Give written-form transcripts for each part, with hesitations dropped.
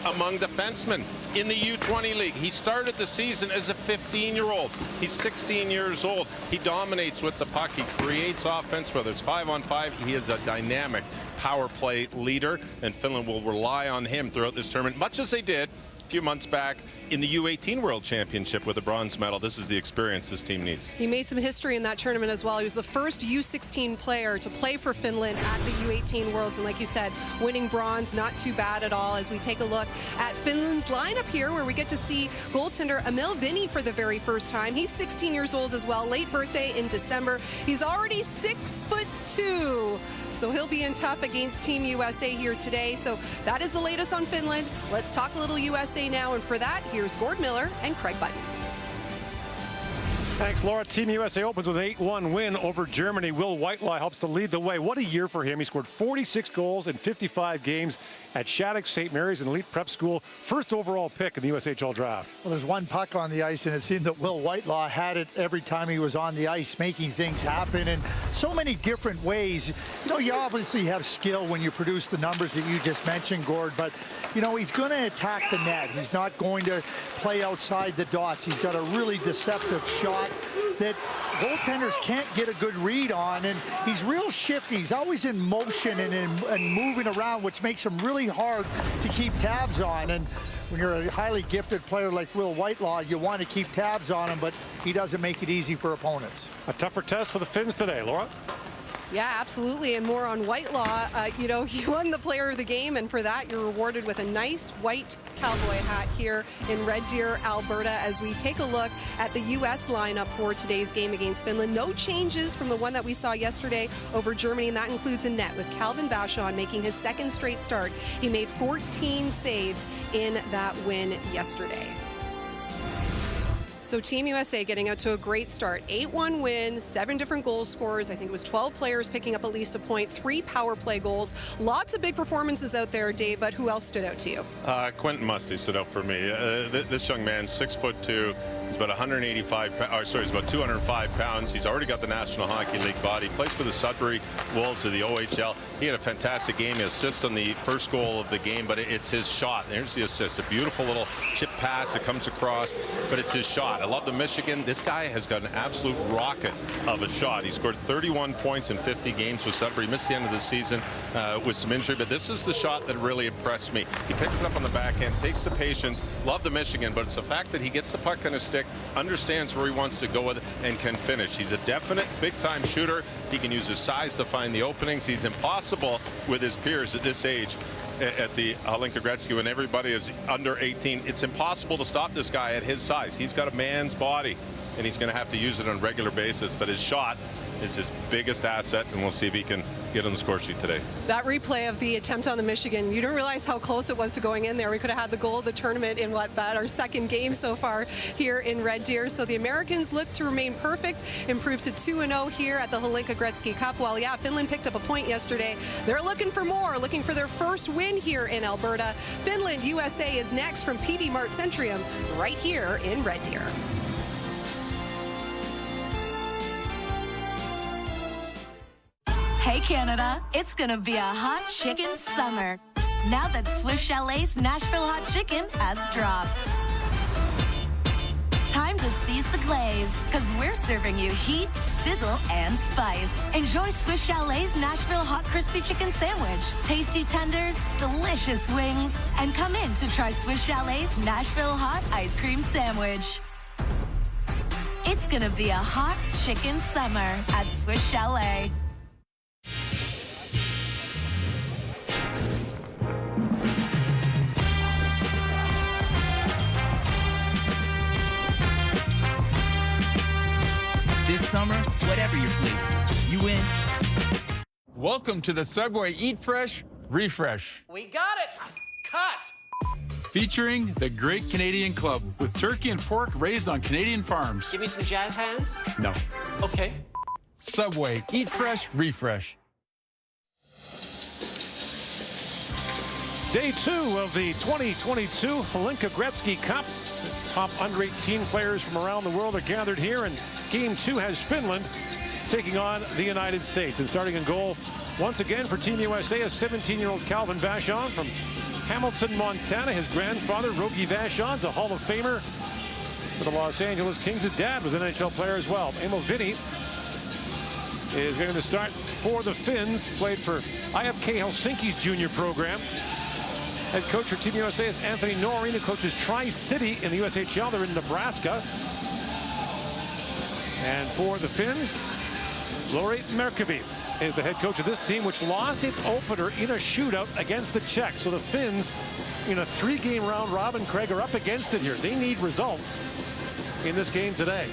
among defensemen in the U20 league. He started the season as a 15-year-old. He's 16 years old. He dominates with the puck. He creates offense, whether it's 5-on-5. He is a dynamic power play leader, and Finland will rely on him throughout this tournament, much as they did a few months back in the U18 World Championship with a bronze medal. This is the experience this team needs. He made some history in that tournament as well. He was the first U16 player to play for Finland at the U18 Worlds, and like you said, winning bronze, not too bad at all. As we take a look at Finland's lineup here, where we get to see goaltender Emil Vinny for the very first time. He's 16 years old as well, late birthday in December. He's already 6'2". So he'll be in tough against Team USA here today. So that is the latest on Finland. Let's talk a little USA now, and for that, here's Gord Miller and Craig Button. Thanks, Laura. Team USA opens with an 8-1 win over Germany. Will Whitelaw helps to lead the way. What a year for him. He scored 46 goals in 55 games at Shattuck St. Mary's, an elite prep school. First overall pick in the USHL draft. Well, there's one puck on the ice, and it seemed that Will Whitelaw had it every time he was on the ice, making things happen in so many different ways. You know, you obviously have skill when you produce the numbers that you just mentioned, Gord, but, you know, he's going to attack the net. He's not going to play outside the dots. He's got a really deceptive shot that goaltenders can't get a good read on, and he's real shifty. He's always in motion and moving around, which makes him really hard to keep tabs on. And when you're a highly gifted player like Will Whitelaw, you want to keep tabs on him, but he doesn't make it easy for opponents. A tougher test for the Finns today, Laura. Yeah, absolutely, and more on Whitelaw. You know, he won the player of the game, and for that, you're rewarded with a nice white cowboy hat here in Red Deer, Alberta, as we take a look at the U.S. lineup for today's game against Finland. No changes from the one that we saw yesterday over Germany, and that includes a net with Calvin Vachon making his second straight start. He made 14 saves in that win yesterday. So Team USA getting out to a great start. 8-1 win, 7 different goal scorers. I think it was 12 players picking up at least a point, 3 power play goals. Lots of big performances out there, Dave, but who else stood out to you? Quentin Musty stood out for me. This young man, 6'2". He's about he's about 205 pounds. He's already got the National Hockey League body. Plays for the Sudbury Wolves of the OHL. He had a fantastic game. He assists on the first goal of the game, but it's his shot. There's the assist. A beautiful little chip pass that comes across, but it's his shot. I love the Michigan. This guy has got an absolute rocket of a shot. He scored 31 points in 50 games with Sudbury. He missed the end of the season with some injury, but this is the shot that really impressed me. He picks it up on the backhand, takes the patience. Love the Michigan, but it's the fact that he gets the puck on his stick, understands where he wants to go with it, and can finish. He's a definite big-time shooter. He can use his size to find the openings. He's impossible with his peers at this age at the Hlinka-Gretzky when everybody is under 18. It's impossible to stop this guy at his size. He's got a man's body, and he's going to have to use it on a regular basis, but his shot is his biggest asset, and we'll see if he can get on the score sheet today. That replay of the attempt on the Michigan, you didn't realize how close it was to going in there. We could have had the goal of the tournament in our second game so far here in Red Deer. So the Americans look to remain perfect, improved to 2-0 here at the Hlinka-Gretzky Cup. While, yeah, Finland picked up a point yesterday, they're looking for more, looking for their first win here in Alberta. Finland USA is next from PV Mart Centrium right here in Red Deer. Hey Canada, it's gonna be a hot chicken summer. Now that Swiss Chalet's Nashville Hot Chicken has dropped. Time to seize the glaze, cause we're serving you heat, sizzle, and spice. Enjoy Swiss Chalet's Nashville Hot Crispy Chicken Sandwich. Tasty tenders, delicious wings, and come in to try Swiss Chalet's Nashville Hot Ice Cream Sandwich. It's gonna be a hot chicken summer at Swiss Chalet. This summer, whatever your flavor, you win. Welcome to the Subway Eat Fresh Refresh. We got it! Cut! Featuring the Great Canadian Club with turkey and pork raised on Canadian farms. Give me some jazz hands. No. Okay. Subway Eat Fresh Refresh. Day 2 of the 2022 Hlinka-Gretzky Cup. Top under 18 players from around the world are gathered here, and Game 2 has Finland taking on the United States. And starting in goal once again for Team USA is 17-year-old Calvin Vachon from Hamilton, Montana. His grandfather, Rogie Vachon's a Hall of Famer for the Los Angeles Kings. His dad was an NHL player as well. Emo Vinny is going to start for the Finns. Played for IFK Helsinki's junior program. Head coach for Team USA is Anthony Noreen, who coaches Tri-City in the USHL. They're in Nebraska. And for the Finns, Lauri Merkkavi is the head coach of this team, which lost its opener in a shootout against the Czechs. So the Finns, in a 3-game round robin, Craig, are up against it here. They need results in this game today.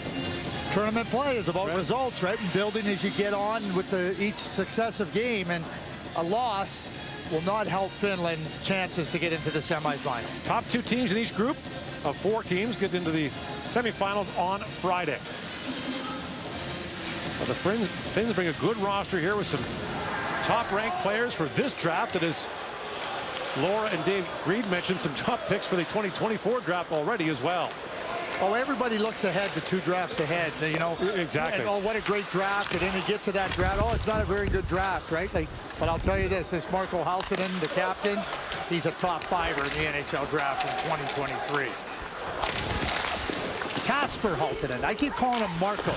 Tournament play is about results, right? And building as you get on with each successive game. And a loss will not help Finland chances to get into the semifinal. Top 2 teams in each group of 4 teams get into the semifinals on Friday. Well, the Finns bring a good roster here with some top-ranked players for this draft. That is, Laura and Dave Greed mentioned some top picks for the 2024 draft already as well. Oh, everybody looks ahead to 2 drafts ahead, you know. Exactly. And, oh, what a great draft. And then you get to that draft. Oh, it's not a very good draft, right? Like, but I'll tell you this Marco Halttunen, the captain, he's a top 5er in the NHL draft in 2023. Kasper Halttunen. I keep calling him Marco.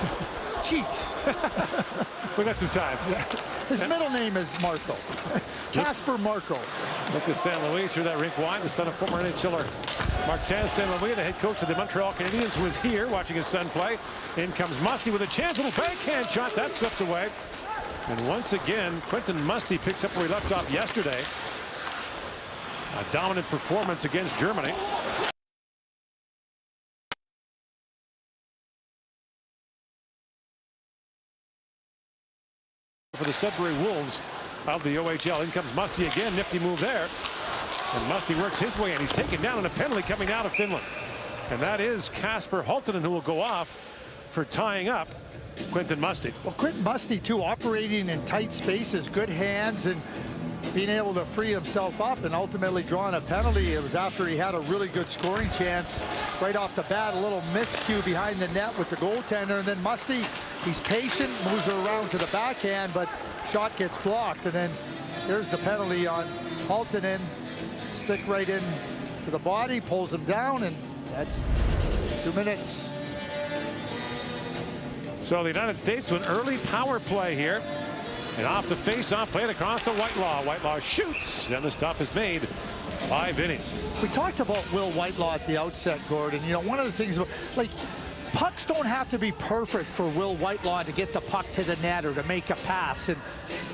Jeez. We got some time. His middle name is Marco. Kasper Marco. Look at St. Louis through that rink wide. The son of former NHLer Martin St. Louis, the head coach of the Montreal Canadiens, who is here watching his son play. In comes Musty with a chance. Little backhand shot. That swept away. And once again, Quentin Musty picks up where he left off yesterday. A dominant performance against Germany. For the Sudbury Wolves of the OHL. In comes Musty again. Nifty move there. And Musty works his way in. He's taken down on a penalty coming out of Finland. And that is Kasper Halttunen, who will go off for tying up Quentin Musty. Well, Quentin Musty, too, operating in tight spaces, good hands, and being able to free himself up and ultimately drawing a penalty. It was after he had a really good scoring chance right off the bat. A little miscue behind the net with the goaltender. And then Musty, he's patient, moves her around to the backhand, but shot gets blocked. And then here's the penalty on Halttunen. Stick right in to the body, pulls him down, and that's 2 minutes. So the United States to an early power play here. And off the face-off, played across to Whitelaw. Whitelaw shoots, and the stop is made by Vinny. We talked about Will Whitelaw at the outset, Gordon. You know, one of the things, like, pucks don't have to be perfect for Will Whitelaw to get the puck to the net or to make a pass. And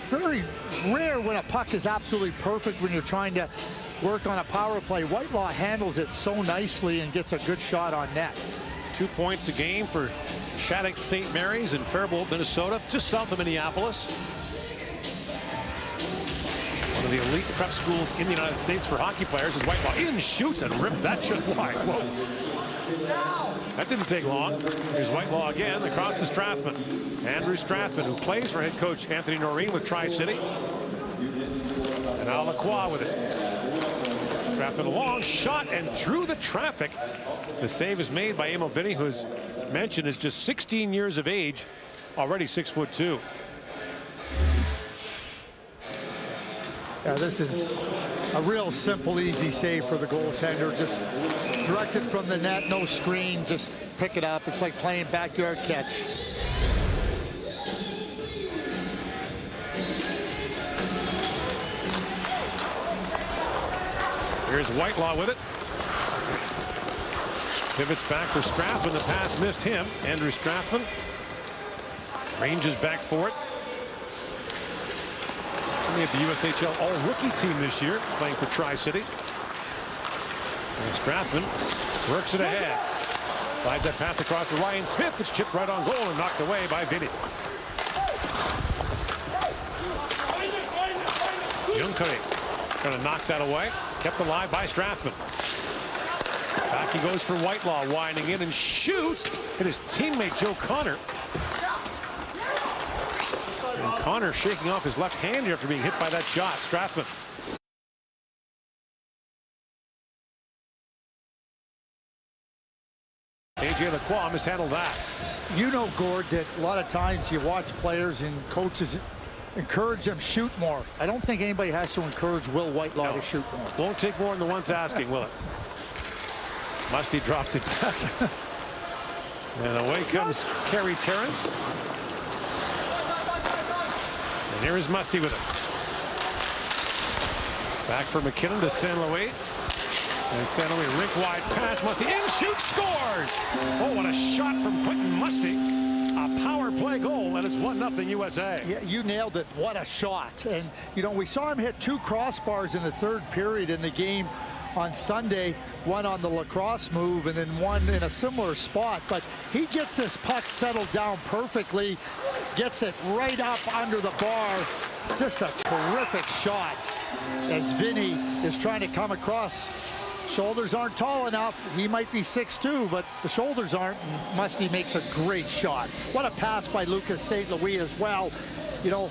very rare when a puck is absolutely perfect when you're trying to work on a power play. Whitelaw handles it so nicely and gets a good shot on net. 2 points a game for Shattuck St. Mary's in Faribault, Minnesota, just south of Minneapolis. One of the elite prep schools in the United States for hockey players is Whitelaw. In, shoots, and ripped that just wide. Whoa. That didn't take long. Here's Whitelaw again across to Strathman. Andrew Strathman, who plays for head coach Anthony Noreen with Tri-City. And now Lacroix with it. Strathman a long shot and through the traffic. The save is made by Emo Vinny, who's mentioned is just 16 years of age, already 6'2". Yeah, this is a real simple, easy save for the goaltender. Just direct it from the net, no screen, just pick it up. It's like playing backyard catch. Here's Whitelaw with it. Pivots back for Strathman. The pass missed him. Andrew Strathman ranges back for it. Only at the USHL all-rookie team this year, playing for Tri-City. And Strathman works it ahead. Slides that pass across to Ryan Smith. It's chipped right on goal and knocked away by Vinny. Hlinka-Gretzky going to knock that away. Kept alive by Strathman. Back he goes for Whitelaw, winding in and shoots. And his teammate Joe Connor. And Connor shaking off his left hand here after being hit by that shot. Strathman. A.J. Lacroix mishandled that. You know, Gord, that a lot of times you watch players and coaches encourage them shoot more. I don't think anybody has to encourage Will Whitelaw to shoot more. Won't take more than the once asking, will it? Musty drops it back. And away comes Kerry Terrence. And here is Musty with it. Back for McKinnon to St. Louis. And St. Louis rink wide pass. Musty in, shoot, scores! Oh, what a shot from Quentin Musty. A power play goal, and it's 1-0 USA. Yeah, you nailed it. What a shot. And, you know, we saw him hit 2 crossbars in the 3rd period in the game on Sunday. One on the lacrosse move and then one in a similar spot. But he gets this puck settled down perfectly, gets it right up under the bar. Just a terrific shot as Vinny is trying to come across. Shoulders aren't tall enough. He might be 6'2", but the shoulders aren't. And Musty makes a great shot. What a pass by Lucas St. Louis as well. You know,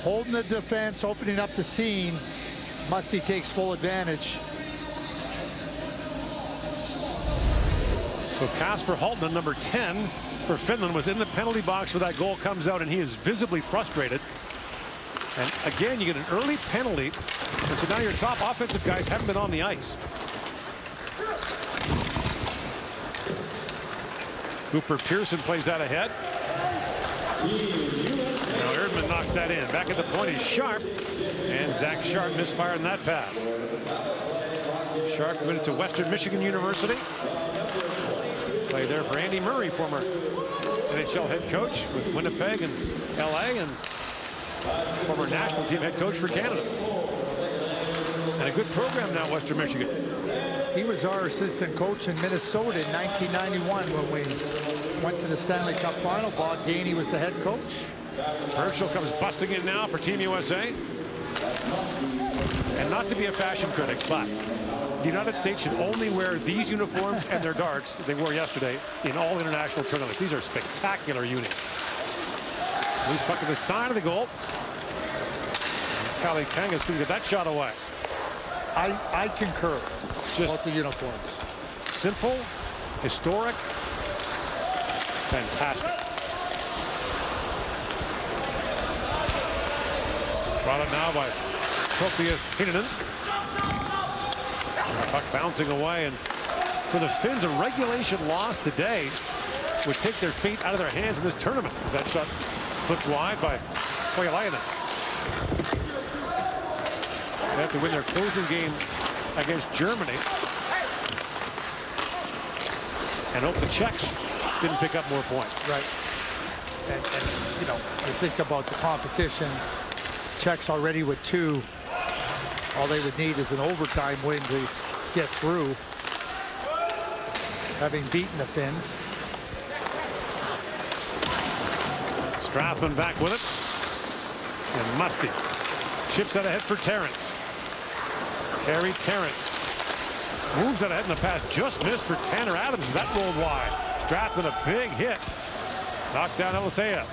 holding the defense, opening up the seam. Musty takes full advantage. So Kasper Haltman, number 10 for Finland, was in the penalty box where that goal comes out, and he is visibly frustrated. And again, you get an early penalty, and so now your top offensive guys haven't been on the ice. Cooper Pearson plays that ahead. Now Erdman knocks that in. Back at the point is Sharp, and Zach Sharp misfired in that pass. Sharp committed to Western Michigan University. Played there for Andy Murray, former NHL head coach with Winnipeg and LA, and former national team head coach for Canada. And a good program now, Western Michigan. He was our assistant coach in Minnesota in 1991 when we went to the Stanley Cup final. Bob Gainey was the head coach. Herschel comes busting in now for Team USA. And not to be a fashion critic, but the United States should only wear these uniforms and their darts that they wore yesterday in all international tournaments. These are spectacular unis. Loose puck to the side of the goal. Kalle Kangas couldn't get that shot away. I concur. Just about the uniforms. Simple, historic, fantastic. Brought up now by Topias Heinonen. Puck bouncing away, and for the Finns, a regulation loss today would take their fate out of their hands in this tournament. That shot flipped wide by Koilainen. They have to win their closing game against Germany and hope the Czechs didn't pick up more points. Right. And you know, you think about the competition. Czechs already with 2. All they would need is an overtime win to get through, having beaten the Finns. Strathman back with it. And Musty chips that ahead for Terrence. Kerry Terrence moves that ahead in the pass. Just missed for Tanner Adams. That rolled wide. Strathman a big hit. Knocked down Elisea.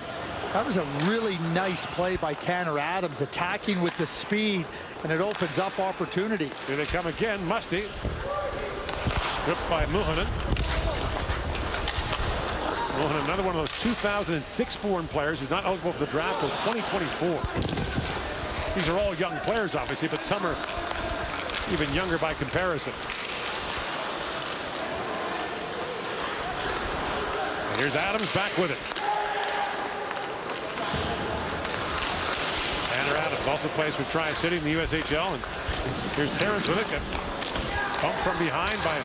That was a really nice play by Tanner Adams, attacking with the speed, and it opens up opportunity. Here they come again. Musty. Stripped by Muhonen. Muhonen, another one of those 2006-born players who's not eligible for the draft until 2024. These are all young players, obviously, but some are even younger by comparison. And here's Adams back with it. Tanner Adams also plays for Tri-City in the USHL. And here's Terrence with it. Got bumped from behind by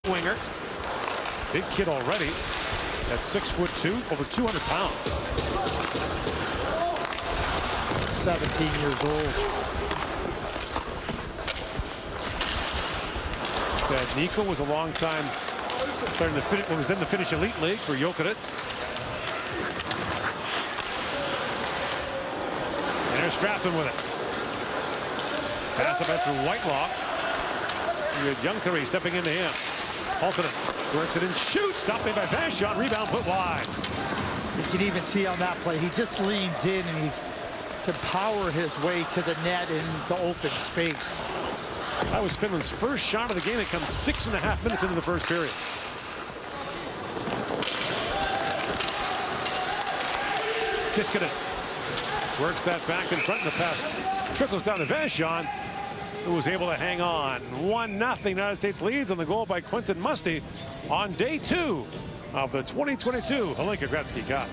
winger. Big kid already. At 6'2", over 200 pounds. 17 years old. Nico was a long time player in the what was then the Finnish Elite League for Jokerit. And there's Strathman with it. Pass up after Whitelaw. You had Junkari stepping into him. Haltman works it and shoots. Stopped by Vashon. Rebound put wide. You can even see on that play, he just leans in and he can power his way to the net into open space. That was Finland's first shot of the game. It comes 6.5 minutes into the first period. Kiskinen works that back in front, and the pass trickles down to Vachon, who was able to hang on. 1-0 United States leads on the goal by Quentin Musty on day 2 of the 2022 Hlinka-Gretzky Cup.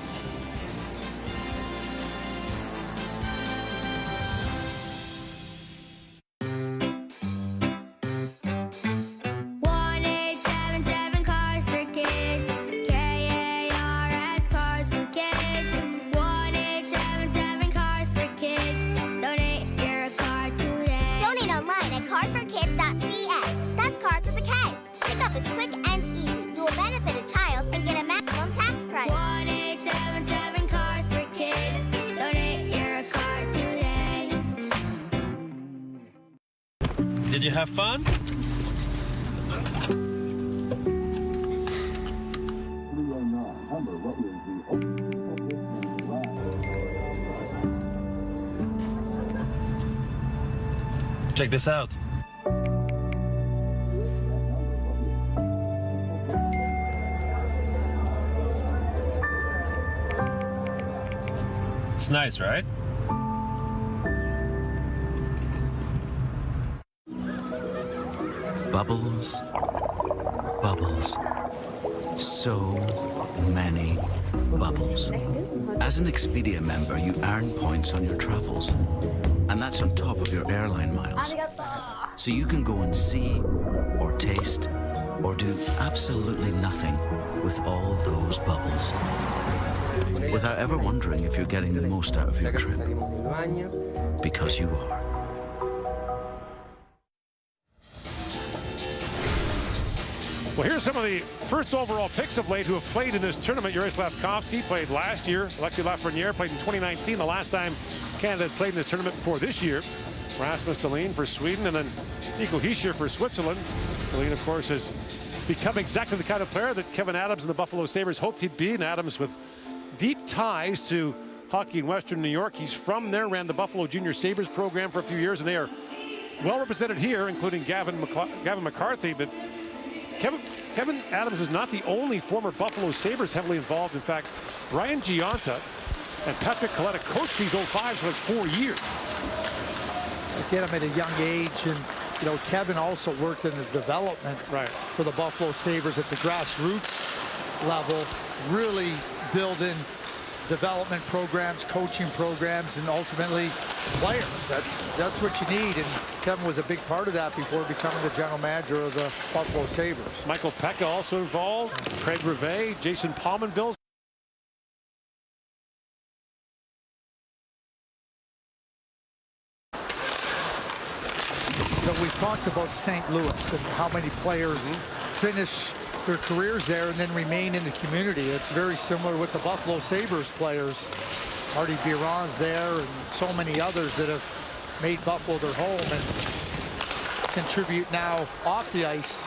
Did you have fun? Check this out. It's nice, right? Bubbles, bubbles, so many bubbles. As an Expedia member, you earn points on your travels, and that's on top of your airline miles. So you can go and see, or taste, or do absolutely nothing with all those bubbles, without ever wondering if you're getting the most out of your trip, because you are. Well, here's some of the first overall picks of late who have played in this tournament. Yuri Slafkovsky played last year. Alexis Lafreniere played in 2019, the last time Canada had played in this tournament before this year. Rasmus Dahlin for Sweden, and then Nico Hischier for Switzerland. Dahlin, of course, has become exactly the kind of player that Kevin Adams and the Buffalo Sabres hoped he'd be. And Adams, with deep ties to hockey in Western New York. He's from there, ran the Buffalo Junior Sabres program for a few years, and they are well represented here, including Gavin McCarthy. But Kevin Adams is not the only former Buffalo Sabres heavily involved. In fact, Brian Gionta and Patrick Coletta coached these 05s for like 4 years. Get him at a young age, and you know, Kevin also worked in the development for the Buffalo Sabres at the grassroots level, really building development programs, coaching programs, and ultimately players. That's what you need, and Kevin was a big part of that before becoming the general manager of the Buffalo Sabres. Michael Pekka also involved, Craig Rivet, Jason Pominville. We've talked about St. Louis and how many players finish their careers there and then remain in the community. It's very similar with the Buffalo Sabres players. Marty Biron's there and so many others that have made Buffalo their home and contribute now off the ice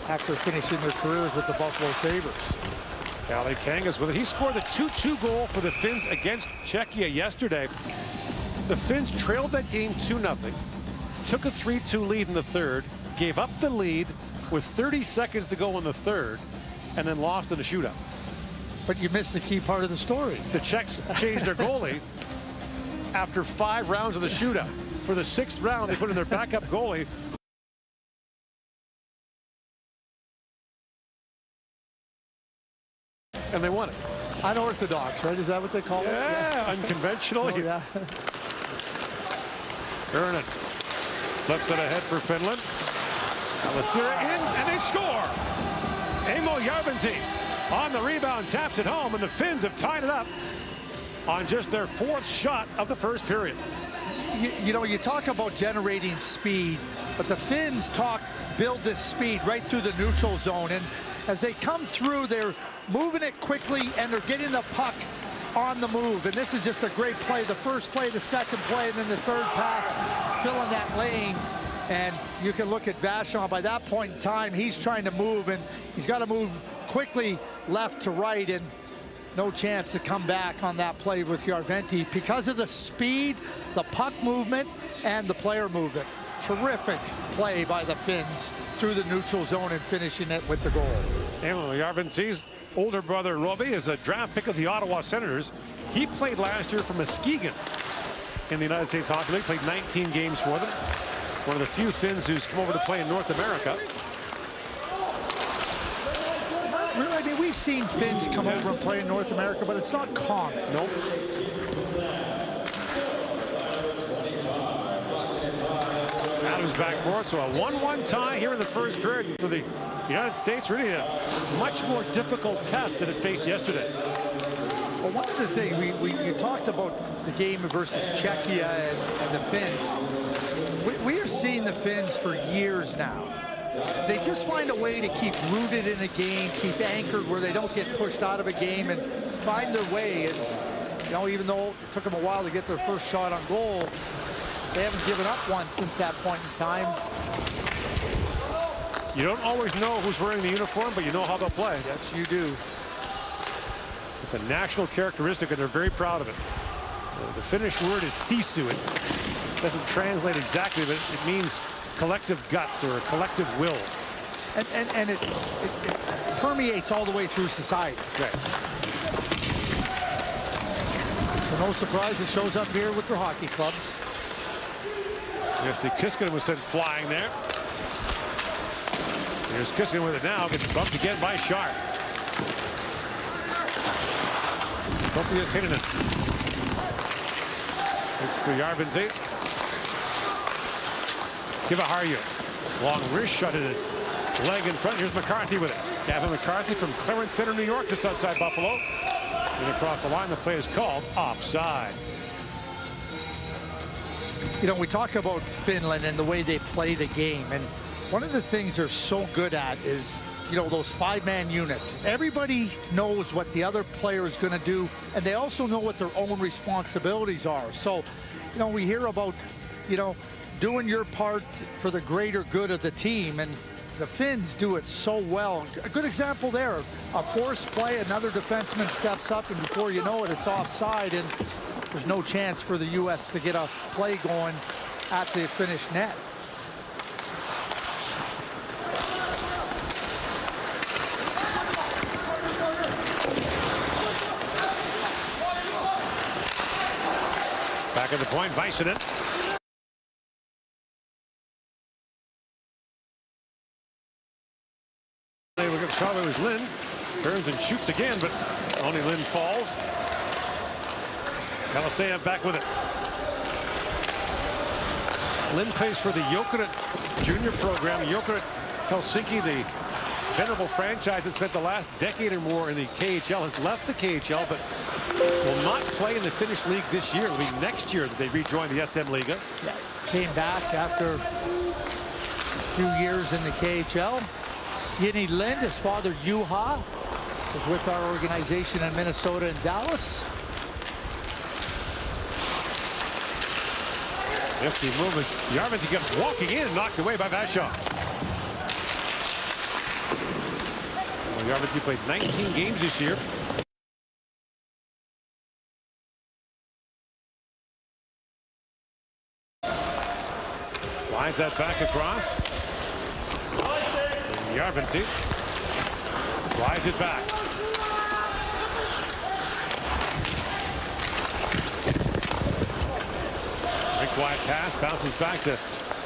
after finishing their careers with the Buffalo Sabres. Kalle Kangas with it. He scored the 2-2 goal for the Finns against Czechia yesterday. The Finns trailed that game 2-0. Took a 3-2 lead in the third, gave up the lead with 30 seconds to go in the third, and then lost in a shootout. But you missed the key part of the story. The Czechs changed their goalie after 5 rounds of the shootout. For the 6th round, they put in their backup goalie. And they won it. Unorthodox, right? Is that what they call it? Yeah, unconventional. Oh, yeah. Earn flips it ahead for Finland. Alasira in, and they score. Emo Järventie on the rebound, taps it home, and the Finns have tied it up on just their 4th shot of the first period. You know, you talk about generating speed, but the Finns build this speed right through the neutral zone, and as they come through, they're moving it quickly, and they're getting the puck on the move, and this is just a great play. The first play, the second play, and then the third pass, filling that lane. And you can look at Vachon. By that point in time, he's trying to move, and he's got to move quickly left to right, and no chance to come back on that play with Järventie because of the speed, the puck movement, and the player movement. Terrific play by the Finns through the neutral zone and finishing it with the goal. Emo Järventie's older brother Robbie is a draft pick of the Ottawa Senators. He played last year for Muskegon in the United States Hockey League. Played 19 games for them. One of the few Finns who's come over to play in North America. I mean, we've seen Finns come over and play in North America, but it's not common. Nope. Adams back for it, so a 1-1 tie here in the first period for the United States. Really a much more difficult test than it faced yesterday. Well, one of the things you talked about the game versus Czechia and the Finns. We have seen the Finns for years now. They just find a way to keep rooted in a game, keep anchored where they don't get pushed out of a game and find their way. And, you know, even though it took them a while to get their first shot on goal, they haven't given up one since that point in time. You don't always know who's wearing the uniform, but you know how they'll play. Yes, you do. It's a national characteristic, and they're very proud of it. The Finnish word is sisu. It doesn't translate exactly, but it means collective guts or collective will. And it permeates all the way through society. Right. So no surprise it shows up here with their hockey clubs. Yes, the Kiskinen was sent flying there. Here's Kiskinen with it now. Gets bumped again by Sharp. Hopefully just hitting it. It's the Järventie. Kivaharju. Long wrist shot at it. Leg in front. Here's McCarthy with it. Gavin McCarthy from Clarence Center, New York, just outside Buffalo. And across the line, the play is called offside. You know, we talk about Finland and the way they play the game. And one of the things they're so good at is, you know, those five-man units. Everybody knows what the other player is going to do, and they also know what their own responsibilities are. So, you know, we hear about, you know, doing your part for the greater good of the team, and the Finns do it so well. A good example there, a forced play, another defenseman steps up, and before you know it, it's offside, and there's no chance for the U.S. to get a play going at the Finnish net. Back at the point, Väisänen. They look at Charlie was Lynn. Turns and shoots again, but only Lynn falls. Kalaseyev back with it. Lynn plays for the Jokerit junior program. Jokerit Helsinki, the venerable franchise that spent the last decade or more in the KHL, has left the KHL, but will not play in the Finnish league this year. It'll be next year that they rejoin the SM Liga. Yeah, came back after a few years in the KHL. Jenny Lind, his father Juha, was with our organization in Minnesota and Dallas. Nifty move as Järventie comes walking in, knocked away by Vashon. Well, Järventie played 19 games this year. Slides that back across. Järventie slides it back. Big wide pass, bounces back to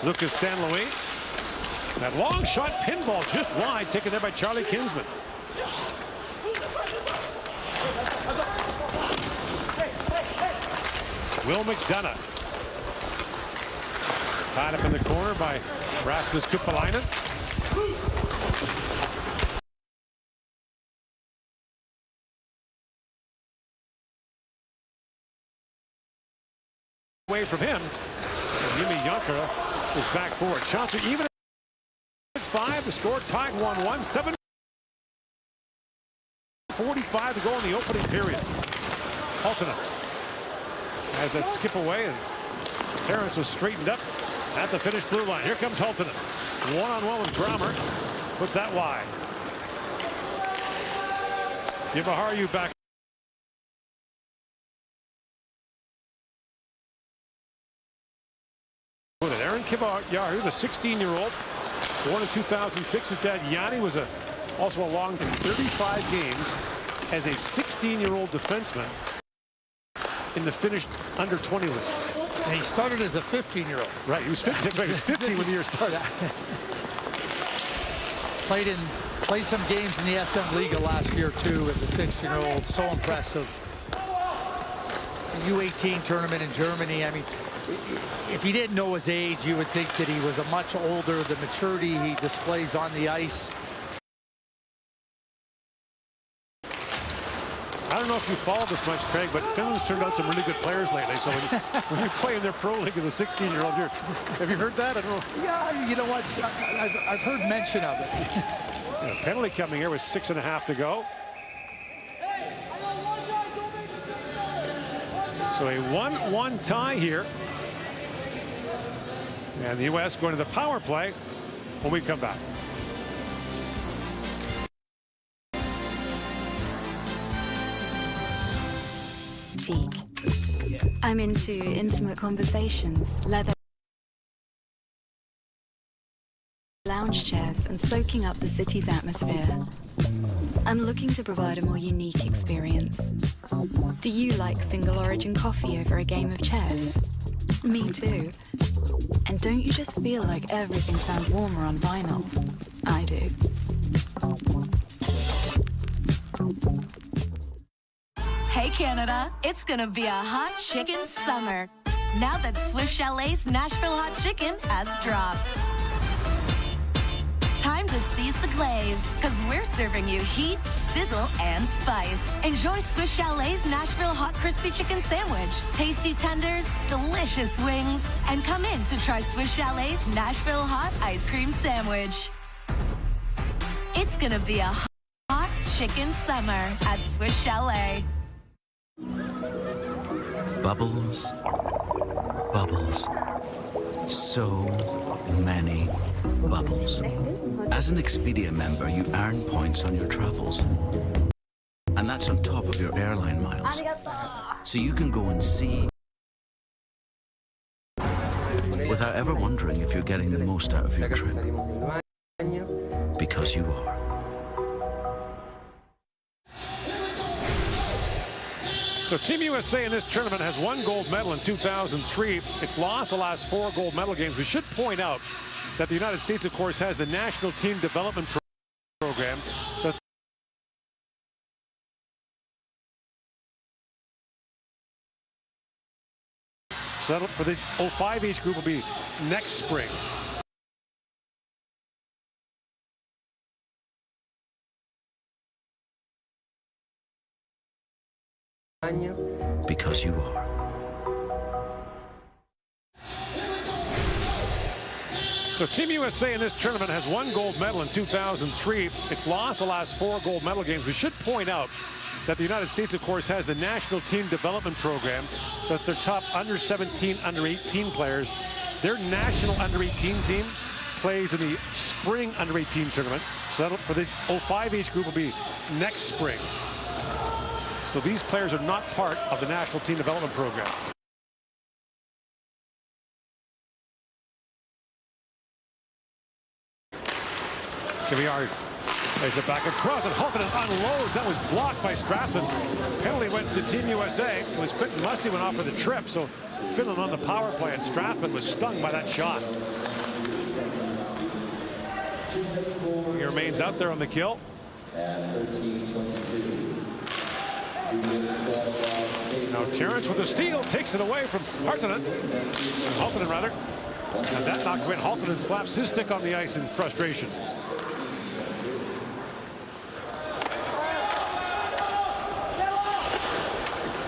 Lucas San Luis. That long shot pinball just wide, taken there by Charlie Kinsman. Will McDonough. Tied up in the corner by Rasmus Kupalainen. Away from him, and Jimmy Junker is back forward. Shots are even at 5. The score tied 1-1. 7:45 to go in the opening period. Halttunen has that skip away, and Terrence was straightened up at the Finnish blue line. Here comes Halttunen. One-on-one with Grommer. Puts that wide. Kivaharju back. Aaron Kivaharju, the 16-year-old, born in 2006. His dad Yanni was also a long 35 games as a 16-year-old defenseman. in the Finnish under-20 list. And he started as a 15-year-old. Right, he was 15, he was 15 when the year started. Played some games in the SM Liga last year, too, as a 16-year-old. So impressive. The U18 tournament in Germany, I mean, if you didn't know his age, you would think that he was a much older. The maturity he displays on the ice. I don't know if you follow this much, Craig, but Finland's turned out some really good players lately. So when you play in their pro league as a 16-year-old, have you heard that? I don't know. Yeah, you know what? I've heard mention of it. A penalty coming here with 6.5 to go. So a 1-1 tie here. And the U.S. going to the power play when we come back. I'm into intimate conversations, leather lounge chairs, and soaking up the city's atmosphere. I'm looking to provide a more unique experience. Do you like single origin coffee over a game of chess? Me too. And don't you just feel like everything sounds warmer on vinyl? I do. Hey Canada, it's gonna be a hot chicken summer. Now that Swiss Chalet's Nashville Hot Chicken has dropped. Time to seize the glaze, because we're serving you heat, sizzle, and spice. Enjoy Swiss Chalet's Nashville Hot Crispy Chicken Sandwich. Tasty tenders, delicious wings, and come in to try Swiss Chalet's Nashville Hot Ice Cream Sandwich. It's gonna be a hot chicken summer at Swiss Chalet. Bubbles, bubbles, so many bubbles. As an Expedia member, you earn points on your travels. And that's on top of your airline miles. So you can go and see without ever wondering if you're getting the most out of your trip. Because you are. So Team USA in this tournament has 1 gold medal in 2003. It's lost the last 4 gold medal games. We should point out that the United States, of course, has the National Team Development Program. That's so that'll, for the 05 age group will be next spring. Because you are. So Team USA in this tournament has 1 gold medal in 2003. It's lost the last 4 gold medal games. We should point out that the United States, of course, has the National Team Development Program. That's their top under 17, under 18 players. Their national under 18 team plays in the spring under 18 tournament. So that'll, for the 05 age group will be next spring. So these players are not part of the National Team Development Program. Here we are. There's it back across, and Haltonen unloads. That was blocked by Strathman. Penalty went to Team USA. It was Quentin Musty went off for the trip, so Finland on the power play, and Strathman was stung by that shot. He remains out there on the kill. Now Terrence with the steal takes it away from Haltonen rather. And that knocked in. Haltonen slaps his stick on the ice in frustration.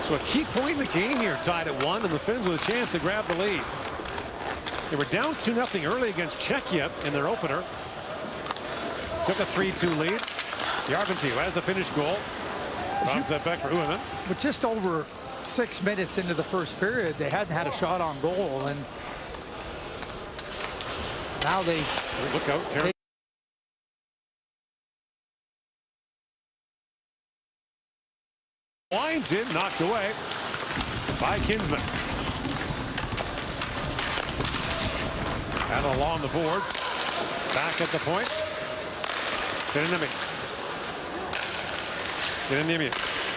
So a key point in the game here, tied at 1, and the Finns with a chance to grab the lead. They were down 2-0 early against Czechia in their opener. Took a 3-2 lead. Järventie has the finished goal. Bounce that back for Uinen. But just over 6 minutes into the first period, they hadn't had a shot on goal, and now they look out. Terrence. Winds in, knocked away by Kinsman. And along the boards, back at the point. Kinniemi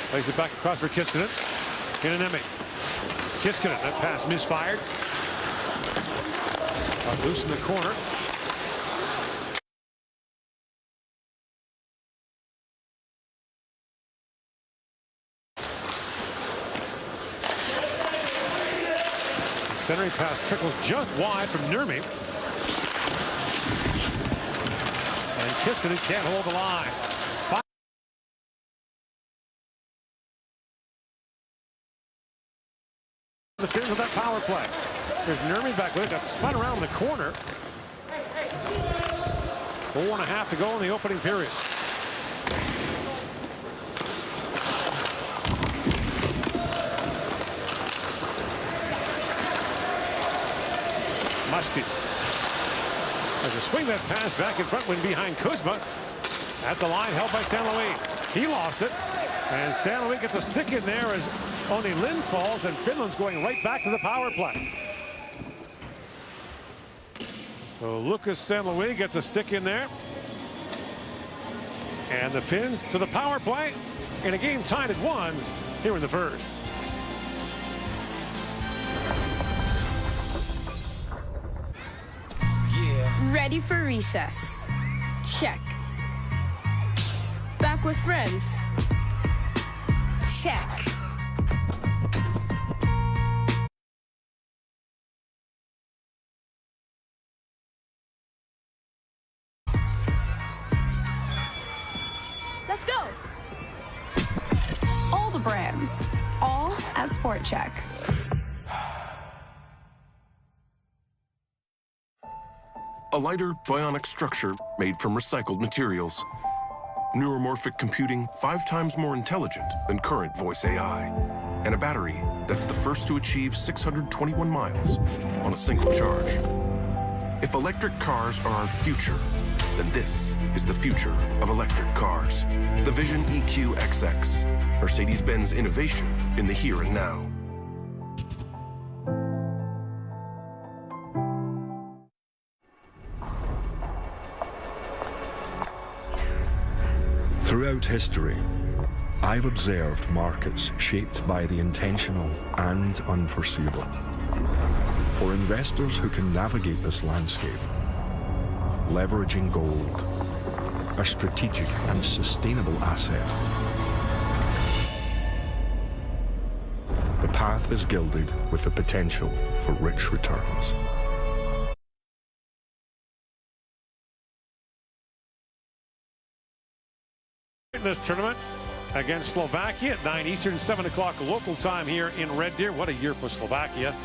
plays it back across for Kiskinen. Kinniemi Kiskinen, that pass misfired. Loose in the corner. The centering pass trickles just wide from Nurmi. And Kiskinen can't hold the line. The Finns with that power play. There's Nurmi back with it. Got spun around the corner. 4.5 to go in the opening period. Musty. As a swing that pass back in front went behind Kuzma. At the line, held by St. Louis. He lost it. And St. Louis gets a stick in there as only Lynn falls, and Finland's going right back to the power play. So Lucas St. Louis gets a stick in there. And the Finns to the power play in a game tied at 1 here in the first. Yeah. Ready for recess. Check. Back with friends. Check. Let's go. All the brands, all at Sport Check. A lighter, bionic structure made from recycled materials. Neuromorphic computing 5 times more intelligent than current voice AI. And a battery that's the first to achieve 621 miles on a single charge. If electric cars are our future, then this is the future of electric cars. The Vision EQ-XX, Mercedes-Benz innovation in the here and now. Throughout history, I've observed markets shaped by the intentional and unforeseeable. For investors who can navigate this landscape, leveraging gold, a strategic and sustainable asset, the path is gilded with the potential for rich returns. This tournament against Slovakia at 9 Eastern, 7 o'clock local time here in Red Deer. What a year for Slovakia.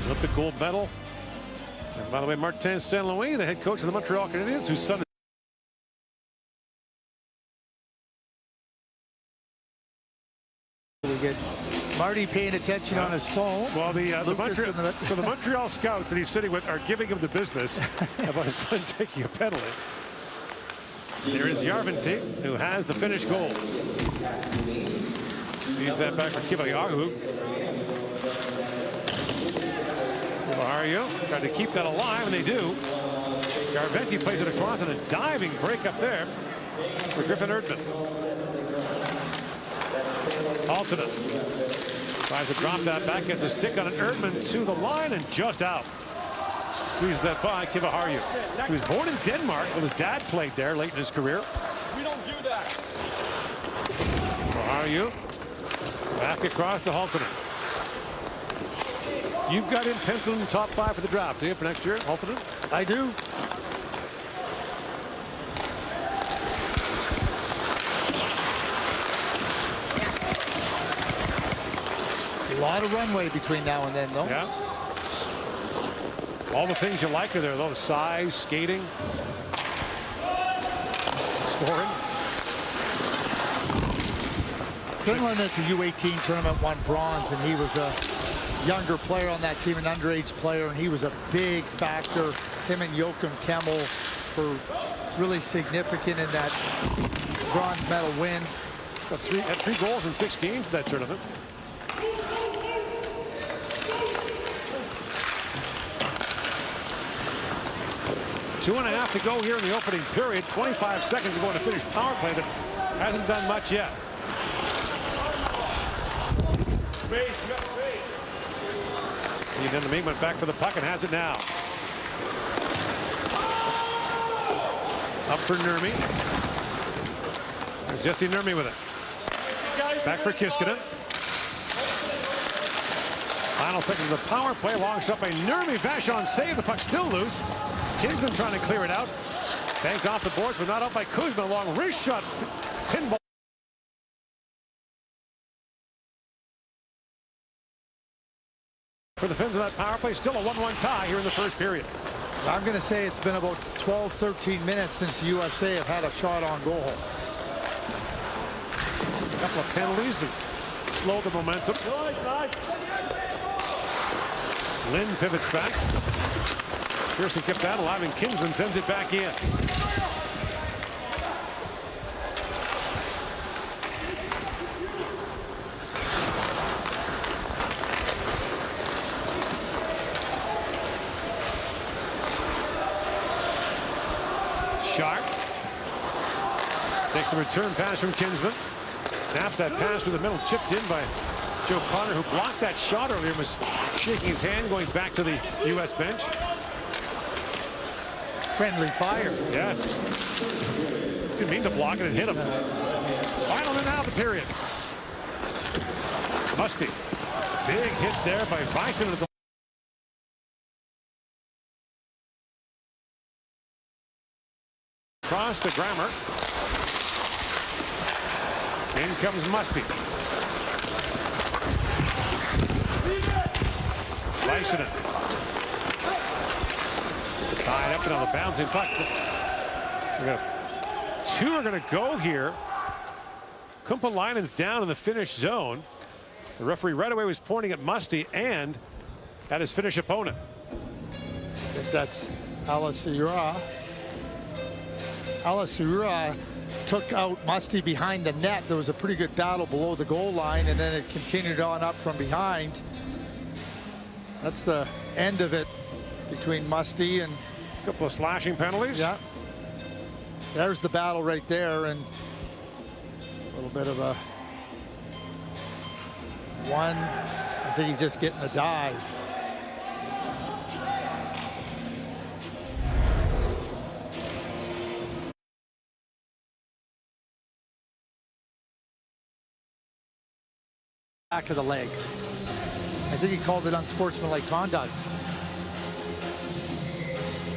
Olympic gold medal. And by the way, Martin St. Louis, the head coach of the Montreal Canadiens, whose son We get Marty paying attention on his phone. Well, the Montreal scouts that he's sitting with are giving him the business about his son taking a penalty. Here is Järventie, who has the finished goal. Sees that back for Kivayahu. Kivayahu trying to keep that alive, and they do. Järventie plays it across on a diving break up there for Griffin Erdman. Alternate tries to drop that back, gets a stick on an Erdman to the line and just out. Squeeze that by Kivayahu. He was born in Denmark, but his dad played there late in his career. We don't do that. Kivayahu back across to Haltonen. You've got him penciled in the top 5 for the draft, do you, for next year, Haltonen? I do. A lot of runway between now and then, though. Yeah. All the things you like are there, though. Size, skating, scoring. Finland at the U18 tournament won bronze, and he was a younger player on that team, an underage player, and he was a big factor. Him and Joakim Kemmel were really significant in that bronze medal win. Had 3 goals in 6 games in that tournament. Two and a half to go here in the opening period. 25 seconds to go to finish power play that hasn't done much yet. The enemy went back for the puck and has it now. Up for Nurmi. There's Jesse Nurmi with it. Back for Kiskinen. Final seconds of the power play. Long shot by Nurmi. Vachon save. The puck still loose. Kinsman trying to clear it out. Banked off the boards, but not out by Kuzma. Long wrist shot. Pinball. For the Finns in that power play, still a 1-1 tie here in the first period. I'm going to say it's been about 12, 13 minutes since USA have had a shot on goal. A couple of penalties and slowed the momentum. Lynn pivots back. Pearson kept that alive, and Kinsman sends it back in. Sharp takes the return pass from Kinsman. Snaps that pass through the middle, chipped in by Joe Connor, who blocked that shot earlier, was shaking his hand going back to the U.S. bench. Friendly fire. Yes. Didn't mean to block it and hit him. Final minute out of the period. Musty. Big hit there by Bison. Across to Grammer. In comes Musty. Bison. Tied up on the bouncing puck. Two are going to go here. Kumpalainen's down in the Finnish zone. The referee right away was pointing at Musty and at his Finnish opponent. I think that's Alasura. Alasura took out Musty behind the net. There was a pretty good battle below the goal line, and then it continued on up from behind. That's the end of it between Musty and a couple of slashing penalties. Yeah. There's the battle right there, and a little bit of a one. I think he's just getting a dive. Back of the legs. I think he called it unsportsmanlike conduct.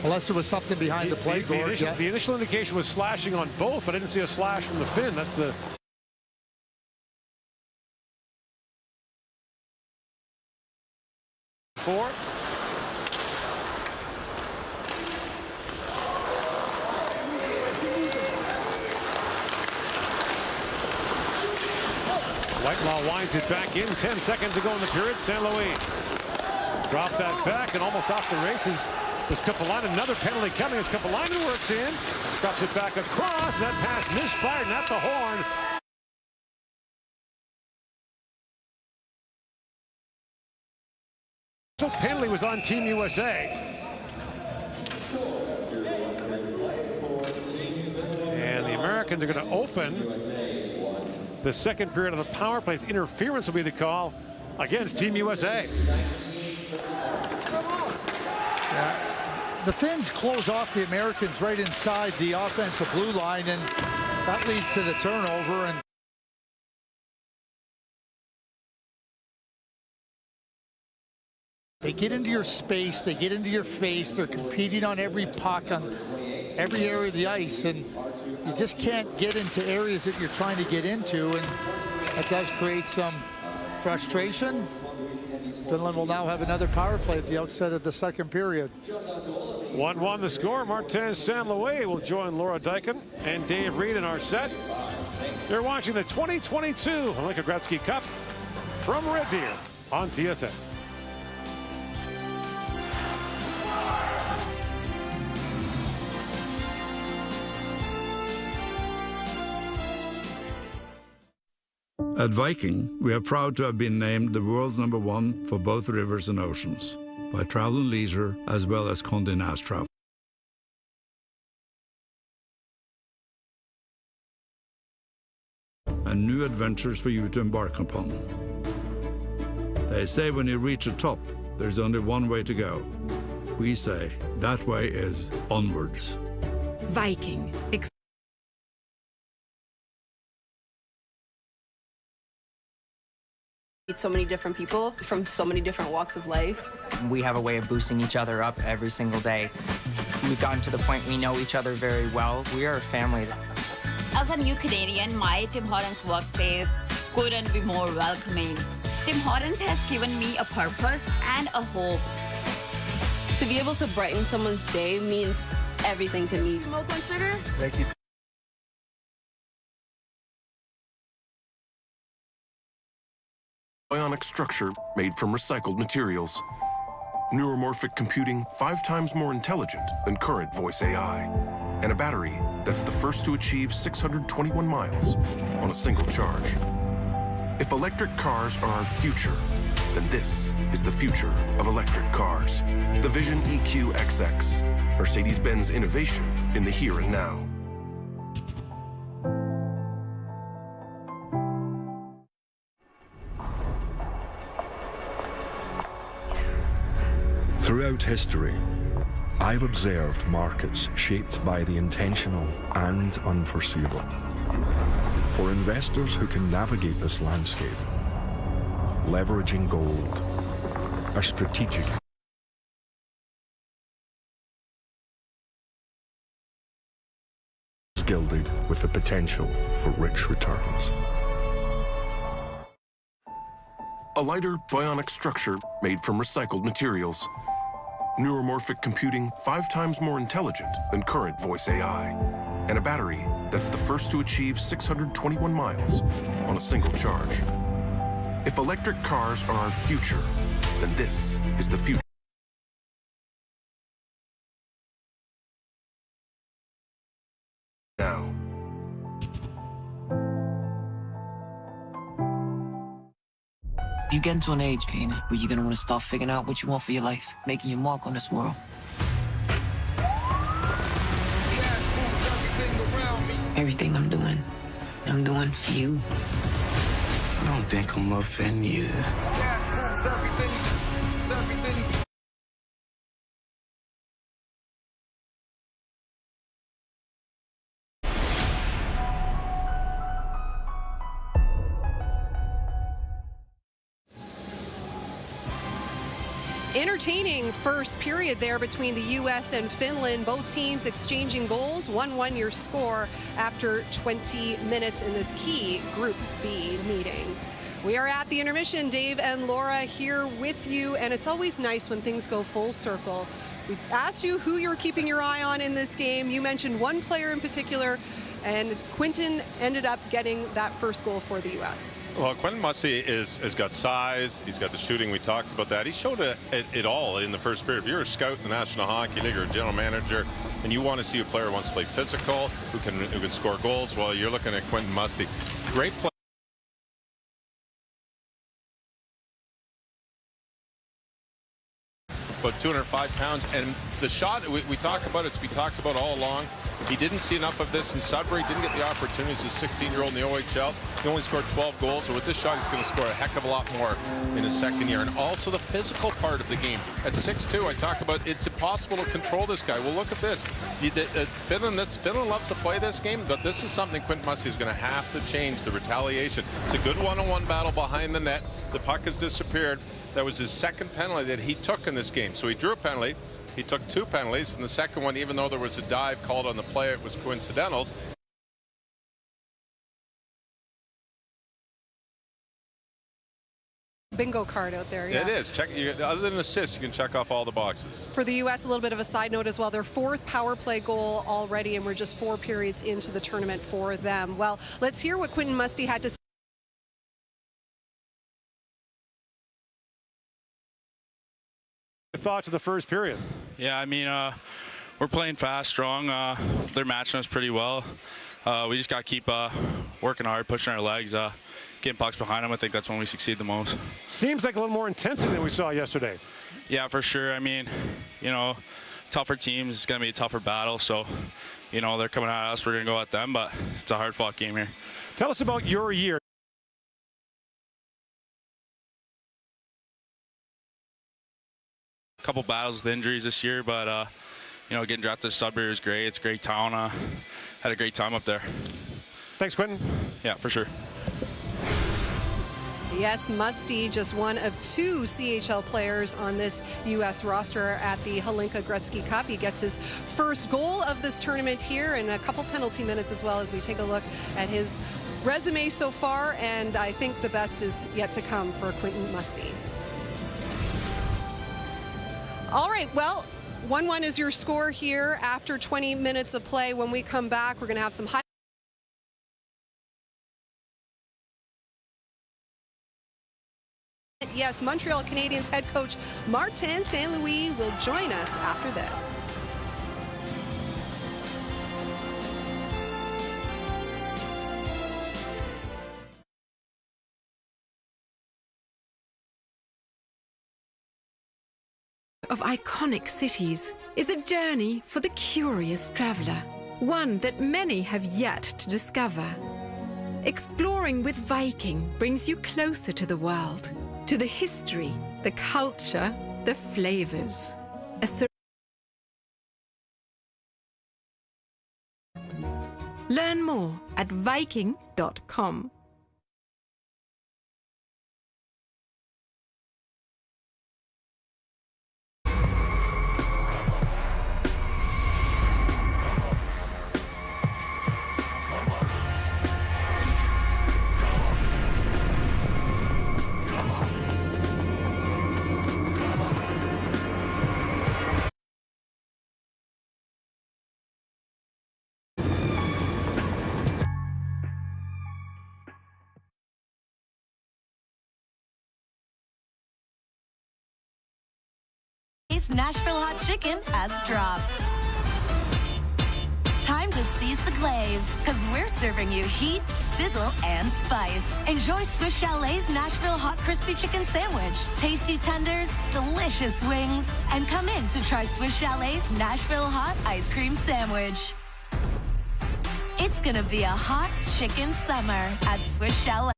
Unless there was something behind the play, Gord. The initial indication was slashing on both, but I didn't see a slash from the Finn. That's the... Four. Whitelaw winds it back in. 10 seconds to go in the period. St. Louis dropped that back and almost off the races. Was Kumpalainen. Another penalty coming as Kumpalainen works in. Drops it back across. That pass misfired and at the horn. So penalty was on Team USA. And the Americans are going to open the second period of the power plays. Interference will be the call against Team USA. Yeah. The Finns close off the Americans right inside the offensive blue line, and that leads to the turnover. And they get into your space, they get into your face, they're competing on every puck, on every area of the ice, and you just can't get into areas that you're trying to get into, and that does create some frustration. Finland will now have another power play at the outset of the second period. 1-1 the score. Martin St. Louis will join Laura Dyken and Dave Reed in our set. You're watching the 2022 Hlinka-Gretzky Cup from Red Deer on TSN. At Viking, we are proud to have been named the world's #1 for both rivers and oceans by Travel and Leisure as well as Condé Nast Travel. And new adventures for you to embark upon. They say when you reach the top, there's only one way to go. We say that way is onwards. Viking. Meet so many different people from so many different walks of life. We have a way of boosting each other up every single day. We've gotten to the point we know each other very well. We are a family. As a new Canadian, my Tim Hortons workplace couldn't be more welcoming. Tim Hortons has given me a purpose and a hope. To be able to brighten someone's day means everything to me. Smoke one sugar? Thank you. Bionic structure made from recycled materials. Neuromorphic computing 5 times more intelligent than current voice AI. And a battery that's the first to achieve 621 miles on a single charge. If electric cars are our future, then this is the future of electric cars. The Vision EQ XX, Mercedes-Benz innovation in the here and now. Throughout history, I've observed markets shaped by the intentional and unforeseeable. For investors who can navigate this landscape, leveraging gold, a strategic gilded with the potential for rich returns. A lighter, bionic structure made from recycled materials. Neuromorphic computing 5 times more intelligent than current voice AI. And a battery that's the first to achieve 621 miles on a single charge. If electric cars are our future, then this is the future. Now. You get into an age, Kane, where you're gonna want to start figuring out what you want for your life, making your mark on this world. Everything I'm doing for you. I don't think I'm offending you. Entertaining first period there between the U.S. and Finland. Both teams exchanging goals. 1-1 your score after 20 minutes in this key Group B meeting. We are at the intermission. Dave and Laura here with you, and it's always nice when things go full circle. We asked you who you're keeping your eye on in this game. You mentioned one player in particular, and Quinton ended up getting that first goal for the U.S. Well, Quentin Musty has got size. He's got the shooting. We talked about that. He showed it all in the first period. If you're a scout in the National Hockey League or a general manager, and you want to see a player who wants to play physical, who can score goals, well, you're looking at Quentin Musty. Great play. About 205 pounds, and the shot we talk about, we talked about all along. He didn't see enough of this in Sudbury, didn't get the opportunities as a 16-year-old in the OHL. He only scored 12 goals, so with this shot he's going to score a heck of a lot more in his second year. And also the physical part of the game. At 6'2", I talk about it's impossible to control this guy. Well, look at this. Finland loves to play this game, but this is something Quentin Musty is going to have to change, the retaliation. It's a good one-on-one battle behind the net. The puck has disappeared. That was his second penalty that he took in this game. So he drew a penalty. He took 2 penalties, and the second one, even though there was a dive called on the play, it was coincidentals. Bingo card out there, yeah. It is. Other than assist, you can check off all the boxes. For the U.S., a little bit of a side note as well. Their 4th power play goal already, and we're just 4 periods into the tournament for them. Well, let's hear what Quentin Musty had to say. Thoughts of the first period? Yeah, I mean, we're playing fast, strong. They're matching us pretty well. We just got to keep working hard, pushing our legs, getting pucks behind them. I think that's when we succeed the most. Seems like a little more intensity than we saw yesterday. Yeah, for sure. I mean, you know, tougher teams, it's going to be a tougher battle. So, you know, they're coming at us. We're going to go at them, but it's a hard-fought game here. Tell us about your year. A couple battles with injuries this year, but you know, getting drafted to Sudbury was great. It's a great town. Had a great time up there. Thanks, Quentin. Yeah, for sure. Yes, Musty, just one of 2 CHL players on this U.S. roster at the Hlinka-Gretzky Cup. He gets his first goal of this tournament here and a couple penalty minutes as well as we take a look at his resume so far, and I think the best is yet to come for Quentin Musty. All right, well, 1-1 is your score here after 20 minutes of play. When we come back, we're going to have some high. Yes, Montreal Canadiens head coach Martin St. Louis will join us after this. Of iconic cities is a journey for the curious traveler, one that many have yet to discover. Exploring with Viking brings you closer to the world, to the history, the culture, the flavors. Learn more at Viking.com. Nashville hot chicken has dropped. Time to seize the glaze, because we're serving you heat, sizzle, and spice. Enjoy Swiss Chalet's Nashville hot crispy chicken sandwich, tasty tenders, delicious wings, and come in to try Swiss Chalet's Nashville hot ice cream sandwich. It's gonna be a hot chicken summer at Swiss Chalet.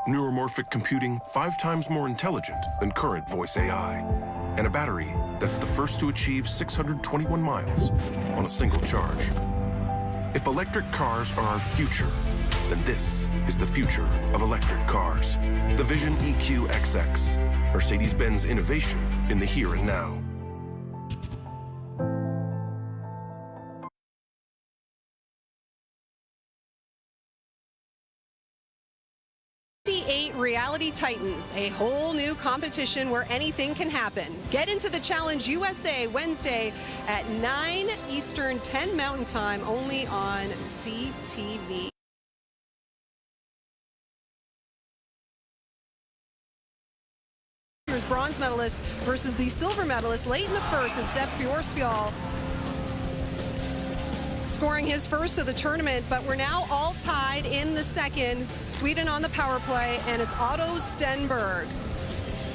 Neuromorphic computing 5 times more intelligent than current voice AI. And a battery that's the first to achieve 621 miles on a single charge. If electric cars are our future, then this is the future of electric cars. The Vision EQ-XX, Mercedes-Benz innovation in the here and now. Reality Titans, a whole new competition where anything can happen. Get into the Challenge USA Wednesday at 9 Eastern, 10 Mountain Time, only on CTV. Here's bronze medalist versus the silver medalist late in the first, and Sepp Bjorksfjall scoring his first of the tournament, but we're now all tied in the second. Sweden on the power play, and it's Otto Stenberg,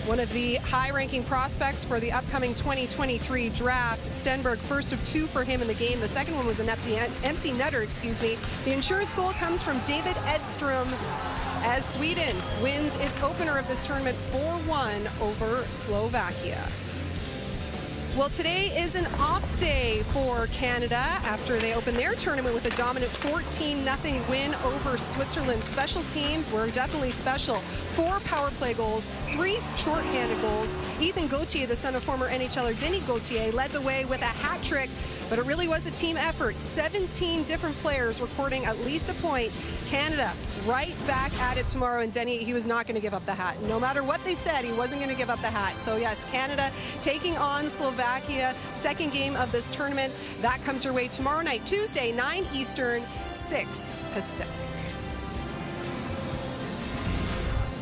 one of the high-ranking prospects for the upcoming 2023 draft. Stenberg, first of 2 for him in the game. The second one was an empty netter, excuse me. The insurance goal comes from David Edstrom as Sweden wins its opener of this tournament 4-1 over Slovakia. Well, today is an off day for Canada after they opened their tournament with a dominant 14-0 win over Switzerland. Special teams were definitely special. 4 power play goals, 3 shorthanded goals. Ethan Gauthier, the son of former NHLer Denis Gauthier, led the way with a hat trick, but it really was a team effort. 17 different players recording at least a point. Canada right back at it tomorrow, and Denny, he was not going to give up the hat. No matter what they said, he wasn't going to give up the hat. So yes, Canada taking on Slovakia, second game of this tournament. That comes your way tomorrow night, Tuesday, 9 Eastern, 6 Pacific.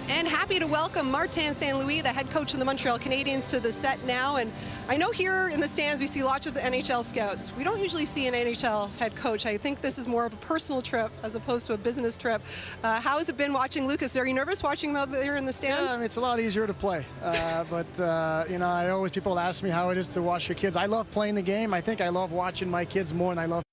And happy to welcome Martin St. Louis, the head coach of the Montreal Canadiens, to the set now. And I know here in the stands we see lots of the NHL scouts. We don't usually see an NHL head coach. I think this is more of a personal trip as opposed to a business trip. How has it been watching Lucas? Are you nervous watching him out there in the stands? Yeah, I mean, it's a lot easier to play. You know, people ask me how it is to watch your kids. I love playing the game. I think I love watching my kids more than I love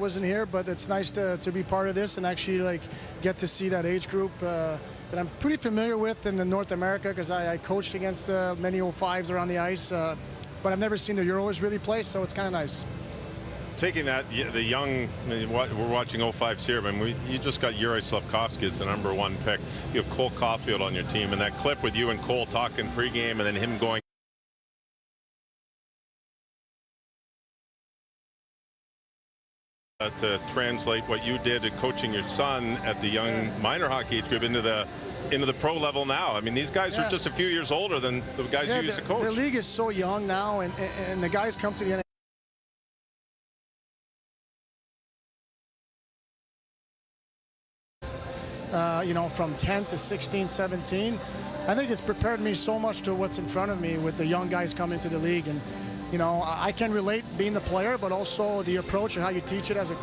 Wasn't here, but it's nice to be part of this and actually like get to see that age group that I'm pretty familiar with in North America, because I coached against many 05s around the ice, but I've never seen the Euros really play, so it's kind of nice. Taking that, the young, we're watching 05s here, but you just got Yuri Slafkovsky as the #1 pick. You have Cole Caulfield on your team, and that clip with you and Cole talking pregame and then him going to translate what you did at coaching your son at the young minor hockey age group into the pro level now. I mean, these guys are just a few years older than the guys you used to coach. The league is so young now, and the guys come to the you know, from 10 to 16, 17. I think it's prepared me so much to what's in front of me with the young guys coming to the league. And, you know, I can relate being the player, but also the approach and how you teach it as a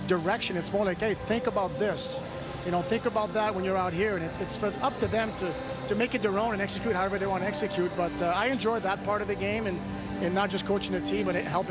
direction. It's more like, hey, think about this. You know, think about that when you're out here. And it's up to them to make it their own and execute however they want to execute. But I enjoyed that part of the game, and not just coaching the team, but helping.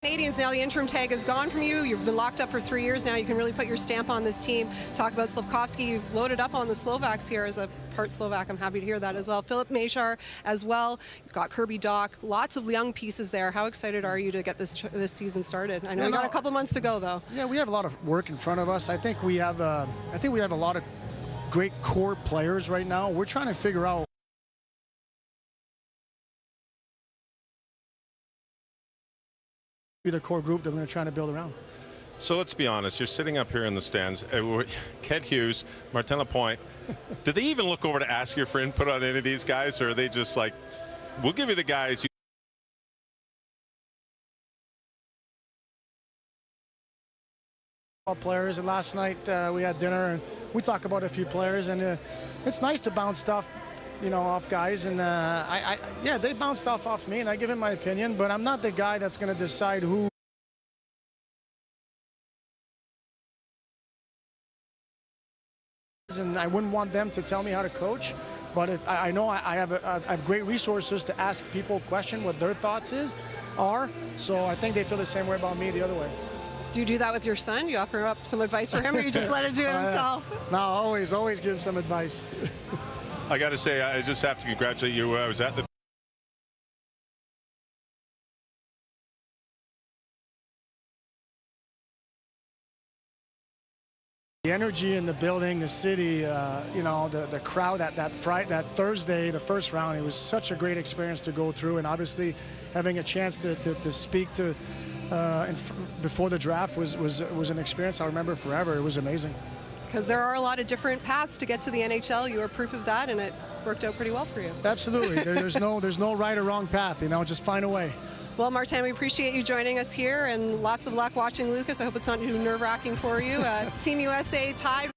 Canadians, now the interim tag is gone from you. You've been locked up for 3 years now. You can really put your stamp on this team. Talk about Slafkovsky. You've loaded up on the Slovaks here as a part Slovak. I'm happy to hear that as well. Philip Mejzar as well. You've got Kirby Dach. Lots of young pieces there. How excited are you to get this season started? I know we got a couple months to go, though. Yeah, we have a lot of work in front of us. I think we have a lot of great core players right now. We're trying to figure out the core group that we're going to try to build around. So let's be honest, you're sitting up here in the stands. Kent Hughes, Martin Lapointe, did they even look over to ask you for input on any of these guys, or are they just like, we'll give you the guys players? And last night we had dinner and we talked about a few players, and it's nice to bounce stuff, you know, off guys, and yeah, they bounce stuff off me, and I give them my opinion, but I'm not the guy that's going to decide who. And I wouldn't want them to tell me how to coach, but if I know I have great resources to ask people question what their thoughts are, so I think they feel the same way about me the other way. Do you do that with your son? Do you offer up some advice for him, or you just let him do it himself? No, always give him some advice. I got to say, I just have to congratulate you. I was at the energy in the building, the city, you know, the crowd that Thursday, the first round, it was such a great experience to go through, and obviously having a chance to speak to before the draft was an experience I'll remember forever. It was amazing. Because there are a lot of different paths to get to the NHL. You are proof of that, and it worked out pretty well for you. Absolutely. There's no right or wrong path. You know, just find a way. Well, Martin, we appreciate you joining us here, and lots of luck watching Lucas. I hope it's not too nerve-wracking for you. Team USA tied.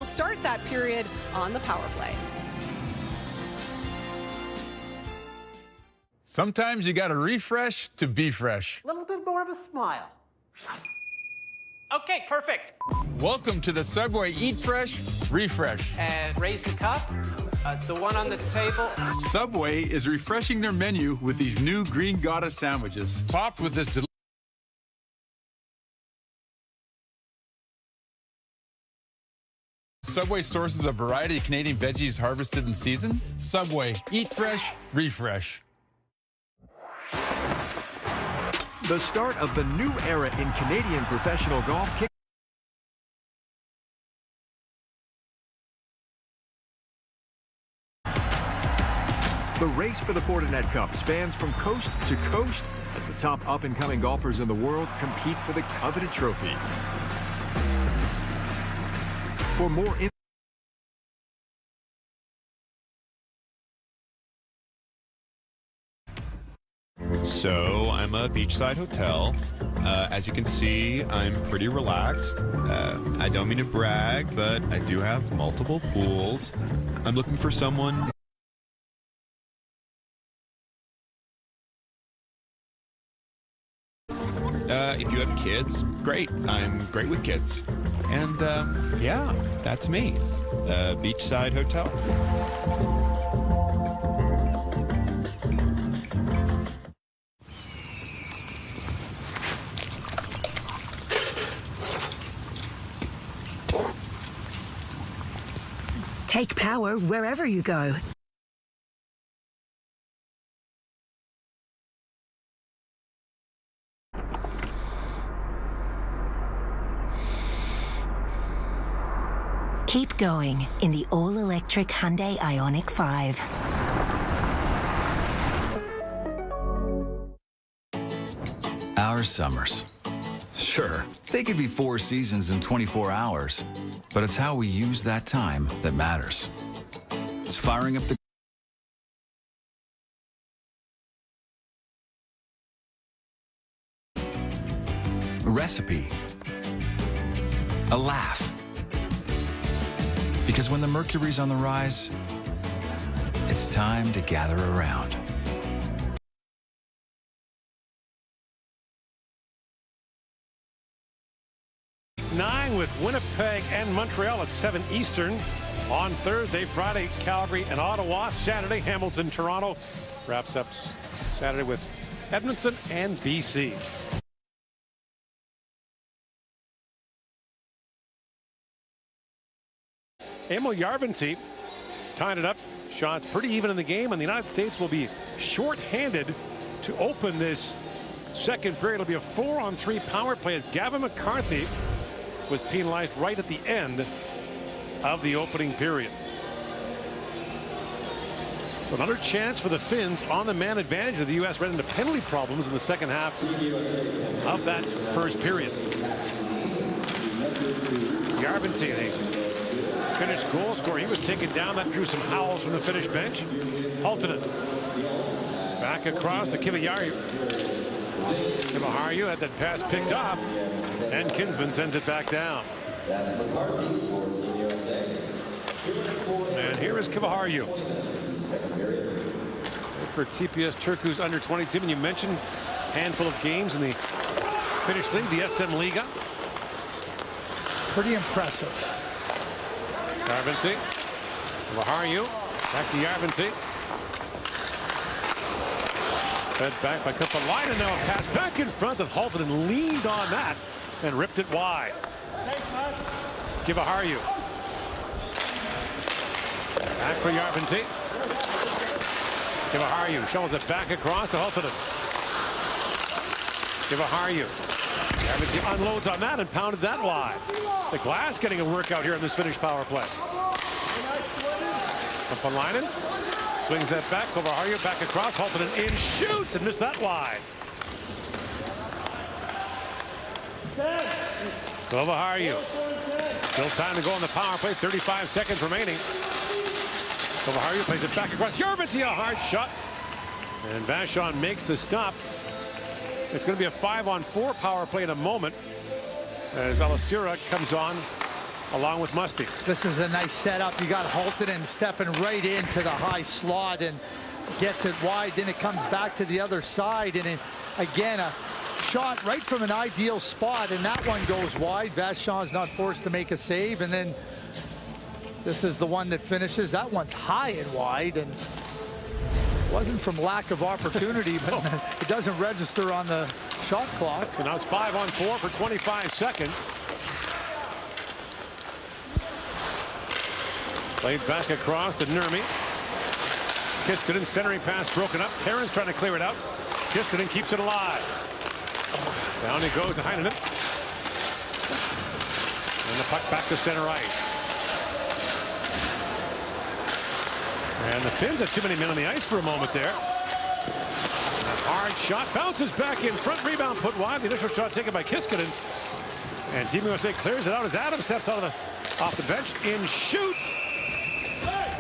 We'll start that period on the power play. Sometimes you got to refresh to be fresh. A little bit more of a smile. Okay, perfect. Welcome to the Subway Eat Fresh, Refresh. And raise the cup. The one on the table. Subway is refreshing their menu with these new Green Gouda sandwiches, topped with this Subway sources a variety of Canadian veggies harvested in season. Subway, eat fresh, refresh. The start of the new era in Canadian professional golf. The race for the Fortinet Cup spans from coast to coast as the top up-and-coming golfers in the world compete for the coveted trophy. For more information, So I'm a beachside hotel. As you can see, I'm pretty relaxed. I don't mean to brag, but I do have multiple pools. I'm looking for someone. if you have kids, great. I'm great with kids. And yeah, that's me. Beachside Hotel. Take power wherever you go. Keep going in the all-electric Hyundai Ioniq 5. Our summers. Sure, they could be 4 seasons in 24 hours, but it's how we use that time that matters. It's firing up the a recipe, a laugh. Because when the mercury's on the rise, it's time to gather around. With Winnipeg and Montreal at 7 Eastern on Thursday, Friday, Calgary and Ottawa, Saturday, Hamilton, Toronto. Wraps up Saturday with Edmonton and BC. Emil Järventie tying it up. Shots pretty even in the game, and the United States will be short-handed to open this second period. It'll be a 4-on-3 power play as Gavin McCarthy was penalized right at the end of the opening period. So another chance for the Finns on the man advantage. The U.S. ran into penalty problems in the second half of that first period. Järventie, a Finnish goal scorer. He was taken down. That drew some howls from the Finnish bench. Halttunen back across to Kiviharju. Kiviharju had that pass picked off, and Kinsman sends it back down. That's McCarthy for Team USA. And here is Kiviharju for TPS Turku's under-20 team. And you mentioned a handful of games in the Finnish league, the SM Liiga. Pretty impressive. Järventie. Kiviharju. Back to Järventie. Fed back by Kupalainen. Now a pass back in front, and Halttunen leaned on that and ripped it wide. Kiviharju. Back for Järventie. Kiviharju shovels it back across to Halttunen. Kiviharju. Järventie unloads on that and pounded that wide. The Glass getting a workout here in this Finnish power play. Kupalainen swings that back. Kiviharju back across. Halttunen in, shoots, and missed that wide. Kiviharju. Still time to go on the power play. 35 seconds remaining. Kiviharju plays it back across. Järventie, a hard shot. And Vachon makes the stop. It's going to be a 5-on-4 power play in a moment as Alasura comes on along with Musty. This is a nice setup. You got Halttunen stepping right into the high slot and gets it wide. Then it comes back to the other side. And it, again, a shot right from an ideal spot. And that one goes wide. Vachon's not forced to make a save. And then this is the one that finishes. That one's high and wide. And it wasn't from lack of opportunity, but it doesn't register on the shot clock. So now it's 5-on-4 for 25 seconds. Played back across to Nurmi. Kiskinen centering pass broken up. Terrence trying to clear it out. Kiskinen keeps it alive. Down he goes to Heinonen. And the puck back to center ice. And the Finns have too many men on the ice for a moment there. And a hard shot bounces back in front. Rebound put wide. The initial shot taken by Kiskinen. And Team USA clears it out as Adams steps out of off the bench in, shoots.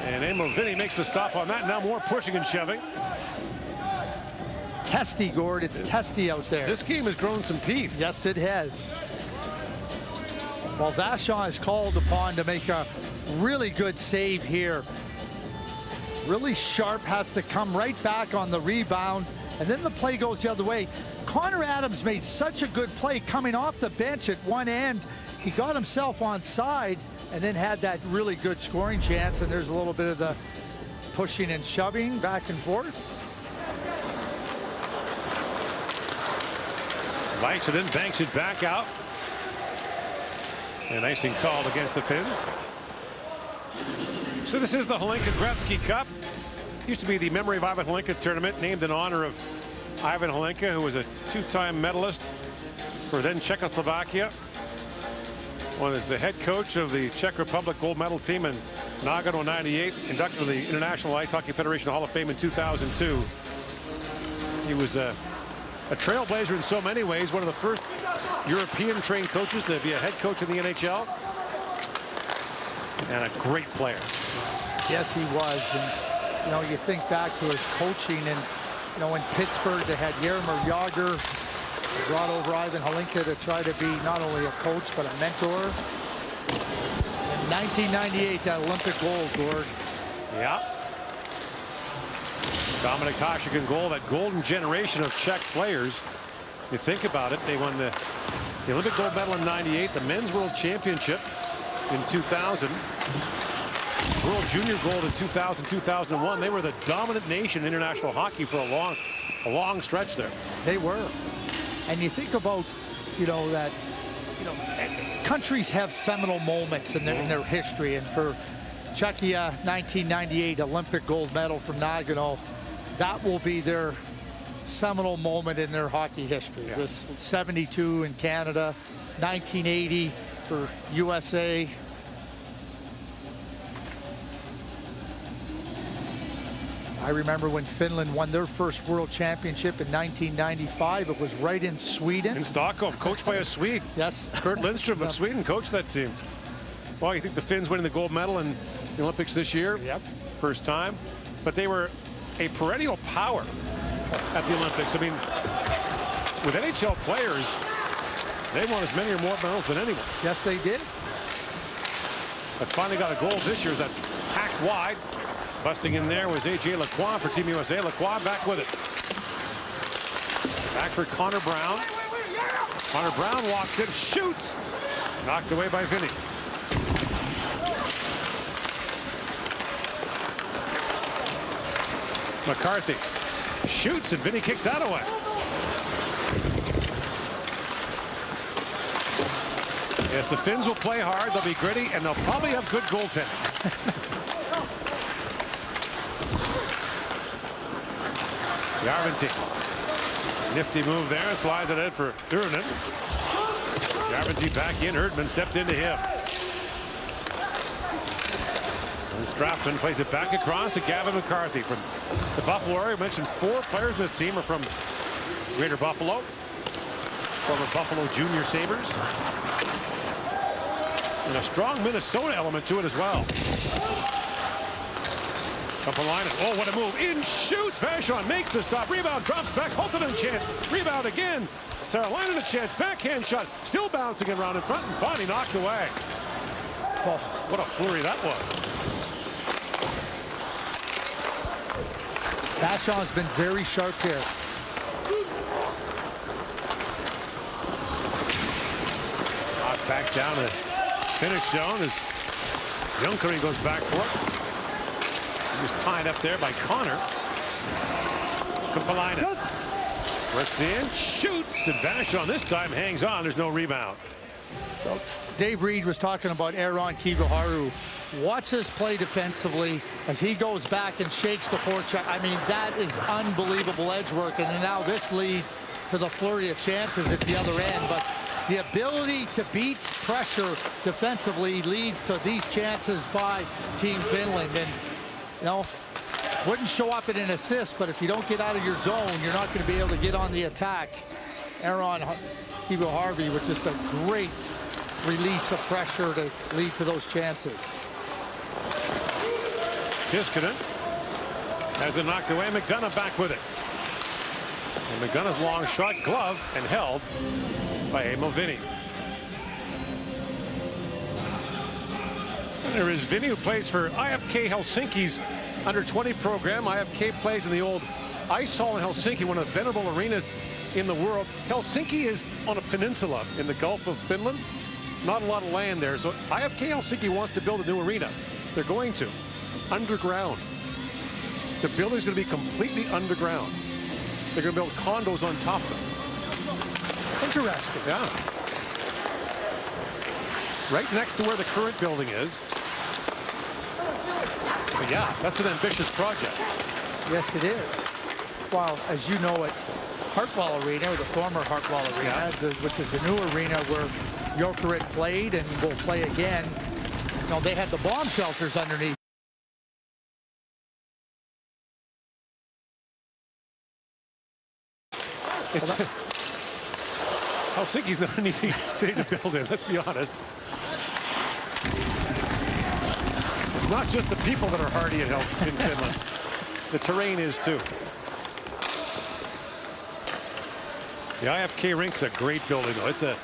And Emil Vinny makes the stop on that. Now more pushing and shoving. It's testy, Gord. It's testy out there. This game has grown some teeth. Yes, it has. Well, Vachon is called upon to make a really good save here. Really sharp, has to come right back on the rebound. And then the play goes the other way. Connor Adams made such a good play coming off the bench at one end. He got himself on side and then had that really good scoring chance, and there's a little bit of the pushing and shoving back and forth. Likes it in, banks it back out. And icing called against the Finns. So this is the Hlinka-Gretzky Cup. Used to be the Memory of Ivan Hlinka tournament, named in honor of Ivan Hlinka, who was a two-time medalist for then Czechoslovakia. One is the head coach of the Czech Republic gold medal team in Nagano '98, inducted to the International Ice Hockey Federation Hall of Fame in 2002. He was a trailblazer in so many ways, one of the first European-trained coaches to be a head coach in the NHL, and a great player. Yes, he was. And, you know, you think back to his coaching, and, you know, in Pittsburgh, they had Jaromir Jagr, brought over Ivan Hlinka to try to be not only a coach, but a mentor. In 1998, that Olympic gold, Gord. Yeah. Dominik Hasek goal, that golden generation of Czech players. You think about it, they won the Olympic gold medal in '98, the men's world championship in 2000, world junior gold in 2000, 2001. They were the dominant nation in international hockey for a long stretch there. They were. And you think about, you know, that, you know, countries have seminal moments in their history, and for Czechia, 1998 Olympic gold medal from Nagano, that will be their seminal moment in their hockey history. Yeah. This 72 in Canada, 1980 for USA. I remember when Finland won their first world championship in 1995. It was right in Sweden. In Stockholm, coached by a Swede. Yes. Kurt Lindström of Sweden coached that team. Well, you think the Finns winning the gold medal in the Olympics this year? Yep. First time. But they were a perennial power at the Olympics. I mean, with NHL players, they won as many or more medals than anyone. Yes, they did. But finally got a gold this year. That's hacked wide. Busting in there was A.J. Lacroix for Team USA. Lacroix back with it. Back for Connor Brown. Connor Brown walks in, shoots. Knocked away by Vinny. McCarthy shoots, and Vinny kicks that away. Yes, the Finns will play hard. They'll be gritty, and they'll probably have good goaltending. Järventie. Nifty move there. Slides it in for Turunen. Järventie back in. Erdman stepped into him. And Strafman plays it back across to Gavin McCarthy from the Buffalo area. I mentioned 4 players in this team are from Greater Buffalo. Former Buffalo Junior Sabres. And a strong Minnesota element to it as well. Line. Oh, what a move. In shoots. Vachon makes the stop. Rebound. Drops back. Holtonen chance. Rebound again. Saralainen a chance. Backhand shot. Still bouncing around in front and finally knocked away. Oh, what a flurry that was. Vachon's been very sharp here. Knocked back down to the finish zone as Junkari goes back for it. He was tied up there by Connor. Kupalainen works in, shoots, and Vachon this time hangs on. There's no rebound. So Dave Reed was talking about Aaron Kigoharu. Watch this play defensively as he goes back and shakes the forecheck. I mean, that is unbelievable edge work. And now this leads to the flurry of chances at the other end. But the ability to beat pressure defensively leads to these chances by Team Finland. And you know, wouldn't show up in an assist, but if you don't get out of your zone, you're not going to be able to get on the attack. Aaron Kigoharvi with just a great release of pressure to lead to those chances. Kiskinen has it knocked away. McDonough back with it. And McDonough's long shot glove and held by Emil Vinny. There is Vinny, who plays for IFK Helsinki's under-20 program. IFK plays in the old ice hall in Helsinki, one of the venerable arenas in the world. Helsinki is on a peninsula in the Gulf of Finland. Not a lot of land there. So IFK Helsinki wants to build a new arena. They're going to. Underground. The building's going to be completely underground. They're going to build condos on top of it. Interesting. Yeah. Right next to where the current building is. But yeah, that's an ambitious project. Yes, it is. Well, as you know, at Hartwell Arena, or the former Hartwell Arena, which is the new arena where Jokerit played and will play again, you know, they had the bomb shelters underneath. Helsinki's not an easy city to build in, let's be honest. It's not just the people that are hardy in Finland. The terrain is too. The IFK rink's a great building, though. It's a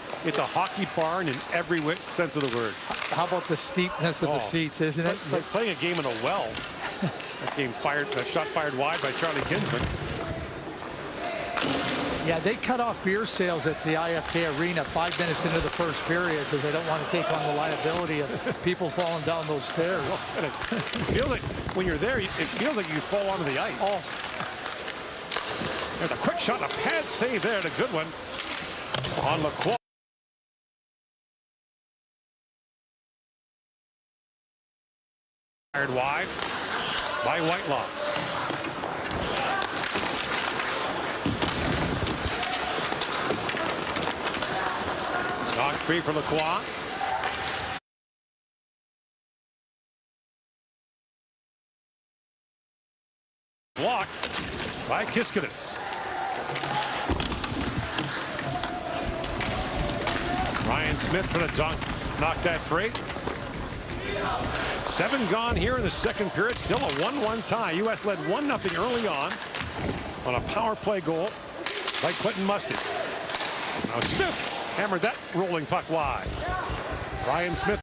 hockey barn in every sense of the word. How about the steepness of the seats, isn't it? It's like playing a game in a well. That shot fired wide by Charlie Kinsman. Yeah, they cut off beer sales at the IFK Arena 5 minutes into the first period because they don't want to take on the liability of people falling down those stairs. It feels like when you're there, it feels like you fall onto the ice. Oh. There's a quick shot, a pad save there, and a good one on Lacroix. Fired wide by Whitelaw. Knocked free for Lacroix. Blocked by Kiskinen. Ryan Smith for the dunk. Knocked that free. 7 gone here in the second period. Still a 1-1 tie. U.S. led 1-0 early on a power play goal by Quentin Mustard. Now Smith hammered that rolling puck wide. Ryan Smith.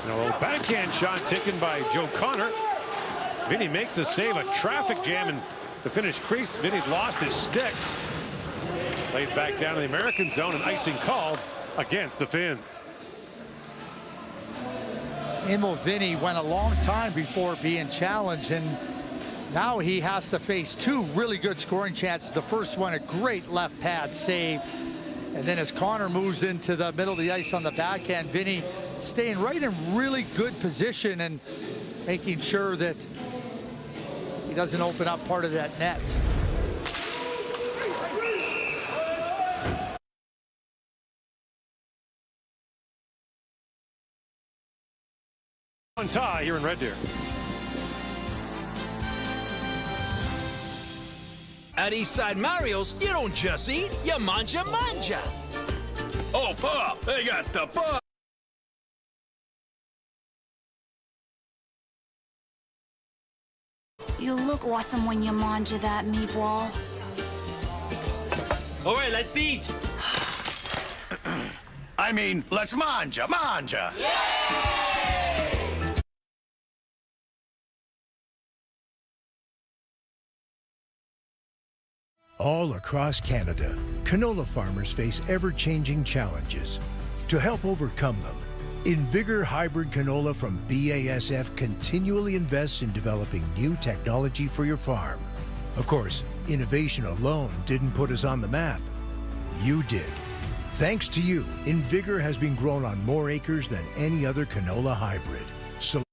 A little backhand shot taken by Joe Connor. Vinny makes the save. A traffic jam in the Finnish crease. Vinny lost his stick. Laid back down in the American zone, and icing called against the Finns. Emil Vinny went a long time before being challenged, and now he has to face 2 really good scoring chances. The first one, a great left pad save. And then as Connor moves into the middle of the ice on the backhand, Vinny staying right in really good position and making sure that he doesn't open up part of that net. One tie here in Red Deer. At Eastside Mario's, you don't just eat, you manja. Oh, Pop, they got the Pop. You look awesome when you manja that meatball. All right, let's eat. I mean, let's manja. All across Canada, canola farmers face ever-changing challenges. To help overcome them, InVigor Hybrid Canola from BASF continually invests in developing new technology for your farm. Of course, innovation alone didn't put us on the map. You did. Thanks to you, InVigor has been grown on more acres than any other canola hybrid. So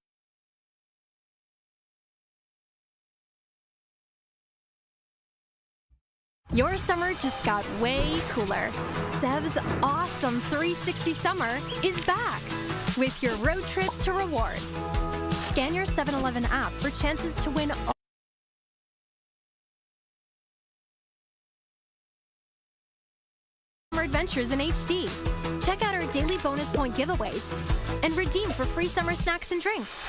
your summer just got way cooler. Sev's awesome 360 summer is back with your road trip to rewards. Scan your 7-Eleven app for chances to win summer adventures in HD. Check out our daily bonus point giveaways and redeem for free summer snacks and drinks.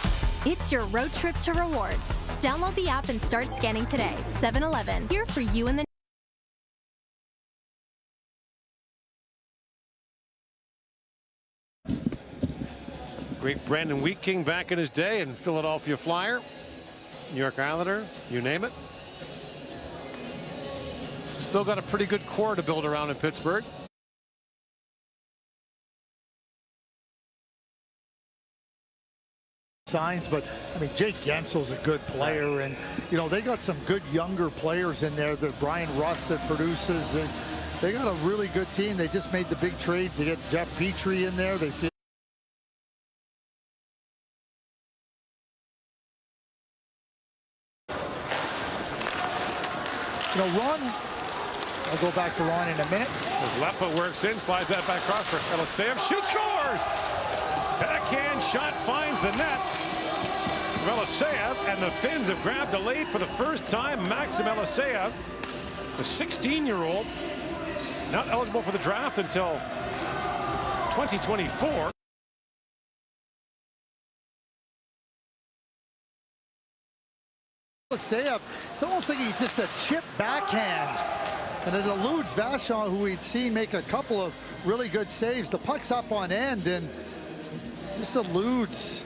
It's your road trip to rewards. Download the app and start scanning today. 7-Eleven, here for you in the Great Brandon Wheat King back in his day, and Philadelphia Flyer, New York Islander, you name it. Still got a pretty good core to build around in Pittsburgh. Signs, but I mean, Jake Gensel's a good player, and you know they got some good younger players in there. That Brian Rust that produces. They got a really good team. They just made the big trade to get Jeff Petrie in there. They feel. You know, Ron, I'll go back to Ron in a minute. As Lepa works in, slides that back across for Elaseyev. Shoot, scores! Backhand shot finds the net. Elaseyev, and the Finns have grabbed the lead for the first time. Maxim Elaseyev, the 16-year-old, not eligible for the draft until 2024. Elaseyev, it's almost like he's just a chip backhand, and it eludes Vachon, who we'd seen make a couple of really good saves. The puck's up on end and just eludes.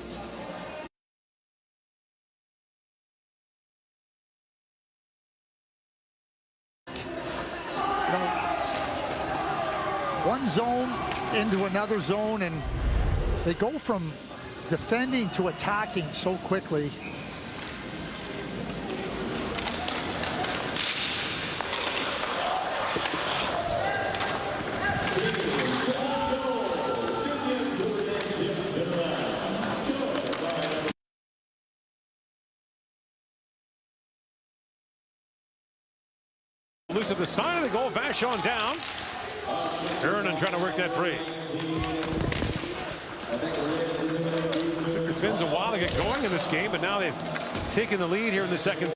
You know, one zone into another zone, and they go from defending to attacking so quickly. Loose at the side of the goal, Vachon down. Aaron trying to work that free. Took the Finns a while to get going in this game, but now they've taken the lead here in the second.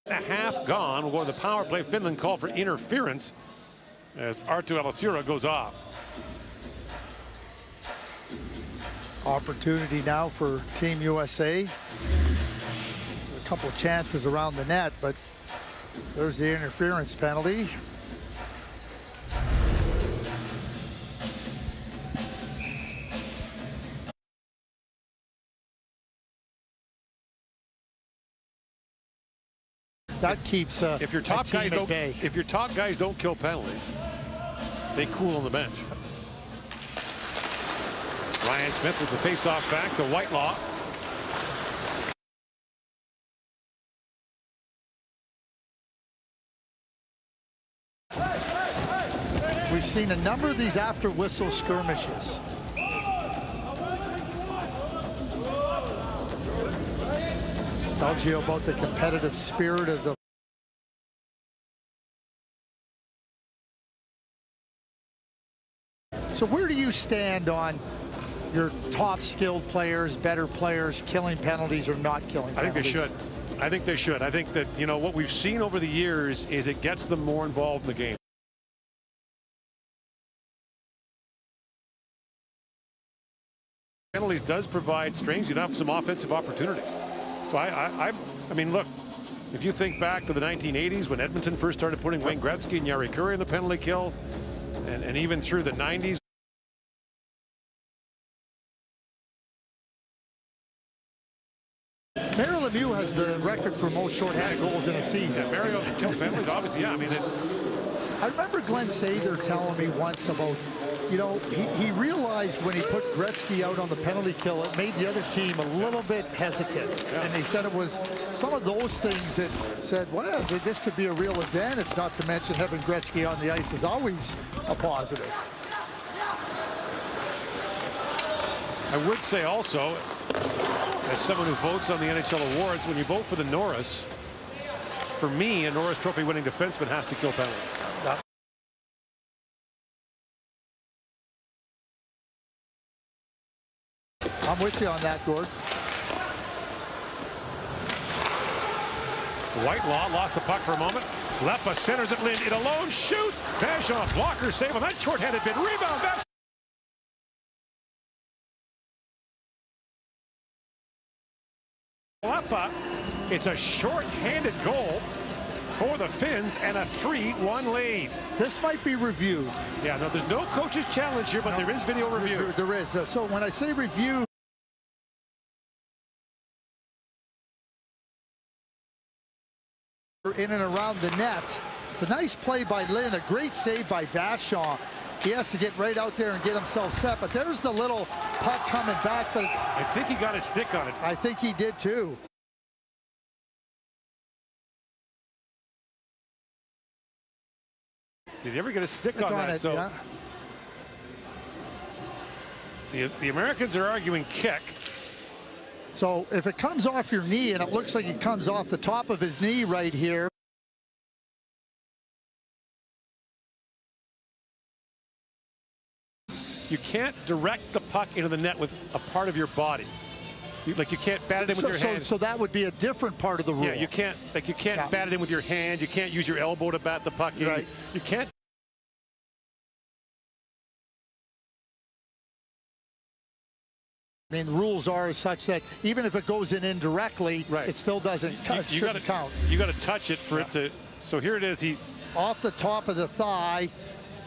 A half gone. We'll go to the power play. Finland called for interference as Arttu Elisura goes off. Opportunity now for Team USA. A couple of chances around the net, but there's the interference penalty. That keeps if your top guys don't bay. If your top guys don't kill penalties, they cool on the bench. Ryan Smith was the face-off back to Whitelaw. We've seen a number of these after whistle skirmishes. Tells you about the competitive spirit of the So where do you stand on your top skilled players, better players, killing penalties or not killing penalties? I think they should. I think they should. I think that, you know, what we've seen over the years is it gets them more involved in the game. Penalties does provide strings. You'd have some offensive opportunities. So I mean, look, if you think back to the 1980s when Edmonton first started putting Wayne Gretzky and Jari Kurri in the penalty kill, and even through the 90s. Mario Lemieux has the record for most shorthanded goals in a season. Yeah, Mario killed penalties, obviously. Yeah, I mean, I remember Glenn Sather telling me once about, you know, he realized when he put Gretzky out on the penalty kill, it made the other team a little bit hesitant. Yeah. And he said it was some of those things that said, well, this could be a real advantage, not to mention having Gretzky on the ice is always a positive. I would say also, as someone who votes on the NHL awards, when you vote for the Norris, for me, a Norris Trophy winning defenseman has to kill penalties. I'm with you on that, Gord. Whitelaw lost the puck for a moment. Lepa centers it. Lind it alone shoots. Vachon blocker save on that shorthanded bid. Rebound. Vachon. Lepa. It's a short-handed goal for the Finns and a 3-1 lead. This might be reviewed. Yeah, no, there's no coach's challenge here, but there is video review. There is. So when I say review, in and around the net. It's a nice play by Lynn, a great save by Vachon. He has to get right out there and get himself set, but there's the little puck coming back. But I think he got a stick on it. I think he did too. Did he ever get a stick on that? It, so yeah. the Americans are arguing kick. So if it comes off your knee, and it looks like it comes off the top of his knee right here. You can't direct the puck into the net with a part of your body. You can't bat it in with your hand. So that would be a different part of the rule. Yeah, you can't bat it in with your hand. You can't use your elbow to bat the puck in. Right. You can't. I mean, the rules are such that even if it goes in indirectly, it still doesn't count. You got to touch it for it to. So here it is. He off the top of the thigh,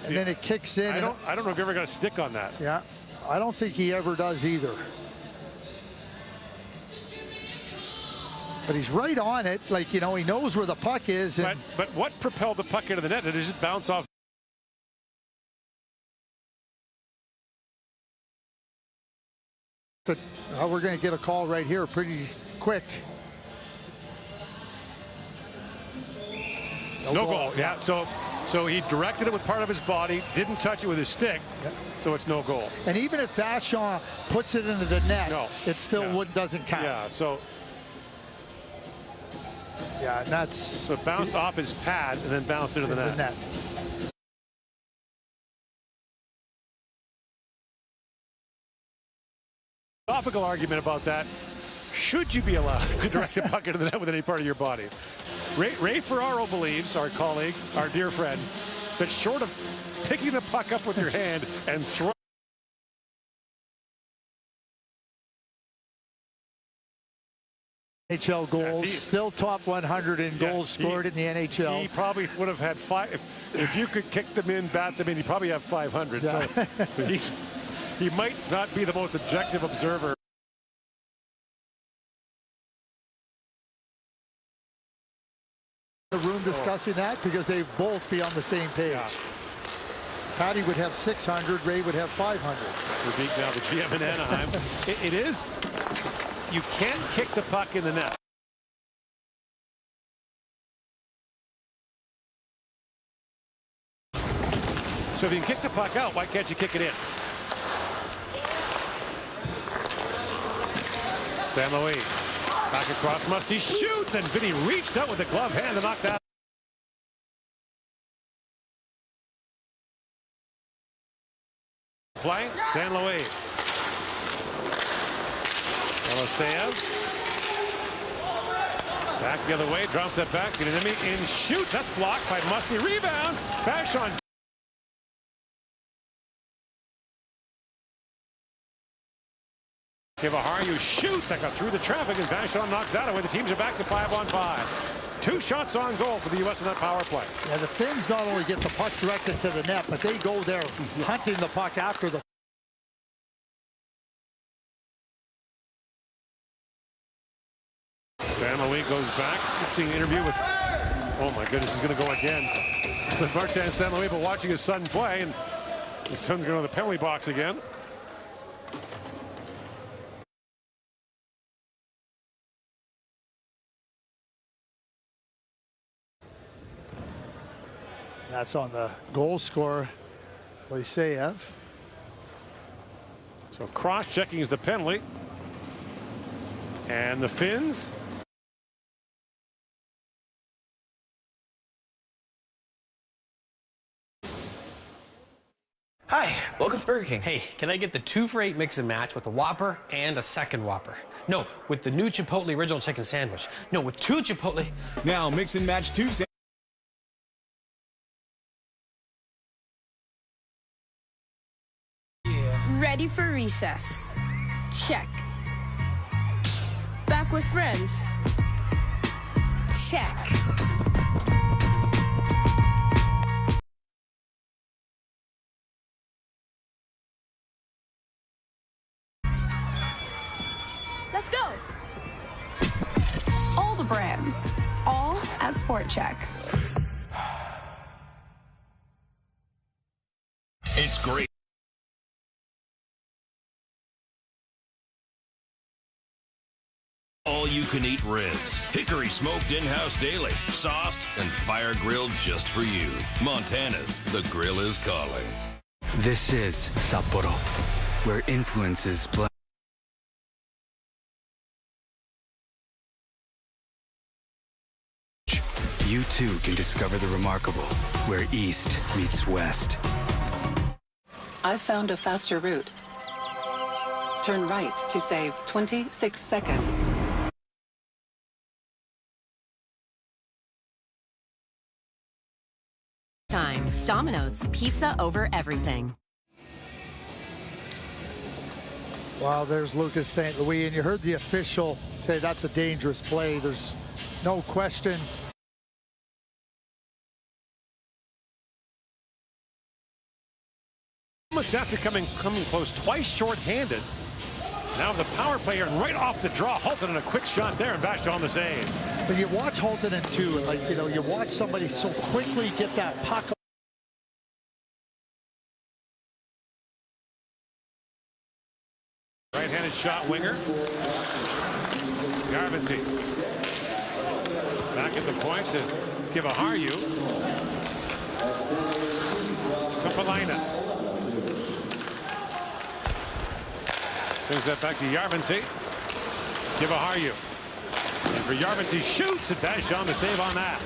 and then it kicks in. I don't know if you ever got a stick on that. Yeah, I don't think he ever does either. But he's right on it, like, you know, he knows where the puck is. And but what propelled the puck into the net? Did it just bounce off? But we're going to get a call right here pretty quick. No goal. Yeah. So he directed it with part of his body, didn't touch it with his stick, so it's no goal. And even if Vachon puts it into the net, it still doesn't count. Yeah. So that's so it bounced off his pad and then bounced into the net. Philosophical argument about that. Should you be allowed to direct a puck into the net with any part of your body? Ray Ferraro believes, our colleague, our dear friend, that short of picking the puck up with your hand and throwing NHL goals, still top 100 in goals scored in the NHL. He probably would have had 5. If you could kick them in, bat them in, he'd probably have 500. Yeah. So he might not be the most objective observer. The room discussing that because they both be on the same page. Yeah. Patty would have 600, Ray would have 500. Verbeek now the GM in Anaheim. It is. You can't kick the puck in the net. So if you can kick the puck out, why can't you kick it in? Sam Louis back across Musty, shoots, and Vinny reached out with the glove hand to knock that. Play, San Louis. Eliseyev. Back the other way, drops it back, get it in, shoots, that's blocked by Musty, rebound, Vachon. Kivaharju shoots, that got through the traffic, and Vachon knocks that away. The teams are back to 5-on-5. 2 shots on goal for the U.S. in that power play. Yeah, the Finns not only get the puck directed to the net, but they go there hunting the puck after the. Sam Louis goes back. Seeing an interview with, oh my goodness, he's going to go again. With Martin Sam Louis, but watching his son play, and his son's going to the penalty box again. That's on the goal scorer, Eliseyev. So cross-checking is the penalty. And the Finns. Hi, welcome to Burger King. Hey, can I get the 2 for $8 mix and match with a Whopper and a second Whopper? No, with the new Chipotle original chicken sandwich. No, with 2 Chipotle. Now mix and match 2 sandwiches. Ready for recess. Check. Back with friends. Check. Let's go. All the brands, all at Sport Check. It's great. All-you-can-eat ribs. Hickory smoked in-house daily. Sauced and fire-grilled just for you. Montana's The Grill is calling. This is Sapporo, where influences blend. You too can discover the remarkable, where East meets West. I've found a faster route. Turn right to save 26 seconds. Time. Domino's. Pizza over everything. Well, there's Lucas St. Louis, and you heard the official say that's a dangerous play. There's no question. Moments after coming close, twice short-handed. Now the power play and right off the draw, Halton and a quick shot there, and Bash on the save. But you watch Halton too, and like, you know, you watch somebody so quickly get that puck. Right-handed shot winger. Garvity. Back at the point to give a Harju. Kapalainen. Swings that back to Järventie. Give a Harju. And for Järventie, shoots, and Bash on the save on that.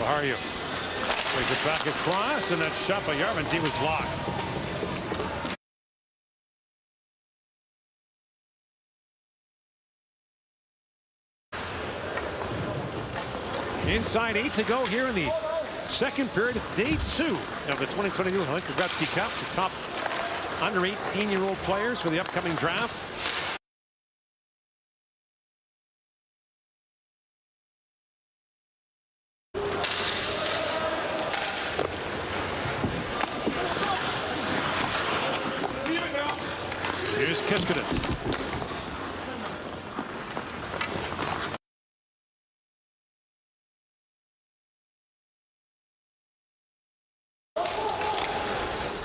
Harju plays it back across, and that shot by Järventie was blocked. Inside 8 to go here in the second period. It's day 2 of the 2022 Hlinka-Gretzky Cup. The top under 18-year-old players for the upcoming draft. Here's Kiskinen.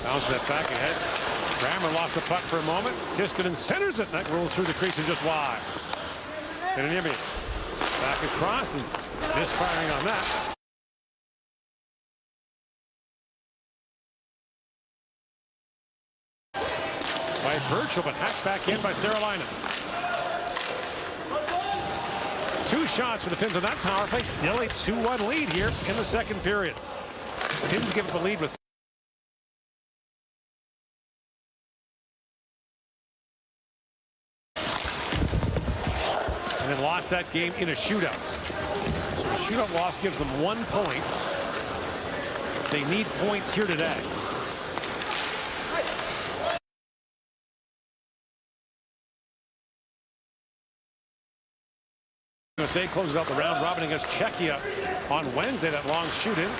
Bounce that back ahead. Kramer lost the puck for a moment. Kiskinen centers it, and that rolls through the crease and just wide. And an back across, and misfiring on that. By Birchall, but hacked back in by Saralainen. 2 shots for the Finns on that power play. Still a 2-1 lead here in the second period. The Finns give up the lead with. And then lost that game in a shootout. So the shootout loss gives them 1 point. They need points here today. USA closes out the round robin against Czechia on Wednesday. That long shoot-in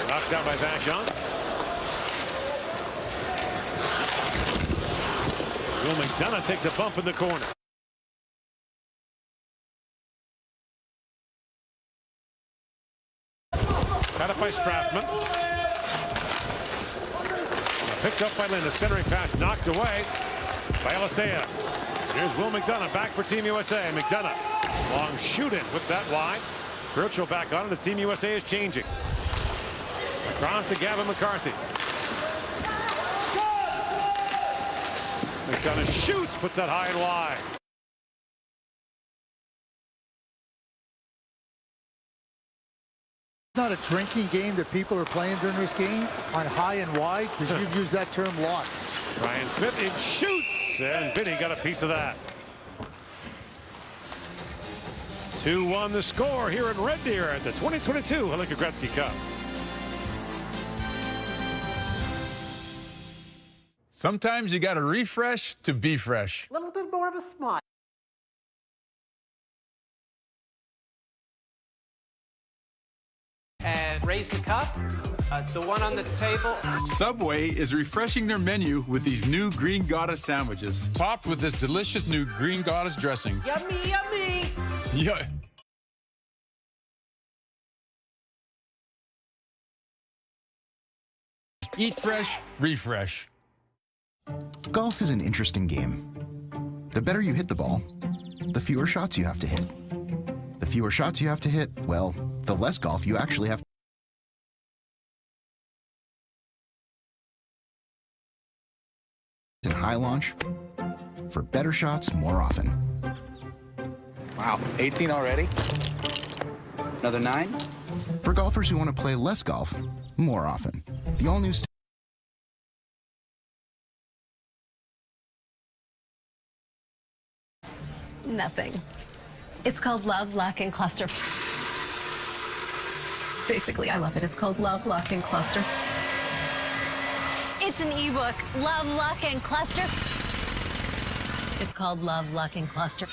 knocked down by Vachon. Will McDonough takes a bump in the corner. Cut up by Strathman. Picked up by Lynn. The centering pass knocked away by Elisea. Here's Will McDonough back for Team USA. McDonough, long shoot-in, put that wide. Birchall back on it. The Team USA is changing. Across to Gavin McCarthy. McDonough shoots, puts that high and wide. Not a drinking game that people are playing during this game on high and wide, because you've used that term lots. Ryan Smith, it shoots, and Vinny got a piece of that. 2-1 the score here in Red Deer at the 2022 Hlinka-Gretzky Cup. Sometimes you got to refresh to be fresh. A little bit more of a smile. raise the cup. The one on the table. Subway is refreshing their menu with these new Green Goddess sandwiches, topped with this delicious new Green Goddess dressing. Yummy, yummy. Yeah. Eat fresh, refresh. Golf is an interesting game. The better you hit the ball, the fewer shots you have to hit. The fewer shots you have to hit, well, the less golf you actually have in high launch for better shots more often. Wow, 18 already? Another 9? For golfers who want to play less golf more often. The all-new Nothing. It's called Love, Luck, and Cluster. Basically, I love it. It's called Love, Luck, and Cluster. It's an ebook. Love, Luck, and Cluster. It's called Love, Luck, and Cluster.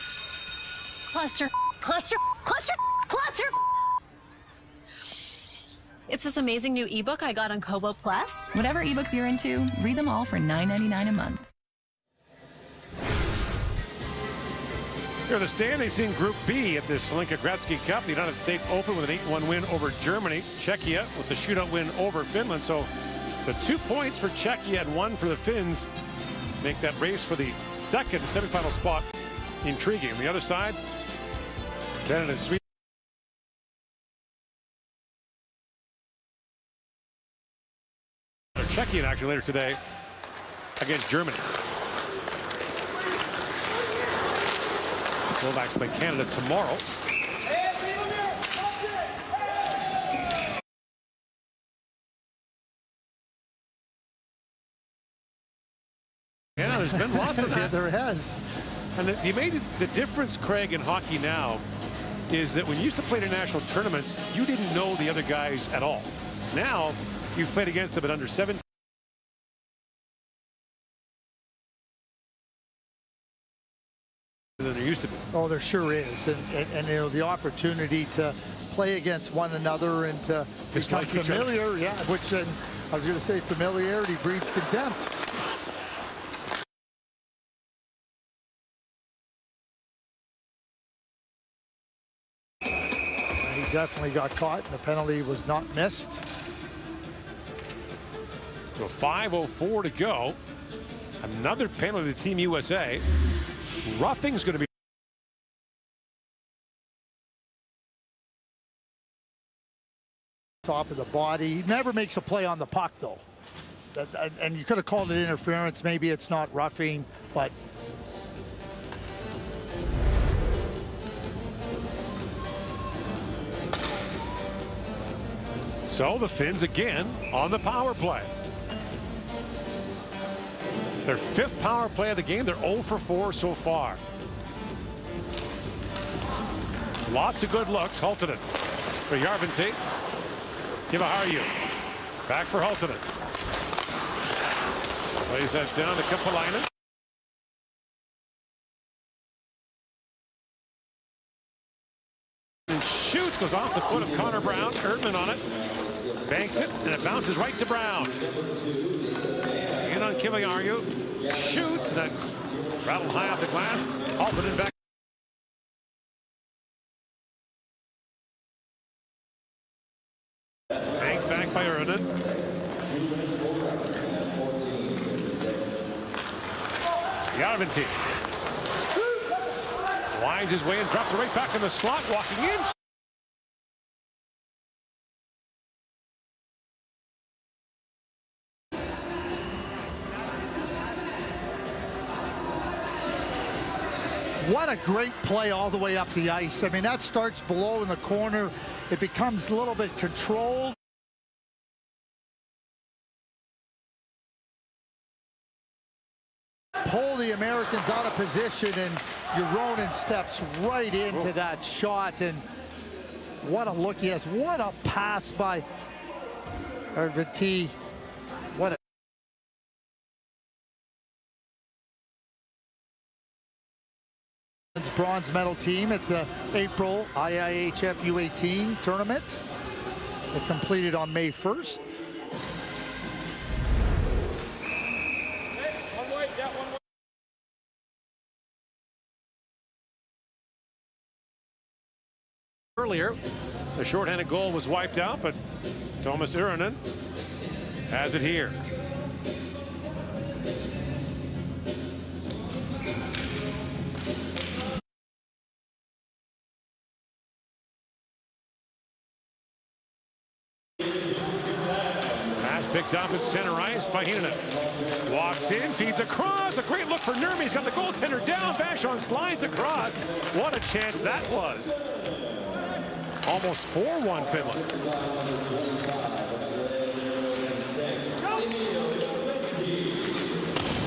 Cluster, cluster, cluster, cluster. It's this amazing new ebook I got on Kobo Plus. Whatever ebooks you're into, read them all for $9.99 a month. Here are the standings in Group B at this Hlinka-Gretzky Cup. The United States Open with an 8-1 win over Germany. Czechia with the shootout win over Finland. So the 2 points for Czechia and 1 for the Finns make that race for the second semifinal spot intriguing. On the other side, Canada and Sweden. Czechia in action later today against Germany. Slovaks play Canada tomorrow. Yeah, there's been lots of that. Yeah, there has. And you made the difference, Craig, in hockey now is that when you used to play international tournaments, you didn't know the other guys at all. Now you've played against them at under 17. Than there used to be. Oh, there sure is, and you know, the opportunity to play against one another and to become familiar, yeah, which then I was going to say familiarity breeds contempt. He definitely got caught, and the penalty was not missed. So 5:04 to go. Another penalty to Team USA. Roughing's going to be top of the body. He never makes a play on the puck, though. And you could have called it interference. Maybe it's not roughing, but so the Finns again on the power play. Their 5th power play of the game. They're 0 for 4 so far. Lots of good looks. Hultinen for Järventie. Kivaharju. Back for Hultinen. Plays that down to Kapalainen. And shoots. Goes off the foot of Connor Brown. Erdman on it. Banks it. And it bounces right to Brown. In on Kivaharju. Shoots. And that's rattled high off the glass. Hultinen back. Back by Erdman. Järventie winds his way and drops it right back in the slot, walking in. what a great play all the way up the ice. I mean, that starts below in the corner. It becomes a little bit controlled. Pull the Americans out of position, and Euronen steps right into that shot. And what a look he has. What a pass by Järventie. What a bronze medal team at the April IIHF U18 tournament. that completed on May 1st. Earlier, the shorthanded goal was wiped out, but Thomas Uronen has it here. Pass picked up at center ice by Hlinka. Walks in, feeds across. A great look for Nurmi. He's got the goaltender down. Vachon slides across. What a chance that was. Almost 4-1 Finland.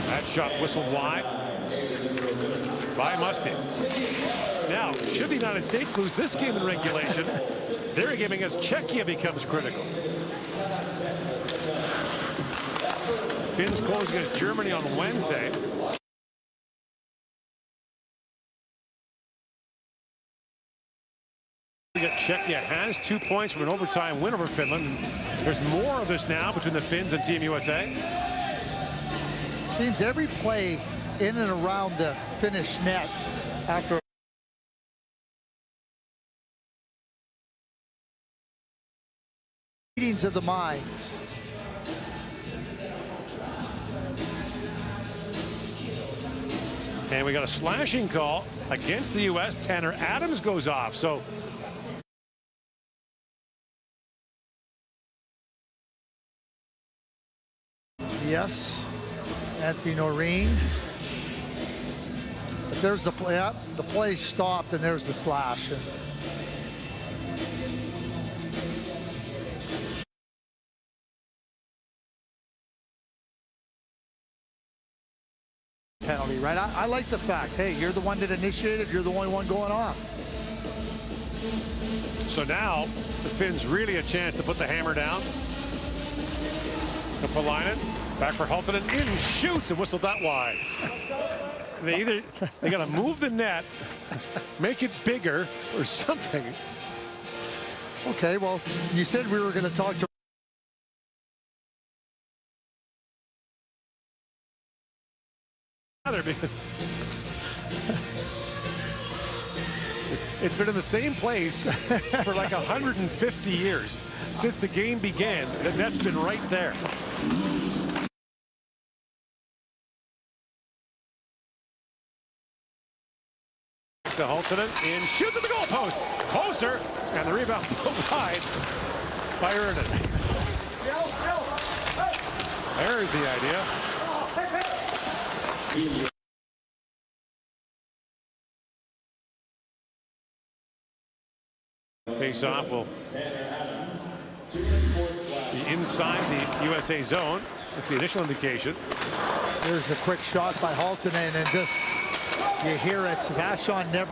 That shot whistled wide by Musty. Now, should the United States lose this game in regulation, they're giving us Czechia becomes critical. Finns close against Germany on Wednesday. Czechia has 2 points from an overtime win over Finland. There's more of this now between the Finns and Team USA. Seems every play in and around the Finnish net after meetings of the minds. And we got a slashing call against the U.S. Tanner Adams goes off. So yes, Anthony Noreen. But there's the play. Yeah, the play stopped, and there's the slash. And penalty, right? I like the fact, hey, you're the one that initiated, you're the only one going off. So now the Finns really a chance to put the hammer down. Palainen back for Haltonen, in shoots and whistled that wide. They got to move the net, make it bigger or something. Okay, well, you said we were going to talk to because it's been in the same place for like 150 years since the game began. The net's been right there. To Haltonen and shoots at the goalpost. Closer, and the rebound wide by Uronen. There's the idea. Face off will be inside the USA zone. That's the initial indication. There's the quick shot by Haltonen, and just you hear it. Vachon never.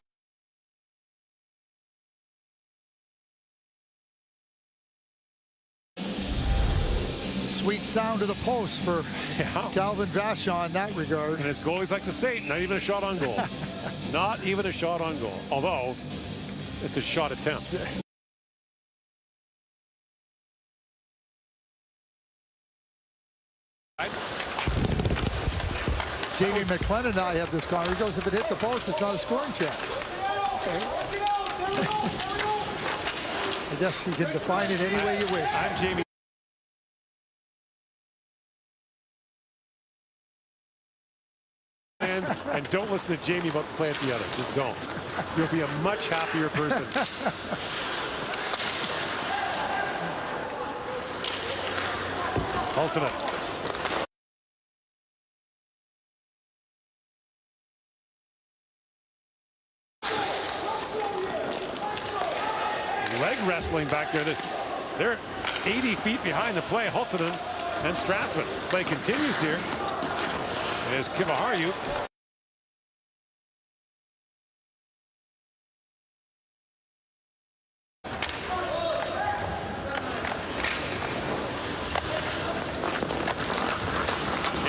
Sweet sound of the post for Calvin Vachon in that regard. And as goalies like to say, not even a shot on goal. Not even a shot on goal. Although it's a shot attempt. Jamie McLennan and I have this car. He goes, if it hit the post, it's not a scoring chance. Okay. I guess you can define it any way you wish. I'm Jamie. And don't listen to Jamie about the play at the other. Just don't. You'll be a much happier person. Ultimate. Leg wrestling back there. They're 80 feet behind the play. Haltonen and Strathman. Play continues here. There's Kivaharju.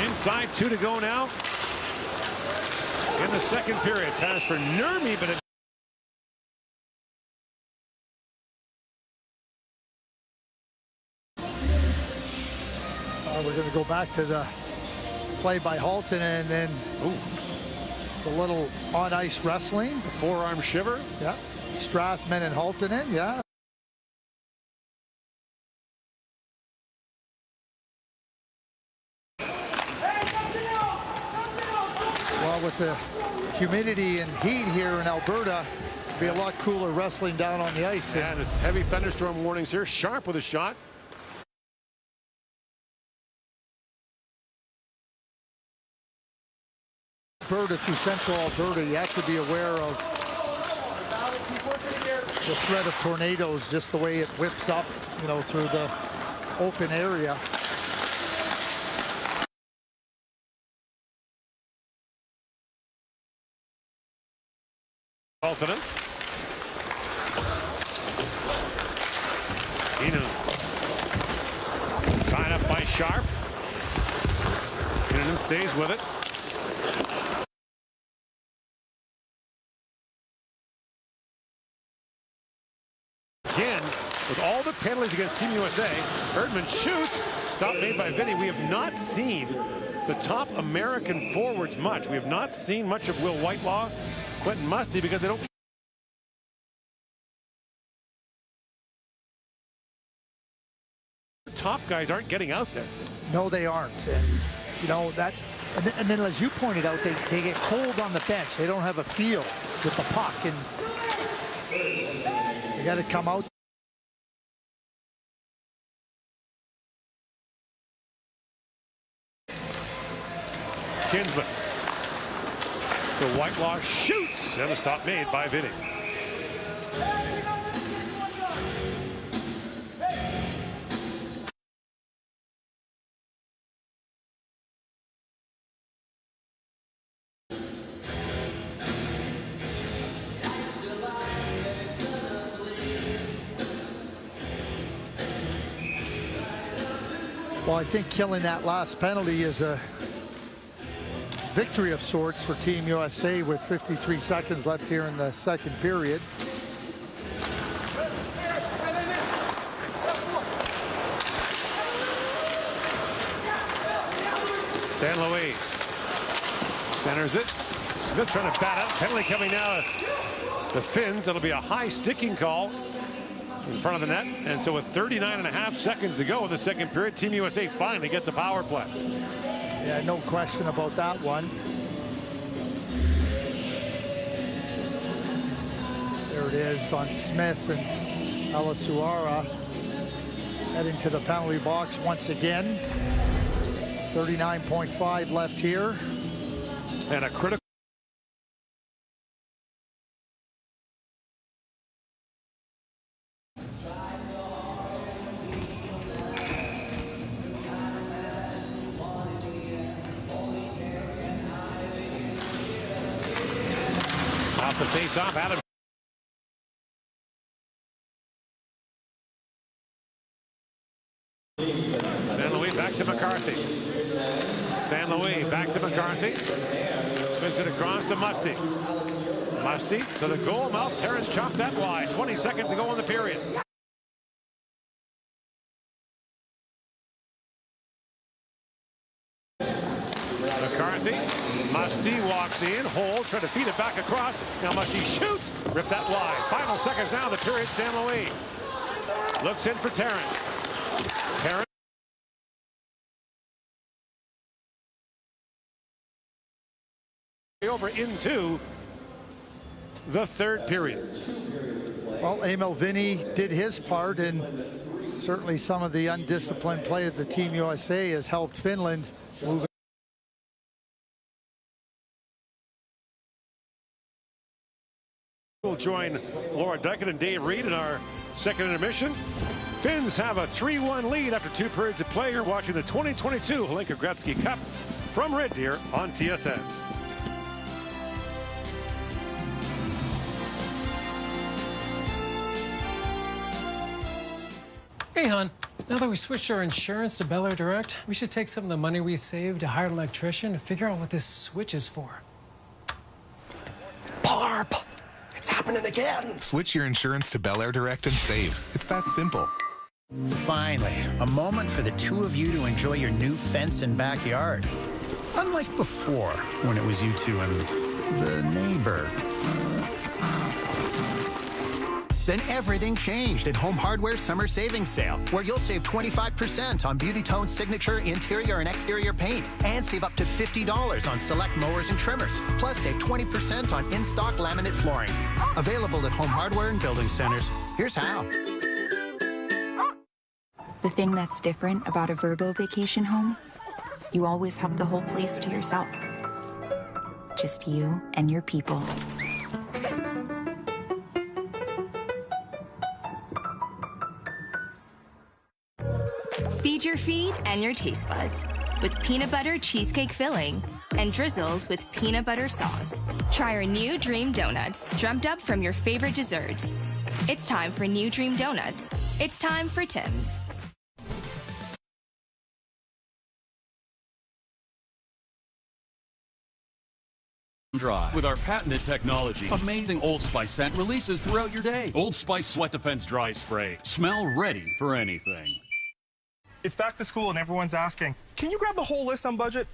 Inside, 2 to go now in the second period. Pass for Nurmi, but it go back to the play by Halton, and then the little on-ice wrestling. The forearm shiver. Yeah. Strathman and Haltonen, yeah. Well, with the humidity and heat here in Alberta, it'll be a lot cooler wrestling down on the ice. And it's heavy thunderstorm warnings here. Sharp with a shot. Alberta through central Alberta, you have to be aware of the threat of tornadoes, just the way it whips up, you know, through the open area. Haltonen. Inu. Tied up by Sharp. Inu stays with it. Again, with all the penalties against Team USA, Erdman shoots. Stop made by Vinny. We have not seen the top American forwards much. We have not seen much of Will Whitelaw, Quentin Musty, because they don't. The top guys aren't getting out there. No, they aren't. And, you know, that. And then, as you pointed out, they get cold on the bench. They don't have a feel with the puck, and they got to come out. Kinsman. So Whitelaw shoots, and a stop made by Vinny. Well, I think killing that last penalty is a victory of sorts for Team USA with 53 seconds left here in the second period. San Luis centers it. Smith trying to bat up. Penalty coming now. The Finns. That'll be a high sticking call in front of the net. And so with 39.5 seconds to go in the second period, Team USA finally gets a power play. Yeah, no question about that one. There it is on Smith, and Alasuara heading to the penalty box once again. 39.5 left here. And a critical. Off the face-off, Adam. San Luis back to McCarthy. San Luis back to McCarthy. Swings it across to Musty. Musty to the goal mouth. Terrence chopped that wide. 20 seconds to go in the period. McCarthy. Musty walks in. Hold. Trying to feed it back across. Now Musty shoots. Rip that wide. Final seconds now in the period. San Luis looks in for Terrence. Terrence. Over into the third period. Well, Emil Vinny did his part, and certainly some of the undisciplined play of the Team USA has helped Finland move. We'll join Laura Duckett and Dave Reed in our second intermission. Finns have a 3-1 lead after 2 periods of play. You're watching the 2022 Hlinka-Gretzky Cup from Red Deer on TSN. Hey, hon. Now that we switched our insurance to Bel Air Direct, we should take some of the money we saved to hire an electrician and figure out what this switch is for. Barb! It's happening again! Switch your insurance to Bel Air Direct and save. It's that simple. Finally, a moment for the two of you to enjoy your new fence and backyard. Unlike before, when it was you two and the neighbor. Then everything changed at Home Hardware's Summer Savings Sale, where you'll save 25% on Beauty Tone's signature interior and exterior paint, and save up to $50 on select mowers and trimmers. Plus, save 20% on in-stock laminate flooring. Available at Home Hardware and Building Centers. Here's how. The thing that's different about a Vrbo vacation home, you always have the whole place to yourself. Just you and your people. Feed your feet and your taste buds with peanut butter cheesecake filling and drizzled with peanut butter sauce. Try our new Dream Donuts, dreamt up from your favorite desserts. It's time for new Dream Donuts. It's time for Tim's. Dry. With our patented technology, amazing Old Spice scent releases throughout your day. Old Spice Sweat Defense Dry Spray. Smell ready for anything. It's back to school and everyone's asking, can you grab the whole list on budget?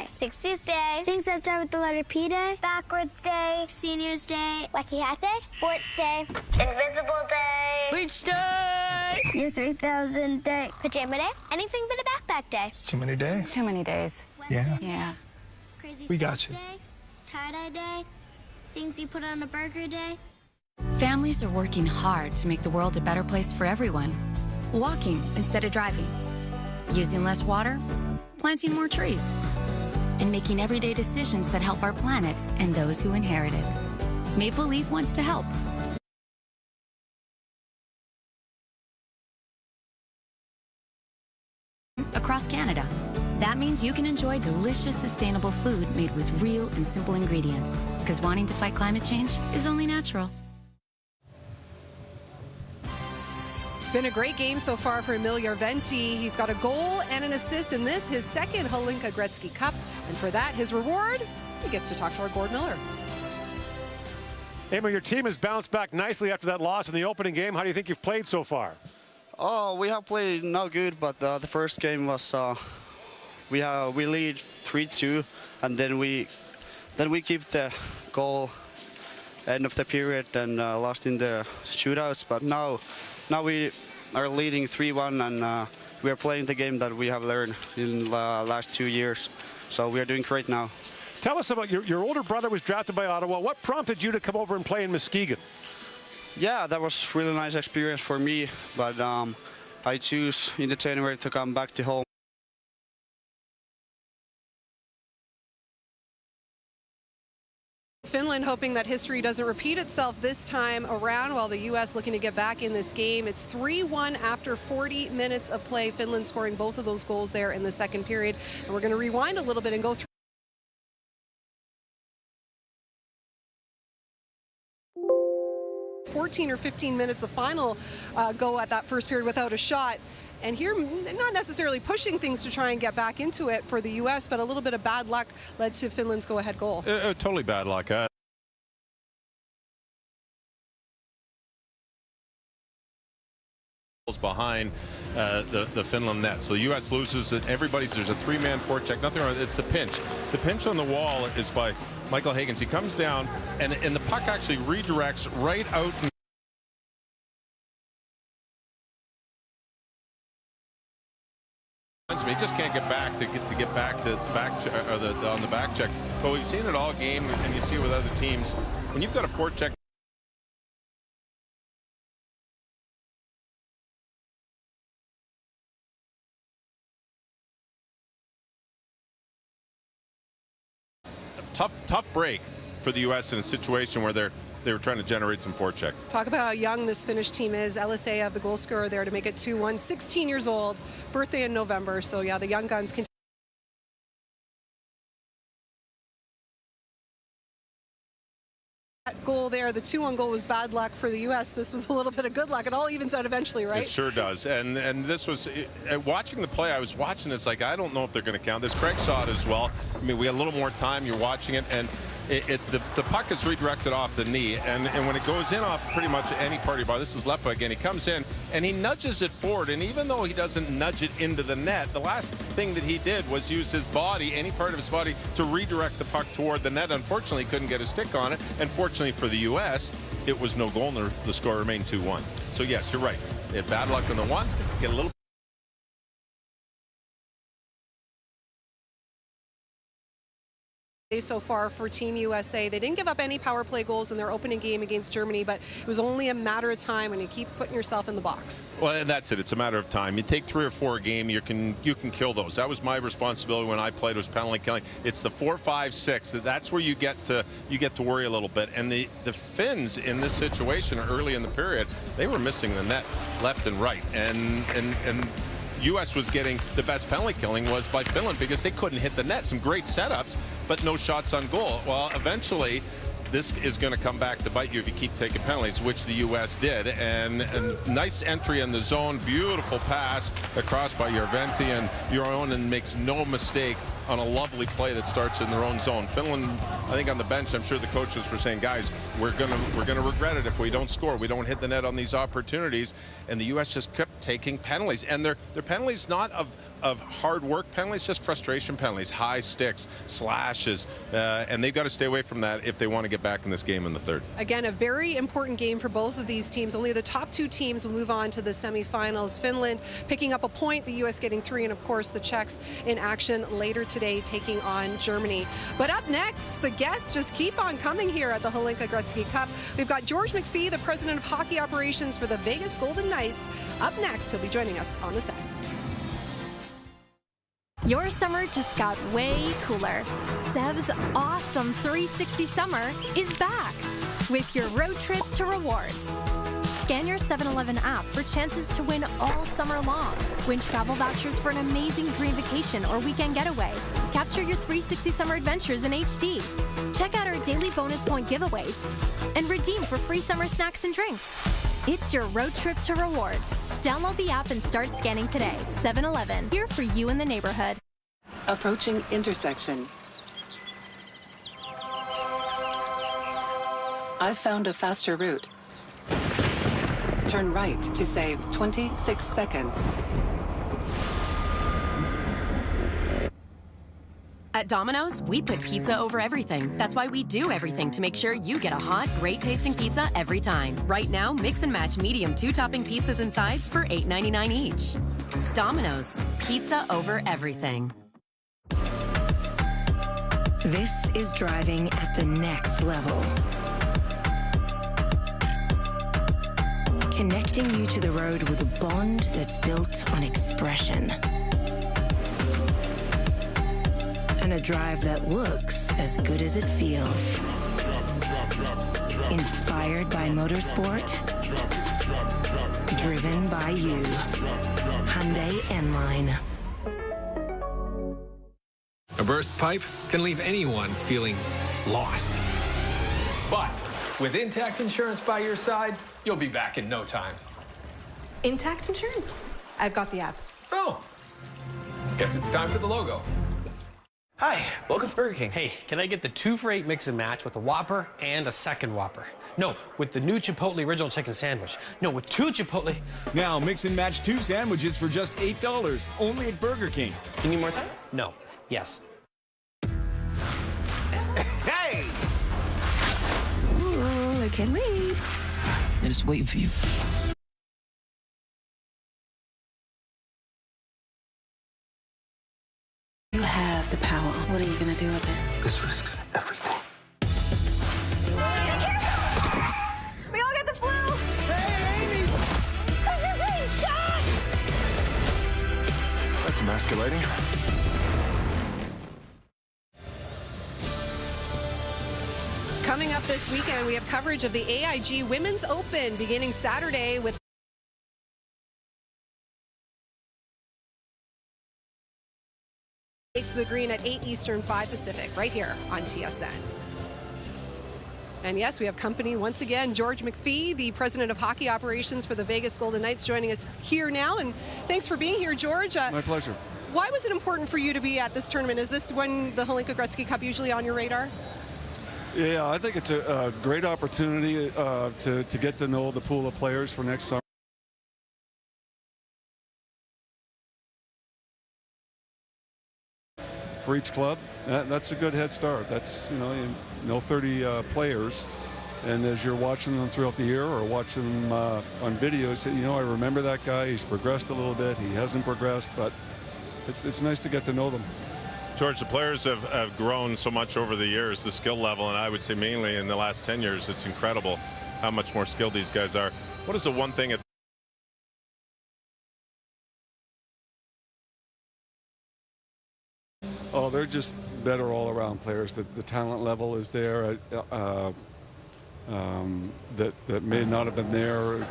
Six Tuesday. Things that start with the letter P Day. Backwards Day. Seniors Day. Wacky Hat Day. Sports Day. Invisible Day. Beach Day. Year 3000 Day. Pajama Day. Anything but a backpack day. It's too many days. Too many days. Yeah. Yeah. Crazy We got you. Day. Tie-dye Day. Things you put on a burger day. Families are working hard to make the world a better place for everyone. Walking instead of driving. Using less water. Planting more trees. And making everyday decisions that help our planet and those who inherit it. Maple Leaf wants to help. Across Canada. That means you can enjoy delicious, sustainable food made with real and simple ingredients. Because wanting to fight climate change is only natural. Been a great game so far for Emil Järventie. He's got a goal and an assist in this, his second Hlinka-Gretzky Cup. And for that, his reward, he gets to talk to our Gord Miller. Emil, your team has bounced back nicely after that loss in the opening game. How do you think you've played so far? Oh, we have played not good, but the first game was we lead 3-2, and then we keep the goal end of the period and lost in the shootouts. But now we are leading 3-1, and we are playing the game that we have learned in the last 2 years. So we are doing great now. Tell us about your older brother was drafted by Ottawa. What prompted you to come over and play in Muskegon? Yeah, that was really nice experience for me, but I choose in the January to come back to home. Finland hoping that history doesn't repeat itself this time around, while the U.S. looking to get back in this game. It's 3-1 after 40 minutes of play. Finland scoring both of those goals there in the second period. And we're going to rewind a little bit and go through 14 or 15 minutes of final go at that first period without a shot. And here, not necessarily pushing things to try and get back into it for the U.S., but a little bit of bad luck led to Finland's go-ahead goal. Totally bad luck. Behind the Finland net. So the U.S. loses it. There's a three-man forecheck. Nothing wrong. It's the pinch. The pinch on the wall is by Michael Higgins. He comes down, and the puck actually redirects right out. He just can't get back on the back check. But we've seen it all game, and you see it with other teams. When you've got a forecheck. Tough break for the U.S. in a situation where they were trying to generate some forecheck. Talk about how young this Finnish team is. LSA of the goal scorer there to make it 2-1. 16 years old, birthday in November. So yeah, the young guns continue. That goal there, the 2-1 goal was bad luck for the U.S. This was a little bit of good luck. It all evens out eventually, right? It sure does. And this was, watching the play, I was watching this like, I don't know if they're going to count this. Craig saw it as well. I mean, we had a little more time. You're watching it, and the puck is redirected off the knee, and when it goes in off pretty much any part of your body, this is left foot again, he comes in and he nudges it forward, and even though he doesn't nudge it into the net, the last thing that he did was use his body, any part of his body, to redirect the puck toward the net. Unfortunately, he couldn't get a stick on it, and fortunately for the U.S., it was no goal, and the score remained 2-1. So yes, you're right. They had bad luck on the one, get a little so far for Team USA. They didn't give up any power play goals in their opening game against Germany, but it was only a matter of time when you keep putting yourself in the box. Well, and that's it. It's a matter of time. You take 3 or 4 a game, you can kill those. That was my responsibility when I played, was penalty killing. It's the 4, 5, 6. That's where you get to worry a little bit. And the Finns in this situation early in the period, they were missing the net left and right. And U.S. was getting the best penalty killing was by Finland because they couldn't hit the net. Some great setups, but no shots on goal. Well, eventually, this is going to come back to bite you if you keep taking penalties, which the U.S. did. And nice entry in the zone, beautiful pass across by Järventie, and Järventie makes no mistake on a lovely play that starts in their own zone. Finland, I think on the bench, I'm sure the coaches were saying, guys, we're gonna regret it if we don't score. We don't hit the net on these opportunities. And the U.S. just kept taking penalties, and they're penalties not of hard work penalties, just frustration penalties, high sticks, slashes, and they've got to stay away from that if they want to get back in this game in the third. Again, a very important game for both of these teams. Only the top 2 teams will move on to the semifinals. Finland picking up a point, the U.S. getting 3, and of course the Czechs in action later today taking on Germany. But up next, the guests just keep on coming here at the Hlinka-Gretzky Cup. We've got George McPhee, the president of hockey operations for the Vegas Golden Knights. Up next, he'll be joining us on the set. Your summer just got way cooler. Sev's awesome 360 summer is back with your road trip to rewards. Scan your 7-Eleven app for chances to win all summer long. Win travel vouchers for an amazing dream vacation or weekend getaway. Capture your 360 summer adventures in HD. Check out our daily bonus point giveaways and redeem for free summer snacks and drinks. It's your road trip to rewards. Download the app and start scanning today. 7-Eleven, here for you in the neighborhood. Approaching intersection. I've found a faster route. Turn right to save 26 seconds. At Domino's, we put pizza over everything. That's why we do everything to make sure you get a hot, great-tasting pizza every time. Right now, mix and match medium 2-topping pizzas and sides for $8.99 each. Domino's, pizza over everything. This is driving at the next level. Connecting you to the road with a bond that's built on expression. And a drive that looks as good as it feels. Inspired by motorsport. Driven by you. Hyundai N-Line. A burst pipe can leave anyone feeling lost. But with Intact Insurance by your side, you'll be back in no time. Intact Insurance? I've got the app. Oh, guess it's time for the logo. Hi, welcome to Burger King. Hey, can I get the 2 for $8 mix and match with a Whopper and a second Whopper? No, with the new Chipotle Original Chicken Sandwich. No, with 2 Chipotle. Now mix and match 2 sandwiches for just $8, only at Burger King. You need more time? No. Yes. Hey! Ooh, I can't wait. They're just waiting for you. You have the power. What are you going to do with it? This risks everything. We all get the flu! Hey, Amy! Let's just take shots! That's emasculating. Coming up this weekend, we have coverage of the AIG Women's Open beginning Saturday with Takes to the Green at 8 Eastern, 5 Pacific, right here on TSN. And yes, we have company once again. George McPhee, the president of hockey operations for the Vegas Golden Knights, joining us here now. And thanks for being here, George. My pleasure. Why was it important for you to be at this tournament? Is this when the Hlinka-Gretzky Cup usually on your radar? Yeah, I think it's a great opportunity to get to know the pool of players for next summer. For each club, that's a good head start. That's, you know 30 players. And as you're watching them throughout the year or watching them on videos, I remember that guy. He's progressed a little bit. He hasn't progressed, but it's nice to get to know them. George, the players have grown so much over the years, the skill level, and I would say mainly in the last 10 years, it's incredible how much more skilled these guys are. What is the one thing Oh, they're just better all-around players. The talent level is there. That may not have been there,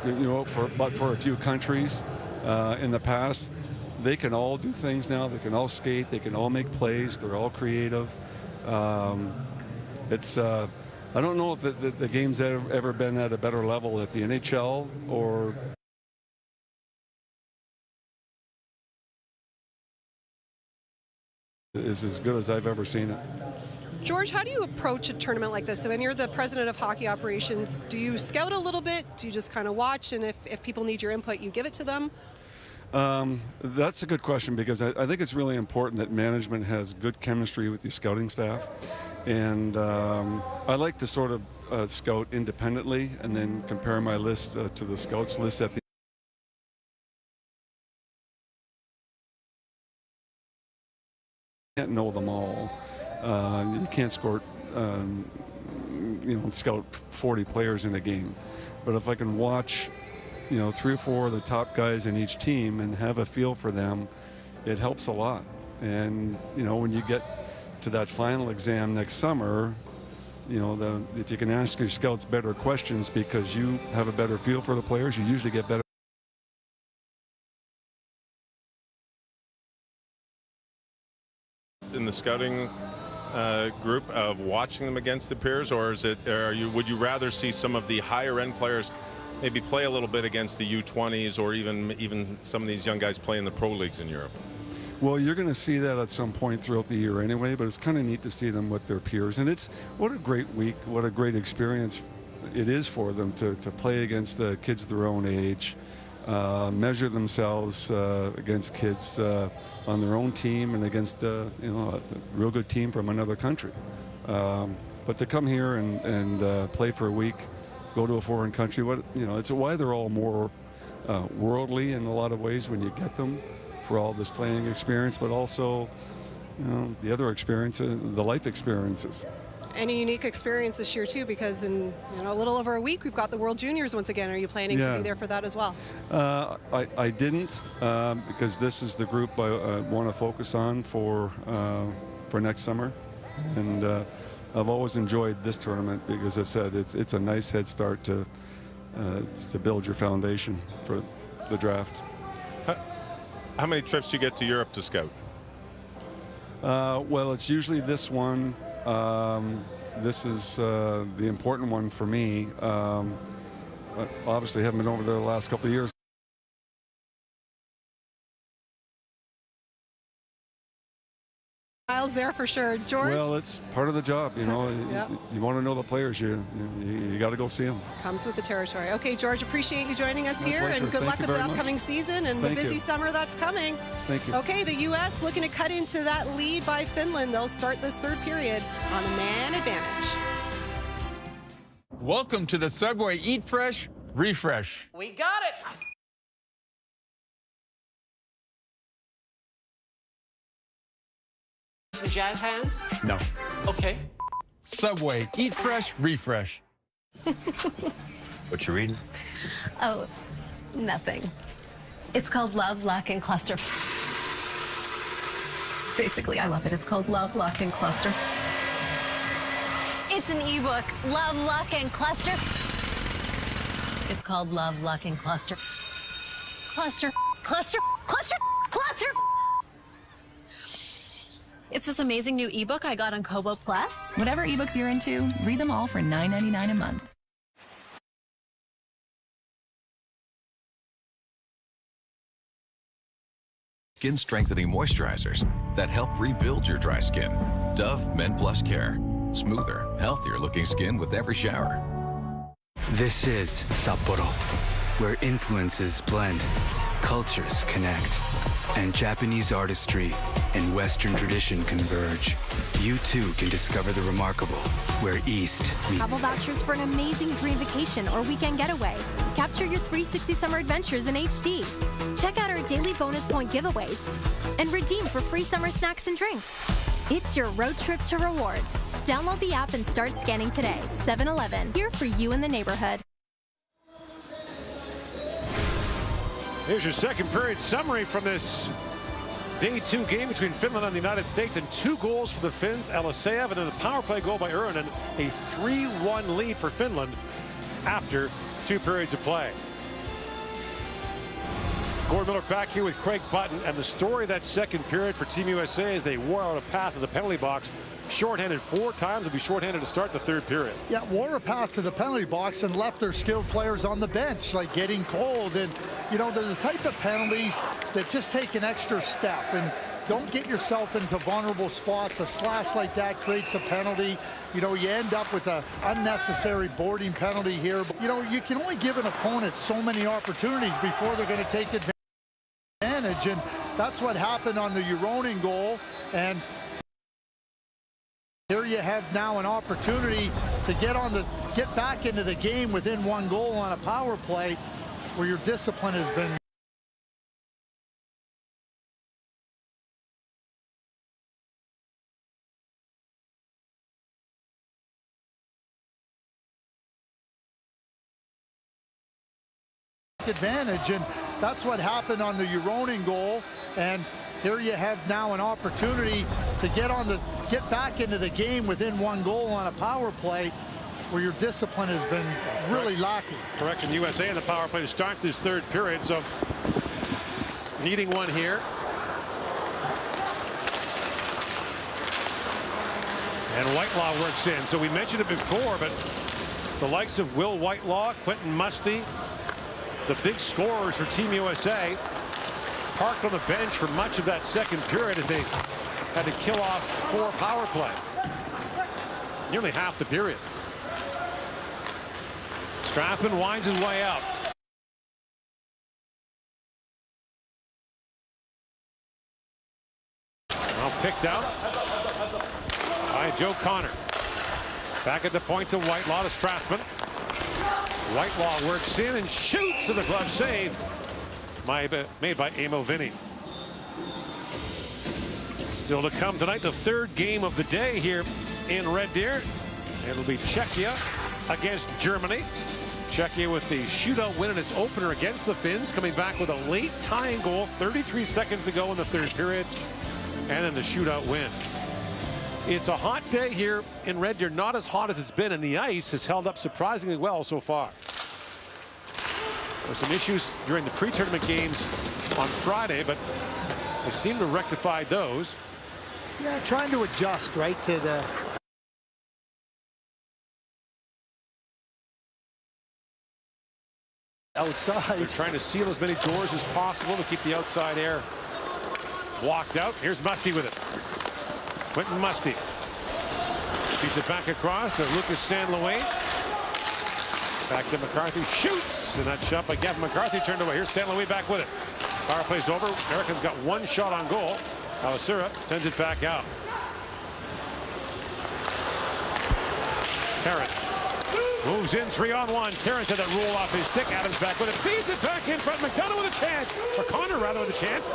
but for a few countries in the past. They can all do things now. They can all skate. They can all make plays. They're all creative. I don't know if the game's ever been at a better level at the NHL or. Is as good as I've ever seen it. George, how do you approach a tournament like this? So when you're the president of hockey operations, do you scout a little bit? Do you just kind of watch, and if people need your input, you give it to them? That's a good question, because I think it's really important that management has good chemistry with your scouting staff. And I like to sort of scout independently and then compare my list to the scouts list at the can't know them all. You can't scout 40 players in a game. But if I can watch, 3 or 4 of the top guys in each team and have a feel for them, it helps a lot. And, when you get to that final exam next summer, if you can ask your scouts better questions because you have a better feel for the players, you usually get better. in the scouting group of watching them against the peers, or would you rather see some of the higher end players maybe play a little bit against the U20s, or even some of these young guys play in the pro leagues in Europe? Well, you're going to see that at some point throughout the year anyway, but it's kind of neat to see them with their peers. And what a great week, what a great experience it is for them to play against the kids their own age, measure themselves against kids on their own team and against a real good team from another country. But to come here and play for a week, go to a foreign country, it's why they're all more worldly in a lot of ways when you get them, for all this playing experience, but also the other experiences, the life experiences. And a unique experience this year too, because in a little over a week we've got the World Juniors once again. Are you planning to be there for that as well? I didn't, because this is the group I want to focus on for next summer, and I've always enjoyed this tournament because, as I said, it's a nice head start to build your foundation for the draft. How many trips do you get to Europe to scout? Well, it's usually this one. This is the important one for me. Obviously, haven't been over there the last couple of years. Miles there for sure. George? Well, it's part of the job, Yep. You want to know the players, you got to go see them. Comes with the territory. Okay, George, appreciate you joining us My here, pleasure. and good luck Thank you with the very much. upcoming season and Thank the busy you. summer that's coming. Thank you. Okay, the U.S. looking to cut into that lead by Finland. They'll start this third period on a man advantage. Welcome to the Subway Eat Fresh, Refresh. We got it! Some jazz hands? No. Okay. Subway Eat Fresh, Refresh. What you reading? Oh, nothing. It's called Love, Luck, and Cluster. Basically, I love it. It's called Love, Luck, and Cluster. It's an ebook. Love, Luck, and Cluster. It's called Love, Luck, and Cluster. Cluster, cluster, cluster, cluster. It's this amazing new ebook I got on Kobo Plus. Whatever ebooks you're into, read them all for $9.99 a month. Skin strengthening moisturizers that help rebuild your dry skin. Dove Men Plus Care. Smoother, healthier looking skin with every shower. This is Sapporo, where influences blend, cultures connect, and Japanese artistry and Western tradition converge. You too can discover the remarkable, where East meets. Travel vouchers for an amazing dream vacation or weekend getaway. Capture your 360 summer adventures in HD. Check out our daily bonus point giveaways and redeem for free summer snacks and drinks. It's your road trip to rewards. Download the app and start scanning today. 7-Eleven, here for you in the neighborhood. Here's your second period summary from this Day 2 game between Finland and the United States, and 2 goals for the Finns. Eliseev, and then a power play goal by Uronen. A 3-1 lead for Finland after 2 periods of play. Gordon Miller back here with Craig Button, and the story of that second period for Team USA is they wore out a path to the penalty box. Shorthanded 4 times, will be shorthanded to start the third period. Yeah, wore a path to the penalty box and left their skilled players on the bench, like getting cold. And, you know, they're the type of penalties that just take an extra step. And don't get yourself into vulnerable spots. A slash like that creates a penalty. You know, you end up with an unnecessary boarding penalty here. But, you know, you can only give an opponent so many opportunities before they're going to take advantage. And that's what happened on the Uronen goal. And here you have now an opportunity to get back into the game within 1 goal on a power play where your discipline has been advantage. And that's what happened on the Uronen goal. And here you have now an opportunity to get back into the game within 1 goal on a power play where your discipline has been really lacking. Correction, USA in the power play to start this third period, so needing one here. And Whitelaw works in. So we mentioned it before, but the likes of Will Whitelaw, Quentin Musty, the big scorers for Team USA, parked on the bench for much of that second period as they had to kill off 4 power plays. Nearly half the period. Strathman winds his way out. Now picked out by Joe Connor. Back at the point to Whitelaw to Strathman. Whitelaw works in and shoots, and the glove save made by Amo Vinny. Still to come tonight, the 3rd game of the day here in Red Deer. It'll be Czechia against Germany. Czechia with the shootout win in its opener against the Finns, coming back with a late tying goal, 33 seconds to go in the 3rd period, and then the shootout win. It's a hot day here in Red Deer, not as hot as it's been, and the ice has held up surprisingly well so far. There were some issues during the pre-tournament games on Friday, but they seem to rectify those. Yeah, trying to adjust right to the outside. They're trying to seal as many doors as possible to keep the outside air blocked out. Here's Musty with it. Quentin Musty keeps it back across to Lucas San Louis. Back to McCarthy, shoots, and that shot by Gavin McCarthy turned away. Here's San Louis back with it. Power play's over. Americans got 1 shot on goal. Alasura sends it back out. Terrence moves in 3-on-1. Terrence had that roll off his stick. Adams back with it. Feeds it back in front. McDonough with a chance. Or Connor rather with a chance.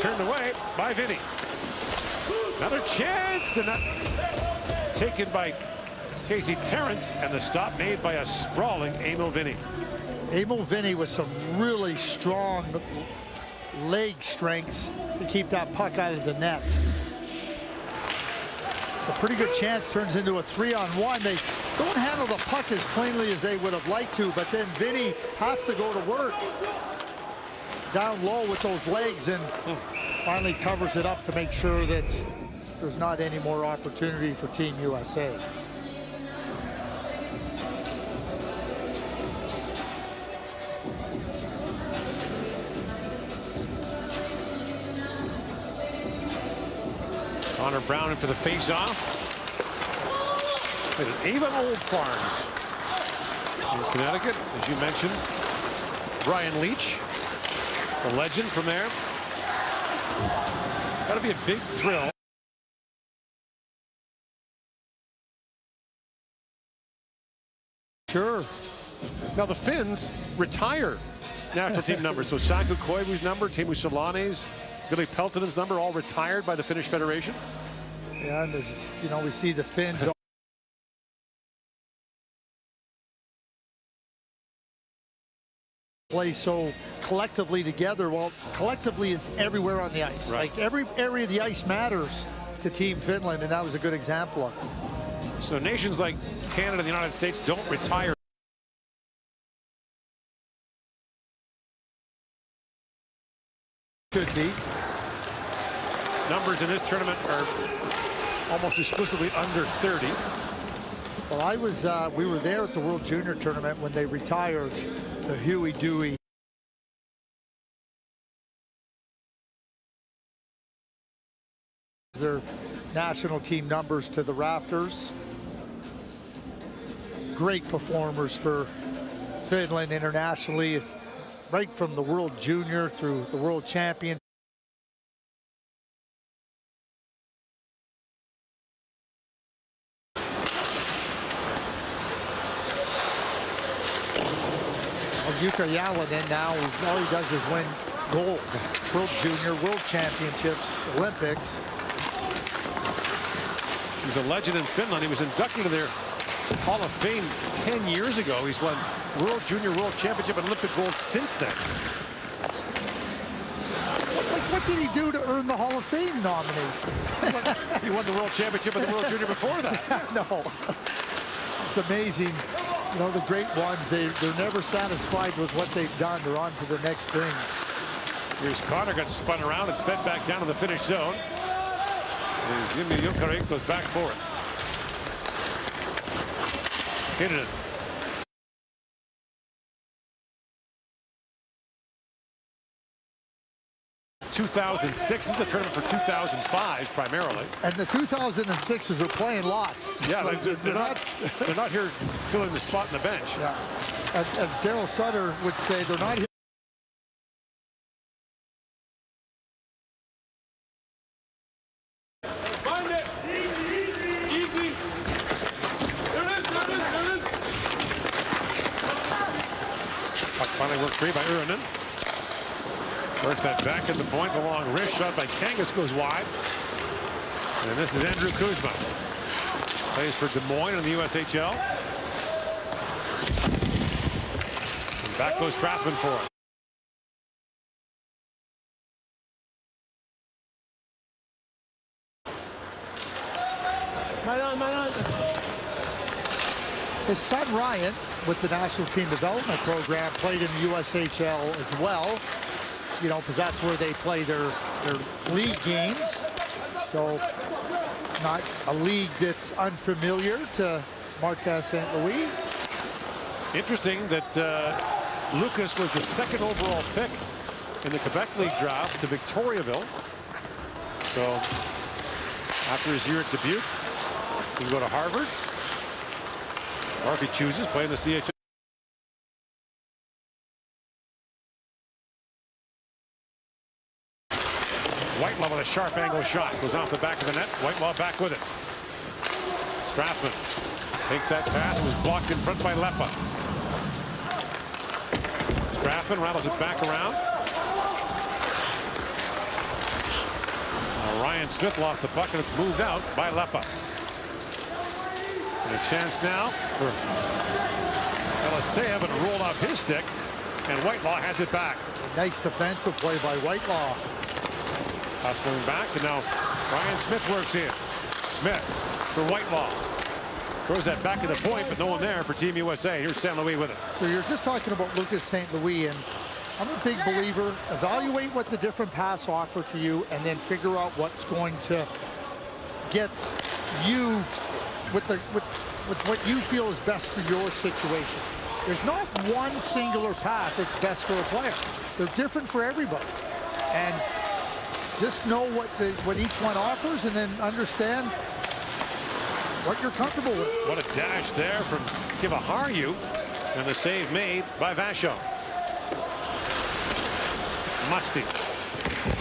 Turned away by Vinny. Another chance, and that taken by Casey Terrence, and the stop made by a sprawling Amo Vinny. Amo Vinny with some really strong leg strength to keep that puck out of the net. It's a pretty good chance, turns into a 3-on-1. They don't handle the puck as cleanly as they would have liked to, but then Vinny has to go to work down low with those legs and finally covers it up to make sure that there's not any more opportunity for Team USA. Connor Brown in for the face-off. Played at Avon Old Farms in Connecticut, as you mentioned. Brian Leach, the legend from there. Got to be a big thrill. Sure. Now the Finns retire national team numbers. So Saku Koivu's number, Teemu Selanne's, Ville Peltonen's number, all retired by the Finnish Federation. Yeah, and this, you know, we see the Finns play so collectively together. Well, collectively is everywhere on the ice. Right. Like every area of the ice matters to Team Finland, and that was a good example of it. So nations like Canada and the United States don't retire. Could be. Numbers in this tournament are almost exclusively under 30. Well, I was, we were there at the World Junior Tournament when they retired the Huey Dewey. Their national team numbers to the rafters. Great performers for Finland internationally, right from the World Junior through the World Champion. Jukka Jalonen now, all he does is win gold. World Junior, World Championships, Olympics. He's a legend in Finland. He was inducted to their Hall of Fame 10 years ago. He's won World Junior, World Championship, and Olympic gold since then. Like, what did he do to earn the Hall of Fame nominee? He won the World Championship and the World Junior before that. No. It's amazing. You know, the great ones, they're never satisfied with what they've done. They're on to the next thing. Here's Connor, got spun around and sped back down to the finish zone. And Jimmy Jokerit goes back for it. Hit it. 2006 is the tournament for 2005 primarily. And the 2006ers are playing lots. Yeah, they're not here filling the spot in the bench. Yeah. As Daryl Sutter would say, they're not here. Find it. Easy. There it is. Puck finally worked free by Uranen. Works that back at the point. The long wrist shot by Kangas goes wide. And this is Andrew Kuzma. Plays for Des Moines in the USHL. And back goes Strathman for it. His son Ryan, with the National Team Development Program, played in the USHL as well. You know, because that's where they play their league games. So it's not a league that's unfamiliar to Martin St. Louis. Interesting that Lucas was the second overall pick in the Quebec League draft to Victoriaville. So after his year at Dubuque, he can go to Harvard. Or if he chooses, play in the CHL. Whitelaw with a sharp angle shot. Goes off the back of the net. Whitelaw back with it. Strathman takes that pass. It was blocked in front by Leppa. Strathman rattles it back around. Ryan Smith lost the puck and it's moved out by Leppa. And a chance now for Eliseyev, and rolled off his stick. And Whitelaw has it back. Nice defensive play by Whitelaw. Hustling back, and now Ryan Smith works in. Smith for Whitelaw. Throws that back to the point, but no one there for Team USA. Here's St. Louis with it. So you're just talking about Lucas St. Louis, and I'm a big believer. Evaluate what the different paths offer to you, and then figure out what's going to get you with what you feel is best for your situation. There's not one singular path that's best for a player. They're different for everybody. And just know what each one offers, and then understand what you're comfortable with. What a dash there from Kivaharju, and the save made by Vachon. Musty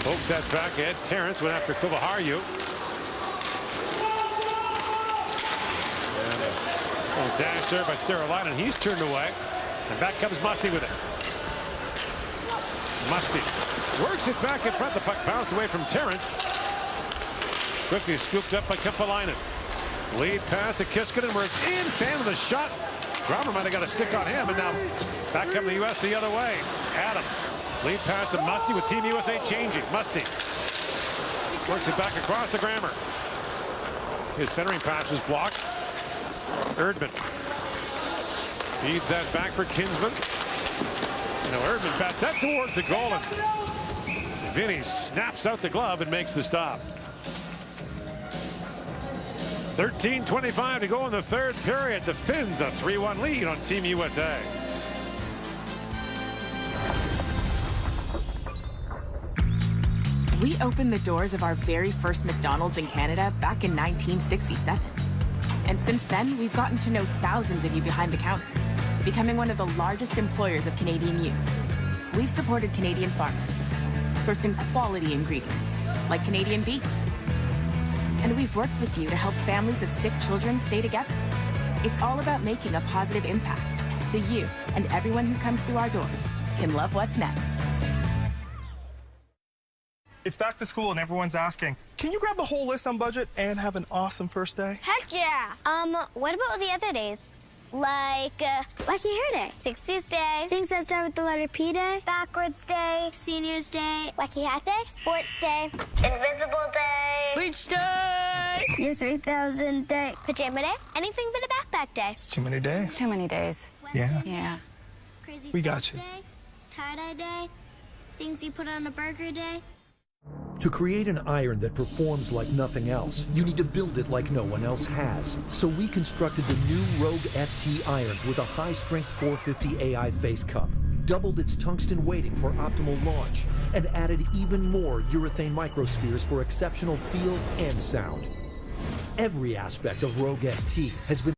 pokes that back at Terrence, went after Kivaharju. And a little dash there by Sarah, and he's turned away. And back comes Musty with it. Musty works it back in front. The puck bounced away from Terrence. Quickly scooped up by Kempalainen. Lead pass to Kiskinen, where it's in. Fan with a shot. Robert might have got a stick on him, and now back come the U.S. the other way. Adams. Lead pass to Musty with Team USA changing. Musty works it back across the Grammer. His centering pass was blocked. Erdman feeds that back for Kinsman. Now Erdman bats that towards the goal, and Vinny snaps out the glove and makes the stop. 13:25 to go in the third period. The Finns a 3-1 lead on Team USA. We opened the doors of our very first McDonald's in Canada back in 1967. And since then, we've gotten to know thousands of you behind the counter, becoming one of the largest employers of Canadian youth. We've supported Canadian farmers, sourcing quality ingredients like Canadian beef. And we've worked with you to help families of sick children stay together. It's all about making a positive impact, so you and everyone who comes through our doors can love what's next. It's back to school and everyone's asking, can you grab the whole list on budget and have an awesome first day? Heck yeah! What about the other days? Like, Wacky Hair Day, 60s Day, things that start with the letter P Day, Backwards Day, Seniors Day, Wacky Hat Day, Sports Day, Invisible Day, Beach Day, Year 3000 Day, Pajama Day, anything but a backpack day. It's too many days. Too many days. Yeah. Yeah. Crazy We got you. Day, Tie-Dye Day, things you put on a burger day. To create an iron that performs like nothing else, you need to build it like no one else has. So we constructed the new Rogue ST irons with a high-strength 450 AI face cup, doubled its tungsten weighting for optimal launch, and added even more urethane microspheres for exceptional feel and sound. Every aspect of Rogue ST has been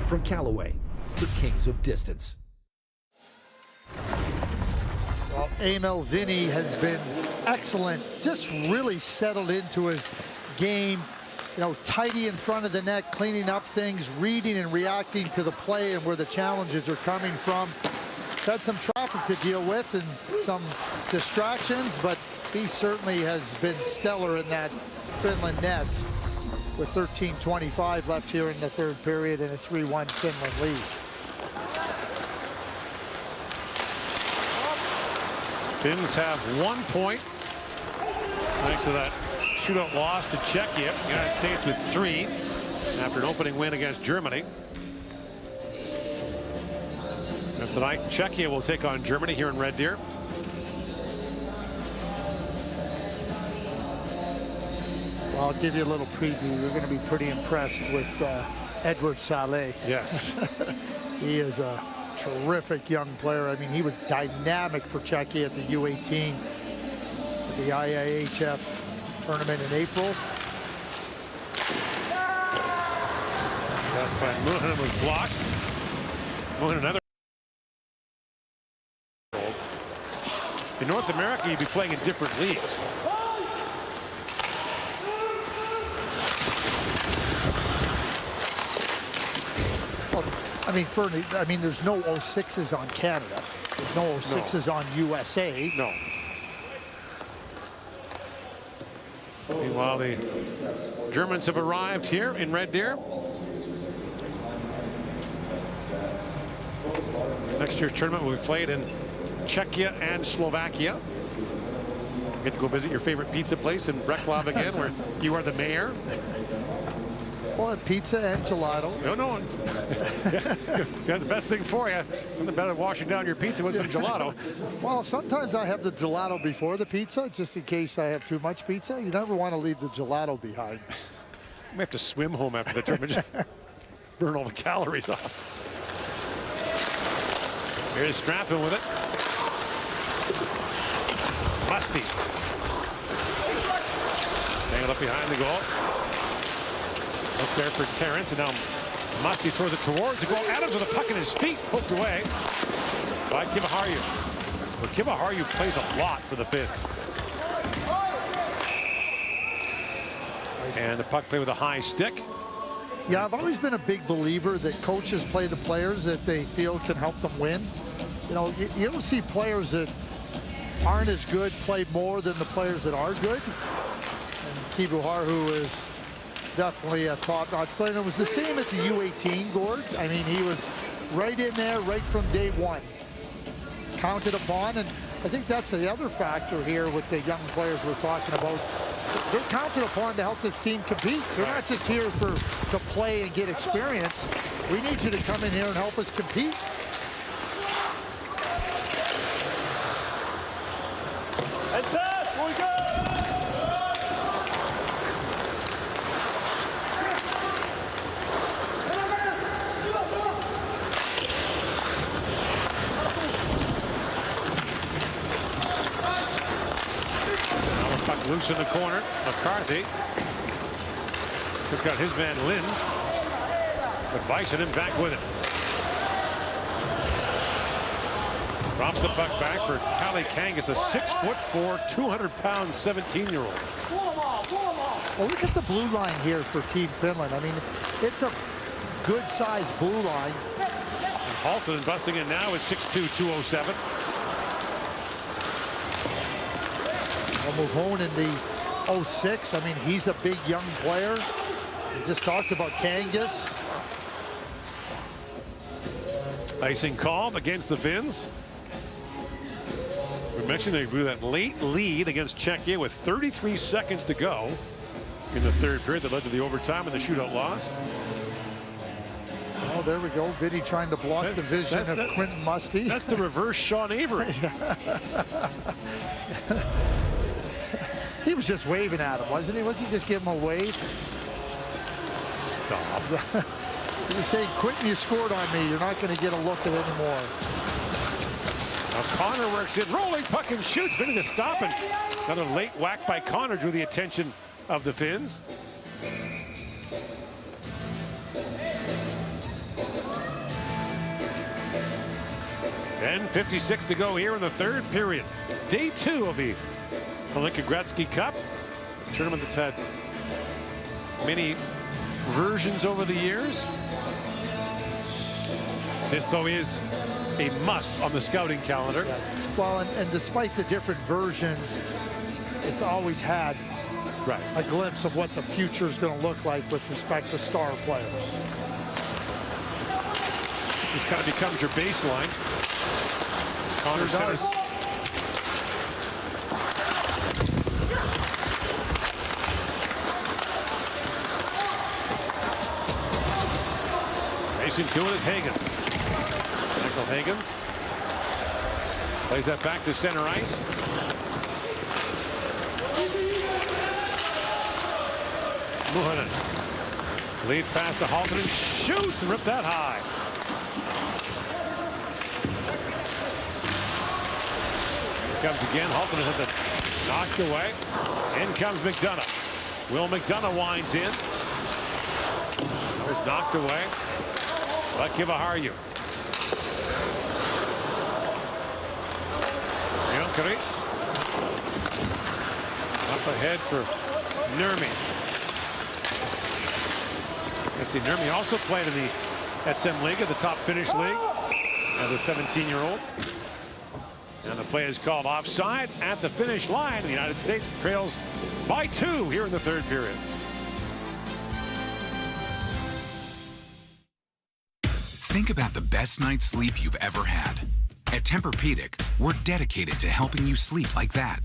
from Callaway, the kings of distance. Well, Emil Vinny has been excellent, just really settled into his game, you know, tidy in front of the net, cleaning up things, reading and reacting to the play and where the challenges are coming from. He's had some traffic to deal with and some distractions, but he certainly has been stellar in that Finland net with 13:25 left here in the third period and a 3-1 Finland lead. Finns have 1 point thanks to that shootout loss to Czechia. United States with 3 after an opening win against Germany. And tonight, Czechia will take on Germany here in Red Deer. Well, I'll give you a little preview. You're going to be pretty impressed with Edward Saleh. Yes. He is a terrific young player. I mean, he was dynamic for Czechia at the U18, at the IIHF tournament in April. That by Muhin was blocked. Muhin another. In North America, you'd be playing in different leagues. Well, I mean, there's no 06s on Canada. There's no 06s on USA. No. Meanwhile, the Germans have arrived here in Red Deer. Next year's tournament will be played in Czechia and Slovakia. You get to go visit your favorite pizza place in Breklov again, where you are the mayor. Well, pizza and gelato. No, it's the best thing for you. Nothing better than washing down your pizza with some gelato. Well, sometimes I have the gelato before the pizza, just in case I have too much pizza. You never want to leave the gelato behind. We have to swim home after the tournament. Just burn all the calories off. Here's Strappin with it. Musty Handled up behind the goal. Up there for Terrence, and now Musty throws it towards the goal. Adams with a puck in his feet, poked away by Kivaharju. Well, Kivaharju plays a lot for the Finns. And the puck played with a high stick. Yeah, I've always been a big believer that coaches play the players that they feel can help them win. You know, you don't see players that aren't as good play more than the players that are good. And Kivaharju is definitely a top-notch player. And it was the same at the U18, Gord. I mean, he was right in there right from day one. Counted upon, and I think that's the other factor here with the young players we're talking about. They're counted upon to help this team compete. They're not just here to play and get experience. We need you to come in here and help us compete. And pass, we go! Puck loose in the corner. McCarthy took out his man Lynn, but Bison back with it. Drops the puck back for Kalle Kangas, a 6'4", 200-pound 17-year-old. Well, look at the blue line here for Team Finland. I mean, it's a good-sized blue line. And Halton busting in now is 6'2", 207. Mulhone in the 06. I mean, he's a big young player. We just talked about Kangas. Icing called against the Finns. We mentioned they blew that late lead against Czechia with 33 seconds to go in the third period that led to the overtime and the shootout loss. Oh, there we go. Vinny trying to block the vision of Quentin Musty. That's the reverse Sean Avery. He was just waving at him, wasn't he? Wasn't he just giving him a wave? Stop. He was saying, Quentin, you scored on me. You're not going to get a look at it anymore. Now Connor works it. Rolling puck and shoots. Vinny to stop, and another late whack by Connor drew the attention of the Finns. .56 to go here in the third period. Day 2 of the Hlinka-Gretzky Cup, a tournament that's had many versions over the years. This, though, is a must on the scouting calendar. Well, and despite the different versions, it's always had a glimpse of what the future is going to look like with respect to star players. This kind of becomes your baseline. Connor centers. Racing to it is Higgins. Michael Higgins plays that back to center ice. Muhanen lead pass to Halton and shoots and ripped that high. Here comes again. Halton has had it knocked away. In comes McDonough. Will McDonough winds in. That was knocked away. But Kivaharju. Hlinka-Gretzky. Up ahead for Nurmi. Let's see, Nurmi also played in the SM League, at the top Finnish league, as a 17-year-old. And the play is called offside at the finish line. The United States trails by 2 here in the third period. Think about the best night's sleep you've ever had. At Tempur-Pedic, we're dedicated to helping you sleep like that.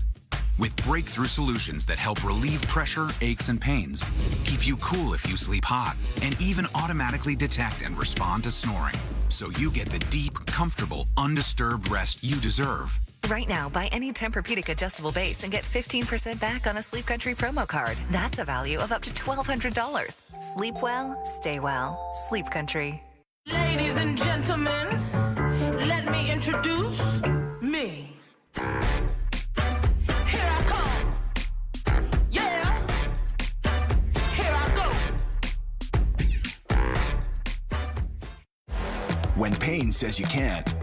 With breakthrough solutions that help relieve pressure, aches, and pains, keep you cool if you sleep hot, and even automatically detect and respond to snoring. So you get the deep, comfortable, undisturbed rest you deserve. Right now, buy any Tempur-Pedic adjustable base and get 15% back on a Sleep Country promo card. That's a value of up to $1,200. Sleep well, stay well. Sleep Country. Ladies and gentlemen, let me introduce me. Here I come. Yeah. when pain says you can't.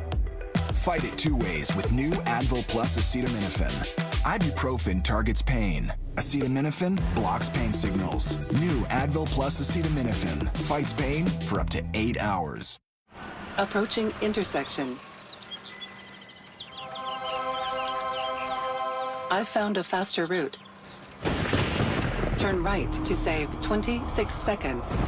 Fight it 2 ways with new Advil Plus acetaminophen. Ibuprofen targets pain. Acetaminophen blocks pain signals. New Advil Plus acetaminophen fights pain for up to 8 hours. Approaching intersection. I've found a faster route. Turn right to save 26 seconds.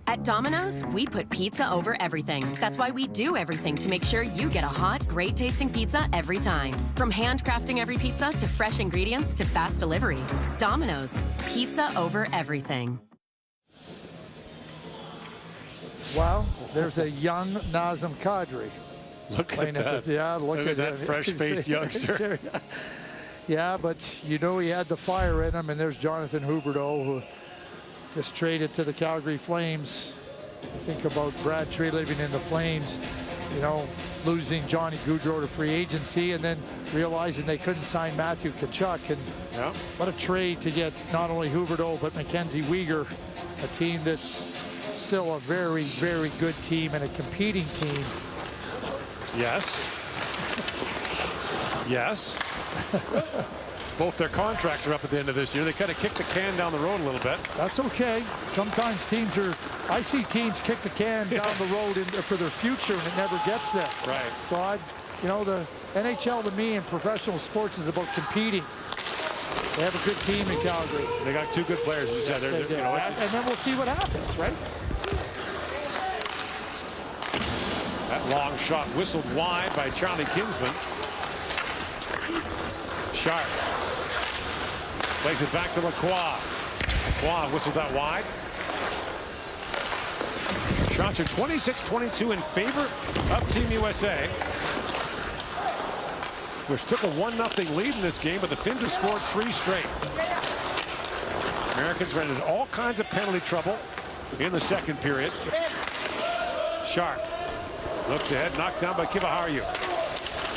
At Domino's, we put pizza over everything. That's why we do everything to make sure you get a hot, great-tasting pizza every time. From handcrafting every pizza to fresh ingredients to fast delivery. Domino's, pizza over everything. Well, there's a young Nazem Kadri. Look at that. Look at that fresh-faced youngster. Yeah, but he had the fire in him, and there's Jonathan Huberdeau, who just traded to the Calgary Flames. Think about Brad Treliving in the Flames, losing Johnny Gaudreau to free agency and then realizing they couldn't sign Matthew Tkachuk. And what a trade to get not only Huberdeau, but Mackenzie Weegar, a team that's still a very, very good team and a competing team. Yes. Yes. Both their contracts are up at the end of this year. They kind of kicked the can down the road a little bit. That's okay. Sometimes I see teams kick the can down the road for their future and it never gets there. Right. So the NHL to me in professional sports is about competing. They have a good team in Calgary. They got 2 good players. Yes, they do. And then we'll see what happens, right? That long shot whistled wide by Charlie Kinsman. Sharp. Plays it back to Lacroix. Lacroix whistled that wide. Shots are 26-22 in favor of Team USA, which took a 1-0 lead in this game, but the Finns have scored 3 straight. Americans ran into all kinds of penalty trouble in the second period. Sharp looks ahead, knocked down by Kivaharju.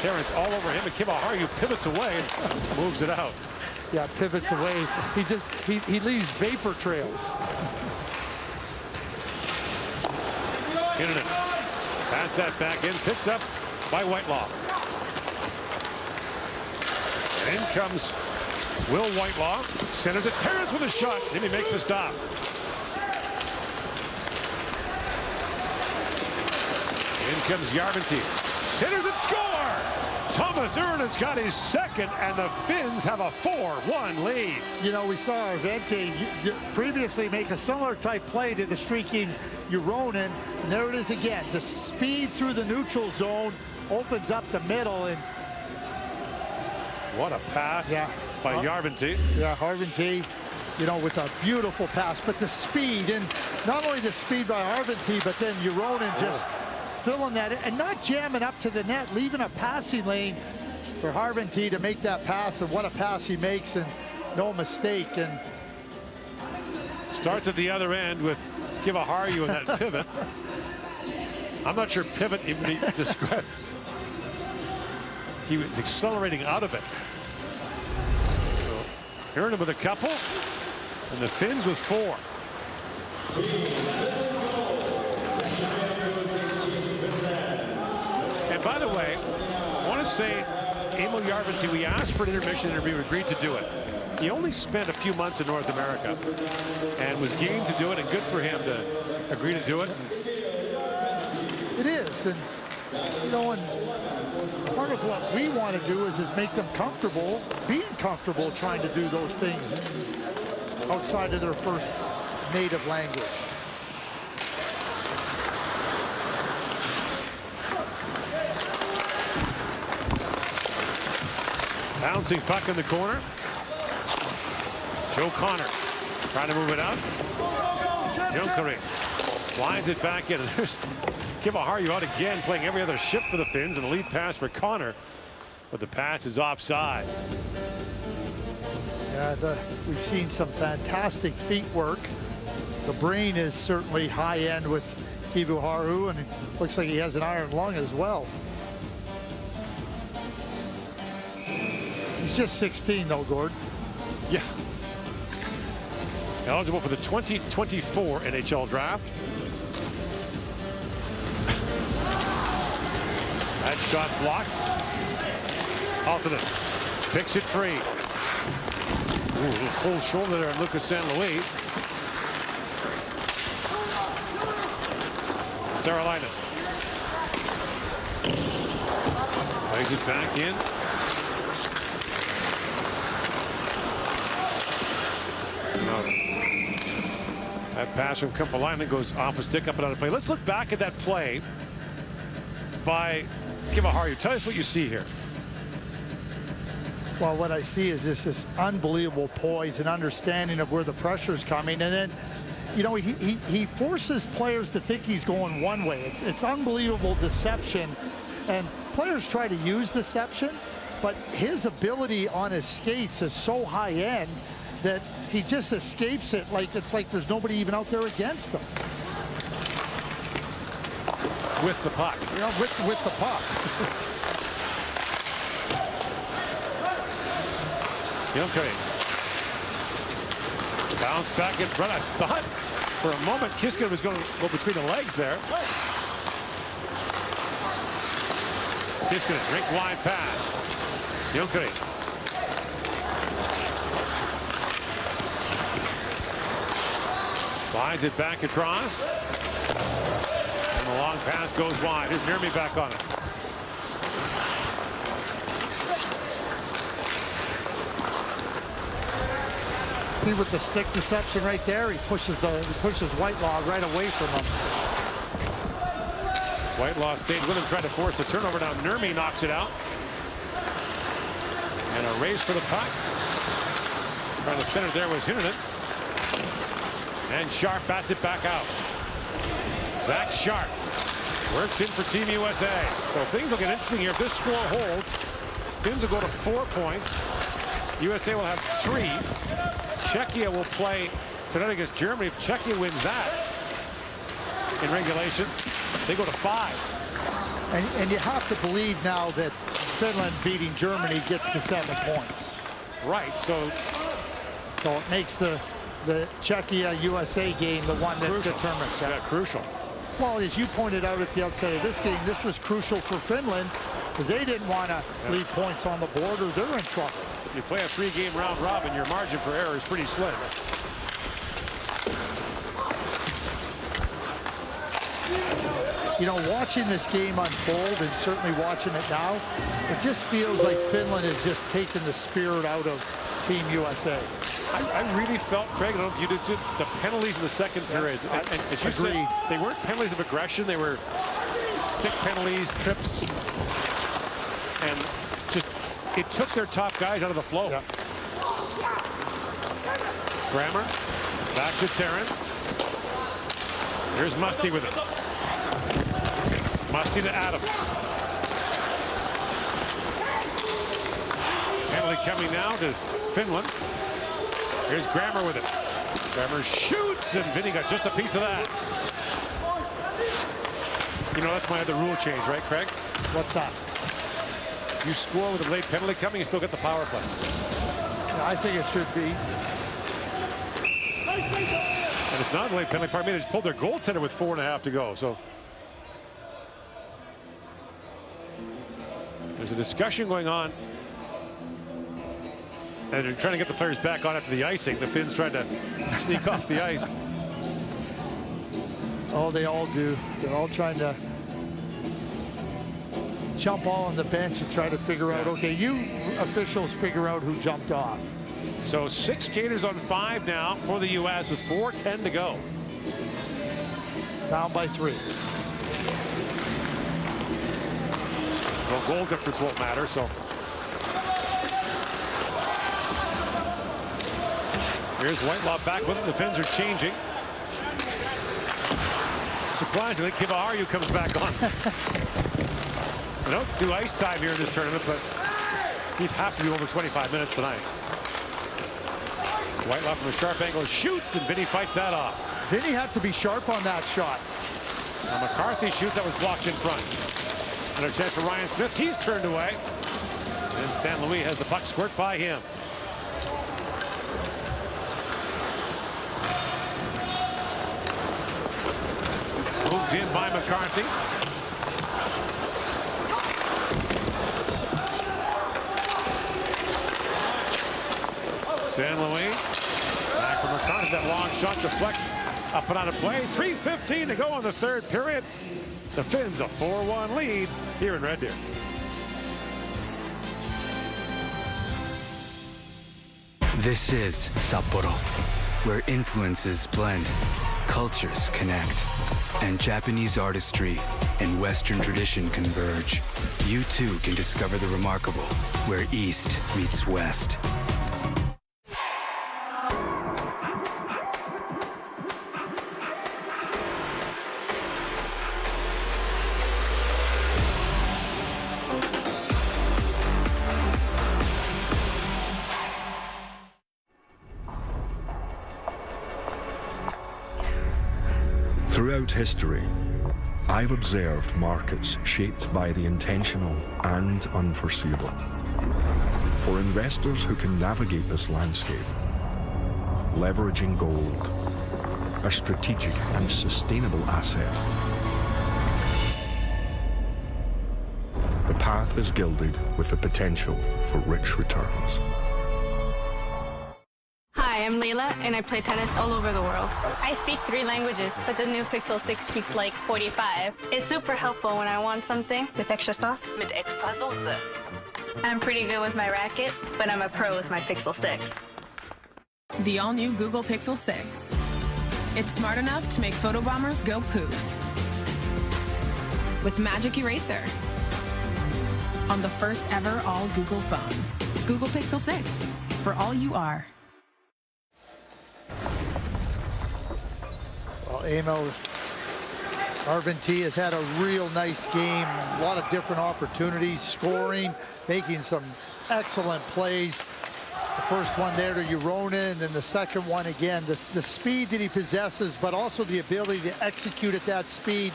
Terrence all over him, and Kivaharju pivots away and moves it out. Yeah, pivots away. He leaves vapor trails. Kinnunen bats that back in, picked up by Whitelaw. And in comes Will Whitelaw. Centers it. Terrence with a shot. Then he makes the stop. In comes Järventie. Centers it. Score! Thomas Ernon's got his second, and the Finns have a 4-1 lead. We saw Järventie previously make a similar type play to the streaking Euronen, and there it is again. The speed through the neutral zone opens up the middle, and what a pass by Järventie. Yeah, Järventie, with a beautiful pass, but the speed, and not only the speed by Järventie, but then Euronen just filling that in and not jamming up to the net, leaving a passing lane for Järventie to make that pass, and what a pass he makes, and no mistake. And starts at the other end with Kivaharju in that pivot. I'm not sure pivot even be described. He was accelerating out of it. So, Aaron with a couple, and the Finns with 4. And by the way, I want to say, Emil Järventie, we asked for an intermission interview, agreed to do it. He only spent a few months in North America and was game to do it, and good for him to agree to do it. It is, and and part of what we want to do is make them comfortable, being comfortable trying to do those things outside of their first native language. Bouncing puck in the corner. Joe Connor trying to move it out. Junkari slides it back in. And there's Kivaharju out again, playing every other shift for the Finns, and a lead pass for Connor, but the pass is offside. Yeah, we've seen some fantastic feet work. The brain is certainly high end with Kivaharju, and it looks like he has an iron lung as well. He's just 16 though, Gord. Yeah. eligible for the 2024 NHL draft. That shot blocked. Alternate picks it free. Ooh, a little cold shoulder there on Lucas St. Louis. Saralainen plays it back in. That pass from Kumpalainen goes off a stick up and out of play. Let's look back at that play by Kiviharju. Tell us what you see here. Well, what I see is this unbelievable poise and understanding of where the pressure is coming. And then, you know, he forces players to think he's going one way. It's unbelievable deception. And players try to use deception, but his ability on his skates is so high end that he just escapes it like it's like there's nobody even out there against him. With the puck. You know, with the puck. Okay. Bounce back in front. I thought for a moment Kiska was going to go between the legs there. Kiska, drink line pass. Junker. Slides it back across. And the long pass goes wide. Here's Nurmi back on it. See with the stick deception right there, he pushes Whitelaw right away from him. Whitelaw stayed with him, tried to force the turnover. Now Nurmi knocks it out. And a race for the puck. Trying to center there was Hinnerton. And Sharp bats it back out. Zach Sharp works in for Team USA. So things will get interesting here. If this score holds, Finns will go to 4 points. USA will have 3. Czechia will play tonight against Germany. If Czechia wins that in regulation, they go to 5. And you have to believe now that Finland beating Germany gets to 7 points. Right. So it makes the Czechia-USA game the one that determines that. Yeah, crucial. Well, as you pointed out at the outset of this game, this was crucial for Finland because they didn't want to leave points on the board or they're in trouble. You play a 3-game round robin, your margin for error is pretty slim. You know, watching this game unfold and certainly watching it now, it just feels like Finland has just taken the spirit out of Team USA. I really felt, Craig, I don't know if you did too, the penalties in the second period. And as you said, they weren't penalties of aggression. They were stick penalties, trips, and just it took their top guys out of the flow. Yeah. Grammer back to Terrence. Here's Musty with it. Musty to Adams. Penalty coming now to Finland. Here's Grammer with it. Grammer shoots, and Vinny got just a piece of that. You know, that's my other rule change, right, Craig? What's that? You score with a late penalty coming, you still get the power play. Yeah, I think it should be. And it's not a late penalty. Pardon me, they just pulled their goaltender with 4.5 to go. So there's a discussion going on. And they're trying to get the players back on after the icing. The Finns trying to sneak off the ice. Oh, they all do. They're all trying to jump all on the bench and try to figure out, okay, you officials figure out who jumped off. So 6 skaters on 5 now for the U.S. with 4:10 to go. Down by 3. Well, goal difference won't matter, so. Here's Whitelaw back with it. The Finns are changing. Surprisingly, Kiviharju comes back on. They don't do ice time here in this tournament, but he'd have to do over 25 minutes tonight. Whitelaw from a sharp angle shoots, and Vinny fights that off. Vinny had to be sharp on that shot. Now McCarthy shoots, that was blocked in front. And a chance for Ryan Smith. He's turned away. And St. Louis has the puck squirt by him. Moved in by McCarthy. San Luis. Back from McCarthy. That long shot deflects up and out of play. 3:15 to go in the third period. The Finns a 4-1 lead here in Red Deer. This is Sapporo, where influences blend, cultures connect, and Japanese artistry and Western tradition converge. You too can discover the remarkable, where East meets West. Throughout history, I've observed markets shaped by the intentional and unforeseeable. For investors who can navigate this landscape, leveraging gold, a strategic and sustainable asset, the path is gilded with the potential for rich returns. Hi, I'm Layla, and I play tennis all over the world. I speak 3 languages, but the new Pixel 6 speaks like 45. It's super helpful when I want something with extra sauce. Mit extra Soße. I'm pretty good with my racket, but I'm a pro with my Pixel 6. The all-new Google Pixel 6. It's smart enough to make photobombers go poof. With Magic Eraser. On the first ever all-Google phone. Google Pixel 6. For all you are. Well, Emil Arventi has had a real nice game. A lot of different opportunities, scoring, making some excellent plays. The first one there to Juronen, and then the second one again. The speed that he possesses, but also the ability to execute at that speed.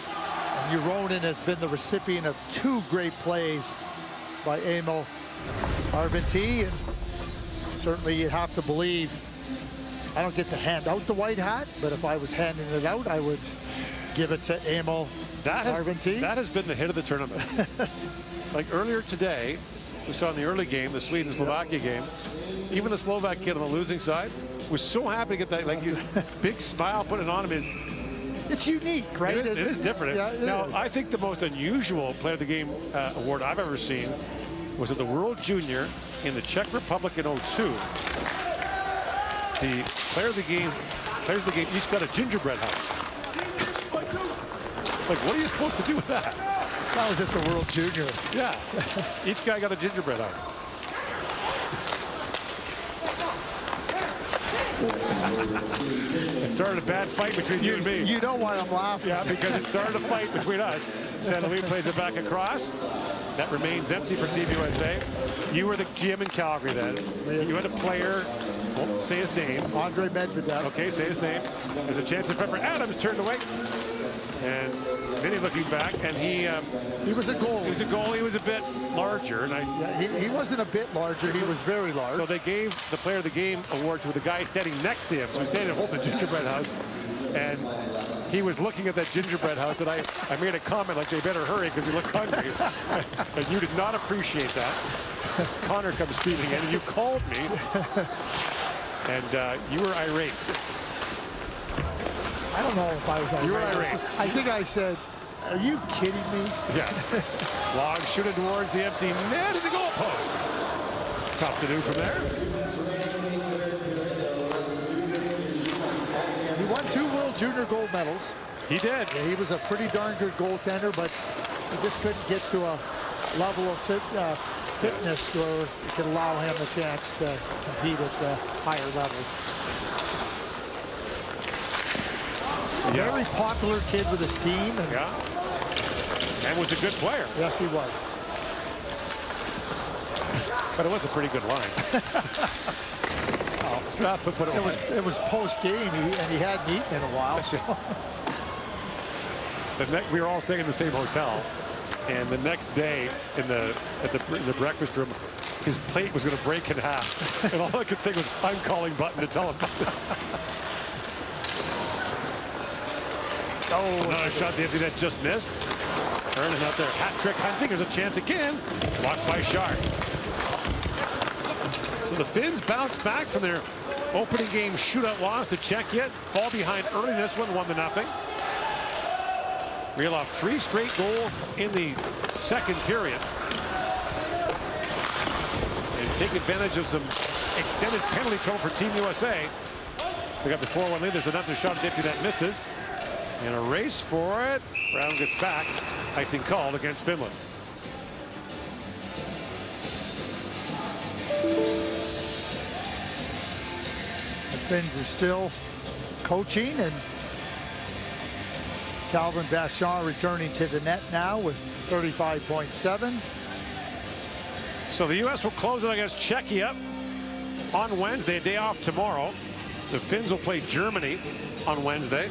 And Juronen has been the recipient of 2 great plays by Emil Arventi, and certainly you'd have to believe. I don't get to hand out the white hat, but if I was handing it out, I would give it to Emil Arventi. That has been the hit of the tournament. Like earlier today, we saw in the early game, the Sweden-Slovakia game, even the Slovak kid on the losing side was so happy to get that big smile put it on him. It's unique, right? It is different. Yeah, now, I think the most unusual Player of the Game award I've ever seen was at the World Junior in the Czech Republic in '02. The players of the game each got a gingerbread house. Like, what are you supposed to do with that? That was at the World Junior. Yeah. Each guy got a gingerbread house. It started a bad fight between you and me. You know why I'm laughing. Yeah, because it started a fight between us. San Luis plays it back across. That remains empty for Team USA. You were the GM in Calgary then. You had a player. Well, say his name. Andre Medvedev. Okay, say his name. There's a chance that Pepper Adams turned away. And Vinny looking back, and he was a goalie. He was a goalie. He was a bit larger. And he wasn't a bit larger. He was very large. So they gave the Player of the Game award to the guy standing next to him. So he's standing holding the gingerbread house. And he was looking at that gingerbread house, and I made a comment like, they better hurry because he looked hungry. And you did not appreciate that. Connor comes stealing in, and you called me. And you were irate. I don't know if I was irate. You were irate. I think I said, are you kidding me? Yeah. Long shooting towards the empty net of the goal post. Tough to do from there. He won 2 World Junior gold medals. He did. Yeah, he was a pretty darn good goaltender, but he just couldn't get to a level of fitness where it could allow him a chance to compete at the higher levels. Yes. Very popular kid with his team. And was a good player. Yes, he was. But it was a pretty good line. Strathwood put it away. It was post-game, and he hadn't eaten in a while. So. We were all staying in the same hotel. And the next day, in the breakfast room, his plate was going to break in half. And all I could think was, I'm calling Button to tell him. Oh, another shot the empty net just missed. Turning out there, hat trick hunting. There's a chance again. Blocked by Shark. So the Finns bounce back from their opening game shootout loss to Czechia. Fall behind early in this one, 1-0. Reel off 3 straight goals in the second period. And take advantage of some extended penalty trouble for Team USA. They got the 4-1 lead. There's another shot at empty that misses. And a race for it. Brown gets back. Icing called against Finland. The Finns are still coaching, and Calvin Bachand returning to the net now with 35.7. So the U.S. will close it against Czechia on Wednesday, a day off tomorrow. The Finns will play Germany on Wednesday.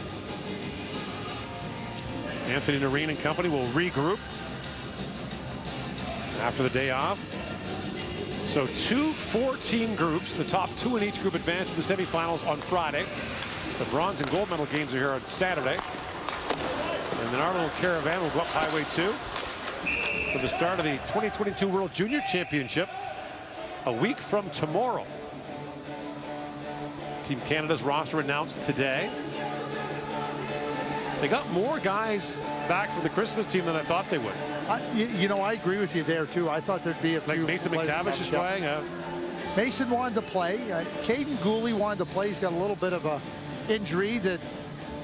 Anthony Noreen and company will regroup after the day off. So 2 4-team groups. The top 2 in each group advance to the semifinals on Friday. The bronze and gold medal games are here on Saturday. And then our little caravan will go up Highway 2 for the start of the 2022 World Junior Championship a week from tomorrow. Team Canada's roster announced today. They got more guys back from the Christmas team than I thought they would. You know, I agree with you there, too. I thought there'd be a few. Like Mason McTavish is playing. Mason wanted to play. Caden Gooley wanted to play. He's got a little bit of a injury that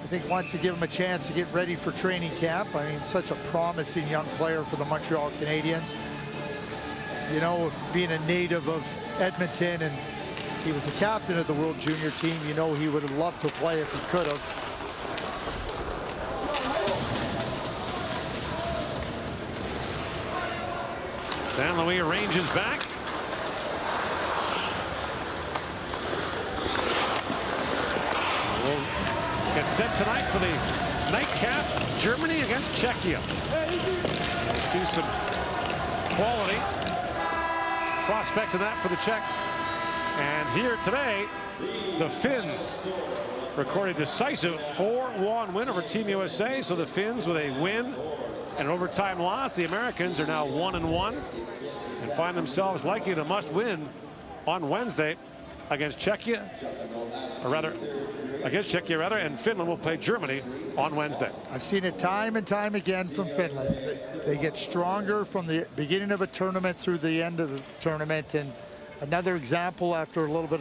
I think wants to give him a chance to get ready for training camp. I mean, such a promising young player for the Montreal Canadiens. You know, being a native of Edmonton, and he was the captain of the World Junior team, you know he would have loved to play if he could have. San Luis arranges back. We'll get set tonight for the nightcap. Germany against Czechia. See some quality prospects in that for the Czechs. And here today, the Finns recorded a decisive 4-1 win over Team USA. So the Finns with a win and an overtime loss. The Americans are now 1-1 and find themselves likely to must win on Wednesday against Czechia, and Finland will play Germany on Wednesday. I've seen it time and time again from Finland. They get stronger from the beginning of a tournament through the end of the tournament, and another example after a little bit of